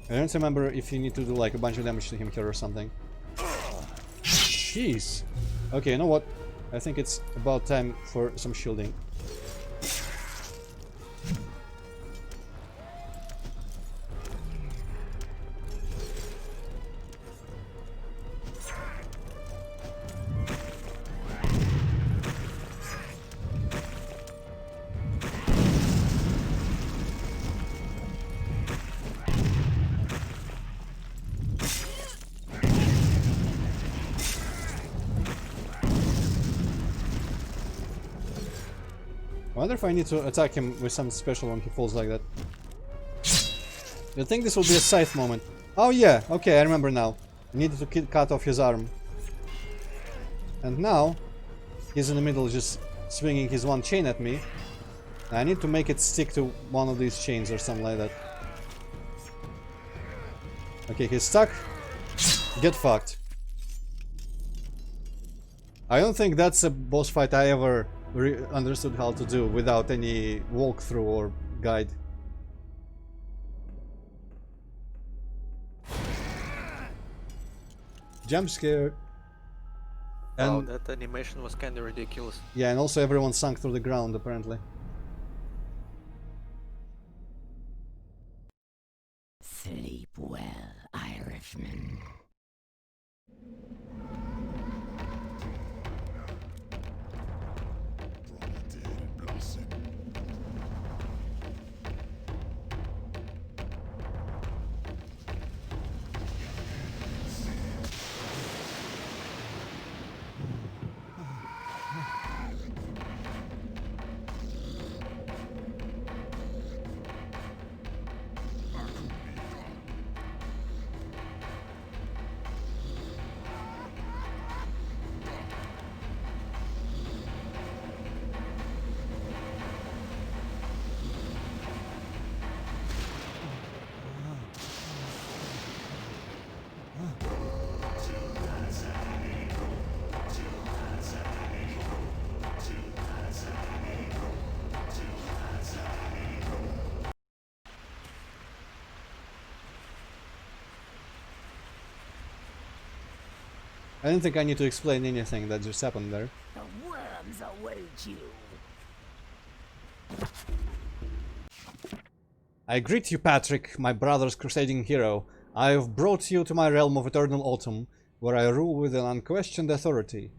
I don't remember if you need to do like a bunch of damage to him here or something. Jeez. Okay, you know what? I think it's about time for some shielding. I wonder if I need to attack him with something special when he falls like that. I think this will be a scythe moment. Oh yeah, okay, I remember now. I needed to cut off his arm. And now, he's in the middle just swinging his one chain at me. I need to make it stick to one of these chains or something like that. Okay, he's stuck. Get fucked. I don't think that's a boss fight I ever understood how to do without any walkthrough or guide. Jump scare. And Wow, that animation was kinda ridiculous. yeah, and also everyone sunk through the ground apparently. Sleep well, Irishman. I don't think I need to explain anything that just happened there. The worms await you. I greet you, Patrick, my brother's crusading hero. I have brought you to my realm of eternal autumn, where I rule with an unquestioned authority.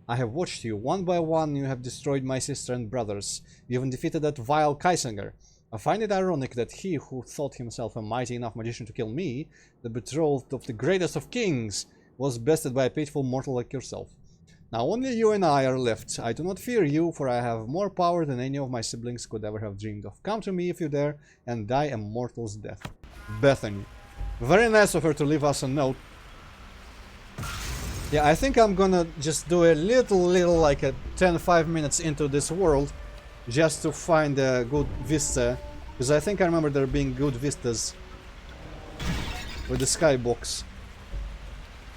I have watched you. One by one you have destroyed my sister and brothers. You even defeated that vile Kaisinger. I find it ironic that he who thought himself a mighty enough magician to kill me, the betrothed of the greatest of kings, was bested by a pitiful mortal like yourself. Now only you and I are left. I do not fear you, for I have more power than any of my siblings could ever have dreamed of. Come to me if you dare, and die a mortal's death. Bethany. Very nice of her to leave us a note. Yeah, I think I'm gonna just do a little like a 10-5 minutes into this world, just to find a good vista, because I think I remember there being good vistas with the skybox.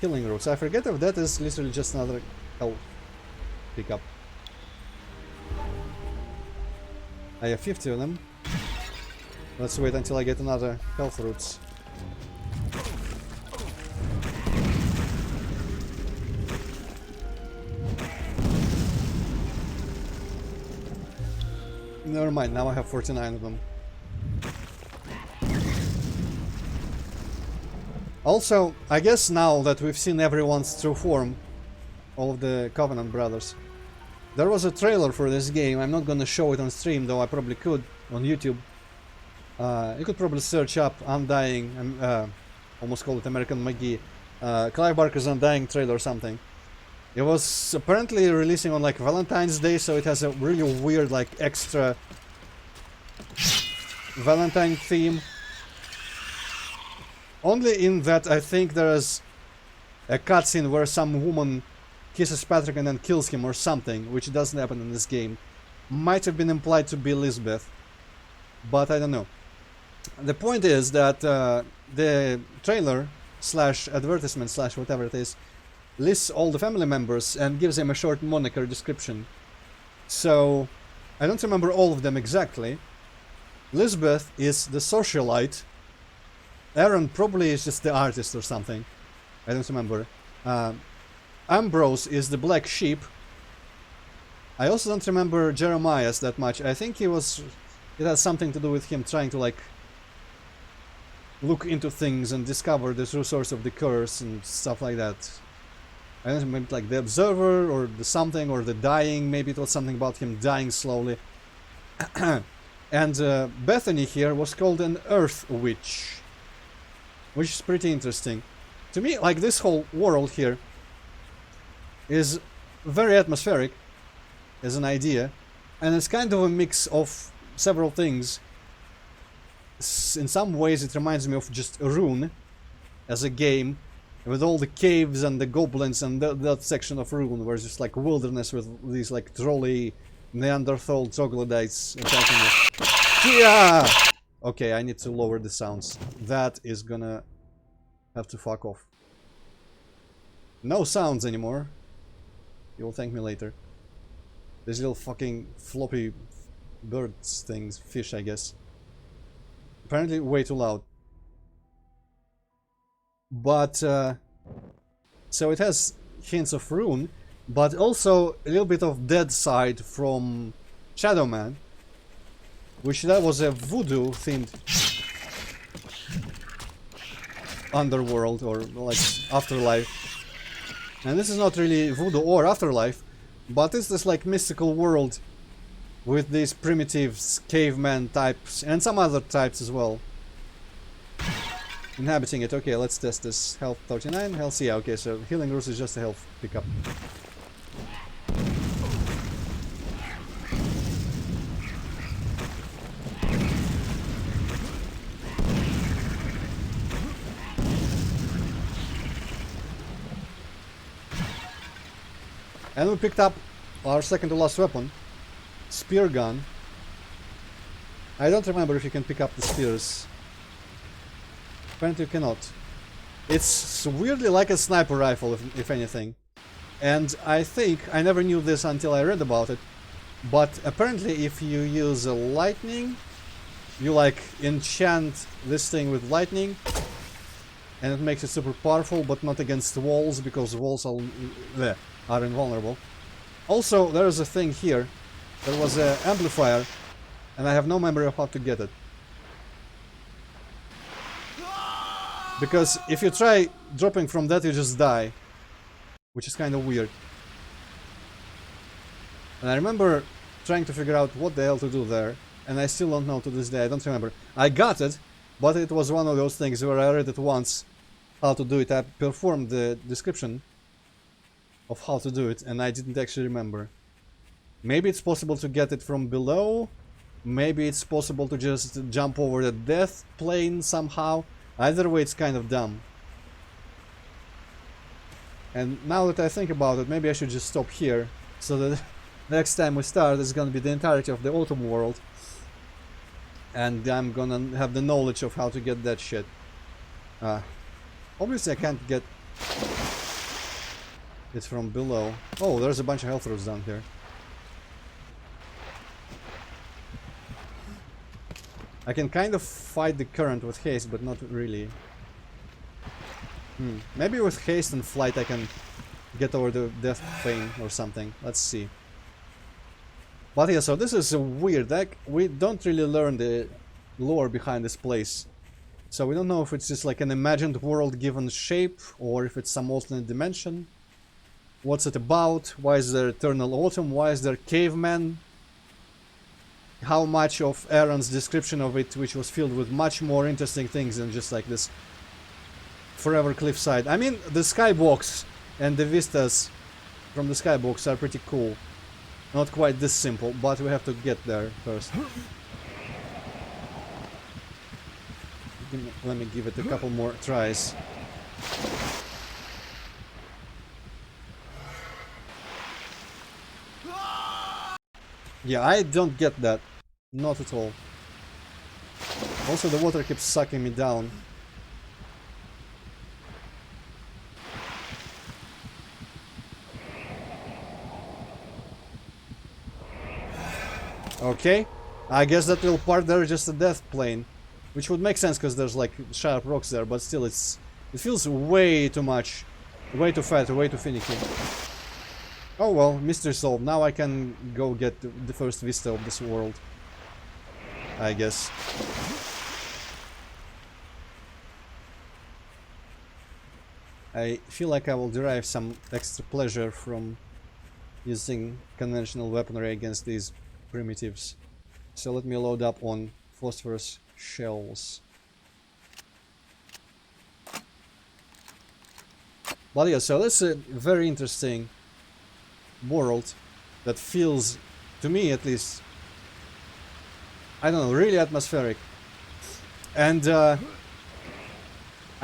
Healing roots. I forget if that is literally just another health pickup. I have 50 of them. Let's wait until I get another health roots. Never mind, now I have 49 of them. Also, I guess now that we've seen everyone's true form, all of the Covenant brothers, there was a trailer for this game. I'm not gonna show it on stream, though I probably could on YouTube. You could probably search up Undying, almost call it American McGee, Clive Barker's Undying trailer or something. It was apparently releasing on like Valentine's Day, so it has a really weird like extra Valentine theme. Only in that I think there is a cutscene where some woman kisses Patrick and then kills him or something, which doesn't happen in this game. Might have been implied to be Elizabeth, but I don't know. The point is that the trailer slash advertisement slash whatever it is lists all the family members and gives them a short moniker description. So I don't remember all of them exactly. Elizabeth is the socialite. Aaron probably is just the artist or something. I don't remember. Ambrose is the black sheep. I also don't remember Jeremiah's that much. I think it has something to do with him trying to like look into things and discover the true source of the curse and stuff like that. I don't remember, like the observer or the something or the dying. Maybe it was something about him dying slowly. And Bethany here was called an earth witch, which is pretty interesting. To me, like this whole world here is very atmospheric as an idea, and it's kind of a mix of several things. In some ways it reminds me of just Rune as a game, with all the caves and the goblins and that section of Rune where it's just like wilderness with these like trolly Neanderthal troglodytes attacking you. Yeah! Okay, I need to lower the sounds. That is gonna have to fuck off. No sounds anymore. You'll thank me later. These little fucking floppy birds things, fish I guess. Apparently way too loud. But, so it has hints of Rune, but also a little bit of Dead Side from Shadow Man, which that was a voodoo themed underworld or like afterlife. And this is not really voodoo or afterlife, but it's this like mystical world with these primitives, caveman types, and some other types as well inhabiting it. Okay, let's test this. Health 39, health, yeah, okay, so healing roots is just a health pickup. And we picked up our second to last weapon, spear gun. I don't remember if you can pick up the spears. Apparently you cannot. It's weirdly like a sniper rifle, if anything. And I think, I never knew this until I read about it, but apparently if you use lightning, you like enchant this thing with lightning, and it makes it super powerful, but not against walls, because walls are invulnerable. Also, there is a thing here. There was an amplifier, and I have no memory of how to get it. Because if you try dropping from that, you just die, which is kind of weird. And I remember trying to figure out what the hell to do there, and I still don't know to this day. I don't remember. I got it, but it was one of those things where I read it once how to do it. I performed the description of how to do it, and I didn't actually remember. Maybe it's possible to get it from below. Maybe it's possible to just jump over the death plane somehow. Either way, it's kind of dumb. And now that I think about it, maybe I should just stop here, so that next time we start, it's gonna be the entirety of the autumn world. And I'm gonna have the knowledge of how to get that shit. Obviously I can't get it from below. Oh, there's a bunch of health rods down here. I can kind of fight the current with haste, but not really. Maybe with haste and flight I can get over the death plane or something. Let's see. But yeah, so this is a weird deck. We don't really learn the lore behind this place. So we don't know if it's just like an imagined world given shape, or if it's some alternate dimension. What's it about? Why is there eternal autumn? Why is there cavemen? How much of Aaron's description of it, which was filled with much more interesting things than just like this forever cliffside. I mean, the skybox and the vistas from the skybox are pretty cool. Not quite this simple, but we have to get there first. Let me give it a couple more tries. Yeah, I don't get that. Not at all. Also, the water keeps sucking me down. Okay, I guess that little part there is just a death plane, which would make sense because there's like sharp rocks there, but still it feels way too much, way too fat, way too finicky. Oh well, mystery solved. Now I can go get the first vista of this world, I guess. I feel like I will derive some extra pleasure from using conventional weaponry against these primitives. So let me load up on phosphorus shells. But yeah, so that's a very interesting world that feels, to me at least, I don't know, really atmospheric. And I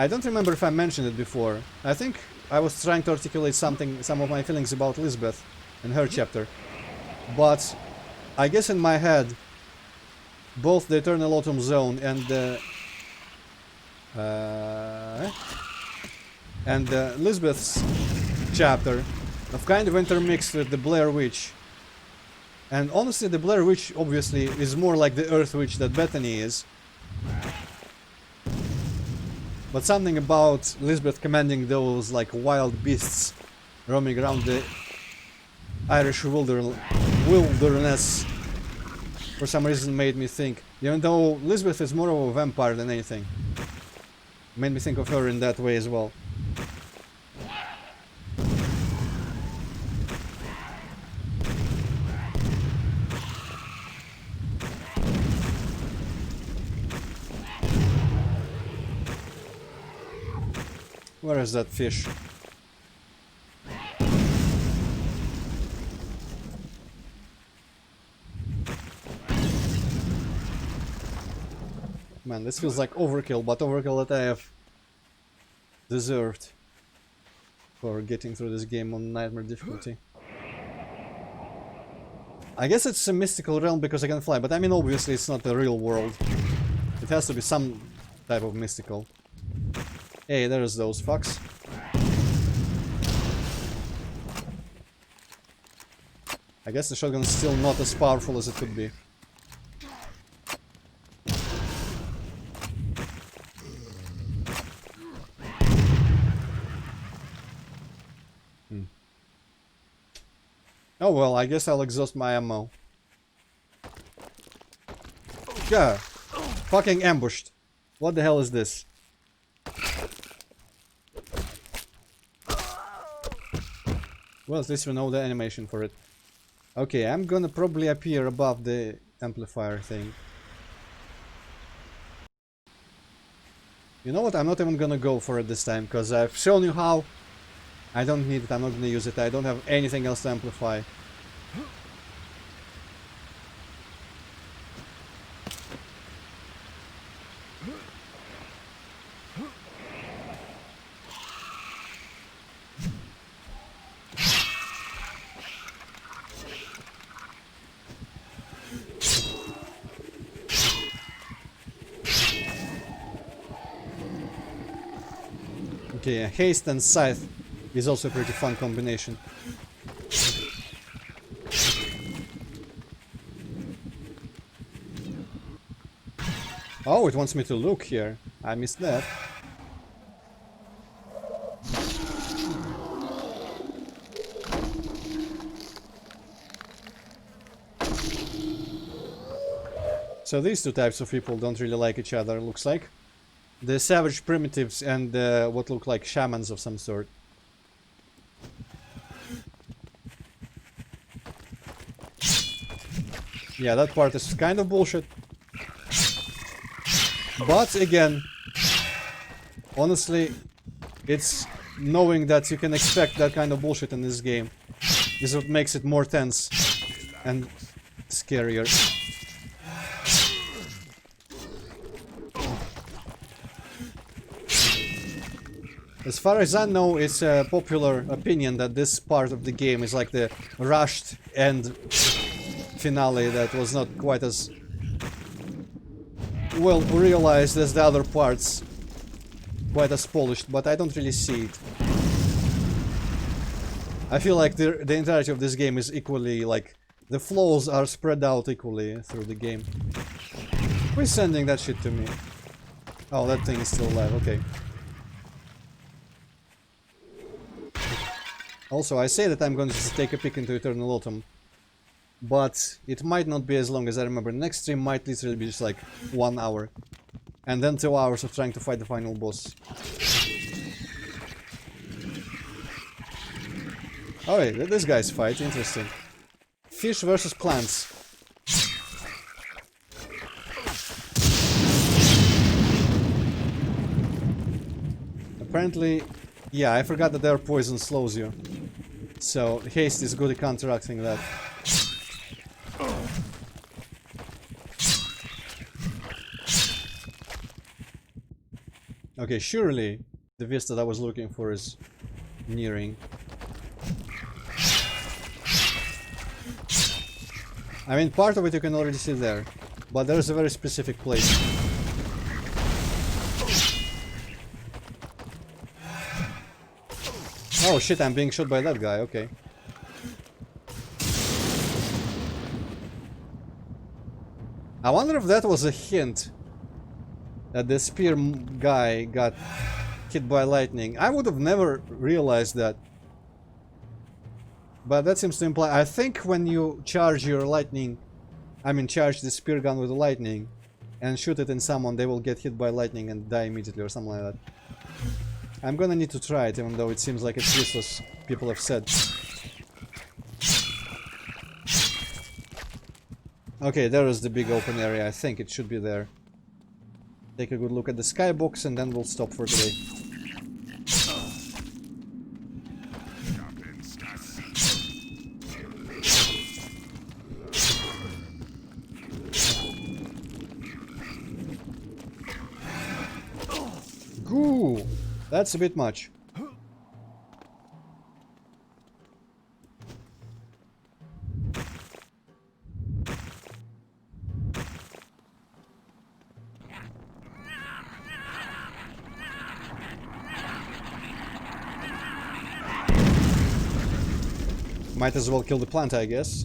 don't remember if I mentioned it before. I think I was trying to articulate some of my feelings about Lisbeth and her chapter. But I guess in my head, both the Eternal Autumn Zone and the Lisbeth's chapter have kind of intermixed with the Blair Witch. And honestly, the Blair Witch obviously is more like the Earth Witch that Bethany is. But something about Lisbeth commanding those like wild beasts roaming around the Irish wilderness for some reason made me think, even though Lisbeth is more of a vampire than anything, made me think of her in that way as well. Where is that fish? Man, this feels like overkill, but overkill that I have deserved for getting through this game on nightmare difficulty. I guess it's a mystical realm because I can fly, but I mean obviously it's not the real world. It has to be some type of mystical. Hey, there's those fucks. I guess the shotgun's still not as powerful as it could be. Oh well, I guess I'll exhaust my ammo. Yeah. Fucking ambushed. What the hell is this? Well, at least we know the animation for it. Okay, I'm gonna probably appear above the amplifier thing. You know what? I'm not even gonna go for it this time, because I've shown you how. I don't need it, I'm not gonna use it, I don't have anything else to amplify. Okay, haste and scythe is also a pretty fun combination. Oh, it wants me to look here. I missed that. So these two types of people don't really like each other, looks like. The savage primitives and what look like shamans of some sort. Yeah, that part is kind of bullshit. But again, honestly, it's knowing that you can expect that kind of bullshit in this game is what makes it more tense and scarier. As far as I know, it's a popular opinion that this part of the game is like the rushed end finale that was not quite as well realized as the other parts, quite as polished, but I don't really see it. I feel like the entirety of this game is equally, like, the flaws are spread out equally through the game. Who's sending that shit to me? Oh, that thing is still alive, okay. Also, I say that I'm going to take a peek into Eternal Autumn, but it might not be as long as I remember. Next stream might literally be just like 1 hour, and then 2 hours of trying to fight the final boss. Oh wait, this guy's fight, interesting. Fish versus plants. Apparently, yeah, I forgot that their poison slows you. So, haste is good at counteracting that. Okay, surely the vista that I was looking for is nearing. I mean, part of it you can already see there, but there's a very specific place. Oh shit, I'm being shot by that guy, okay. I wonder if that was a hint that the spear guy got hit by lightning. I would have never realized that. But that seems to imply... I think when you charge your lightning... I mean, charge the spear gun with the lightning and shoot it in someone, they will get hit by lightning and die immediately or something like that. I'm gonna need to try it, even though it seems like it's useless, people have said. Okay, there is the big open area. I think it should be there. Take a good look at the skybox and then we'll stop for today. Goo! That's a bit much. Might as well kill the plant, I guess.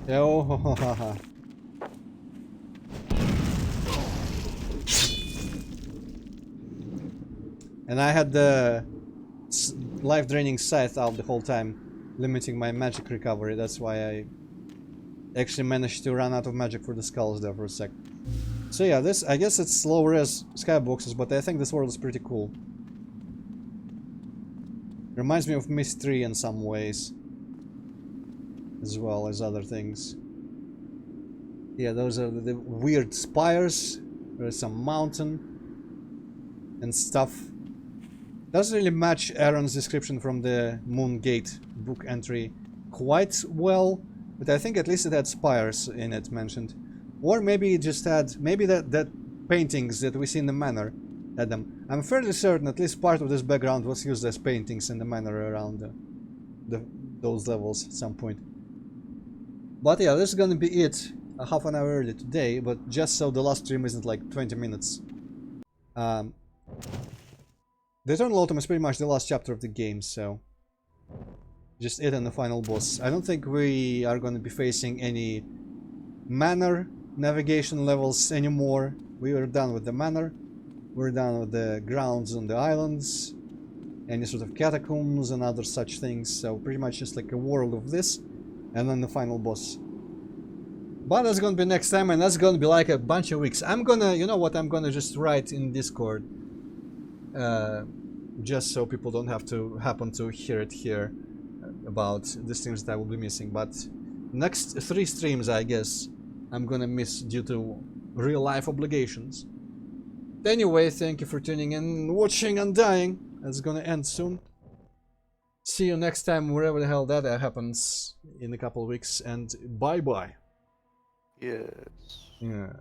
Oh, and I had the life draining scythe out the whole time, limiting my magic recovery. That's why I actually managed to run out of magic for the skulls there for a sec. So yeah, this, I guess it's low res skyboxes, but I think this world is pretty cool. Reminds me of Myst 3 in some ways, as well as other things. Yeah, those are the weird spires. There's some mountain and stuff. Doesn't really match Aaron's description from the Moon Gate book entry quite well, but I think at least it had spires in it mentioned. Or maybe it just had, maybe that paintings that we see in the manor had them. I'm fairly certain at least part of this background was used as paintings in the manor around those levels at some point. But yeah, this is gonna be it. A half an hour early today, but just so the last stream isn't like 20 minutes. The Eternal Autumn is pretty much the last chapter of the game, so just it and the final boss. I don't think we are going to be facing any manor navigation levels anymore. We are done with the manor. We're done with the grounds on the islands, any sort of catacombs and other such things. So pretty much just like a world of this, and then the final boss. But that's gonna be next time, and that's gonna be like a bunch of weeks. I'm gonna, you know what, I'm gonna just write in Discord, just so people don't have to happen to hear it here about the streams that I will be missing. But next 3 streams, I guess, I'm gonna miss due to real life obligations. Anyway, thank you for tuning in, watching Undying. It's gonna end soon. See you next time, wherever the hell that happens in a couple of weeks, and bye bye. Yes. Yeah.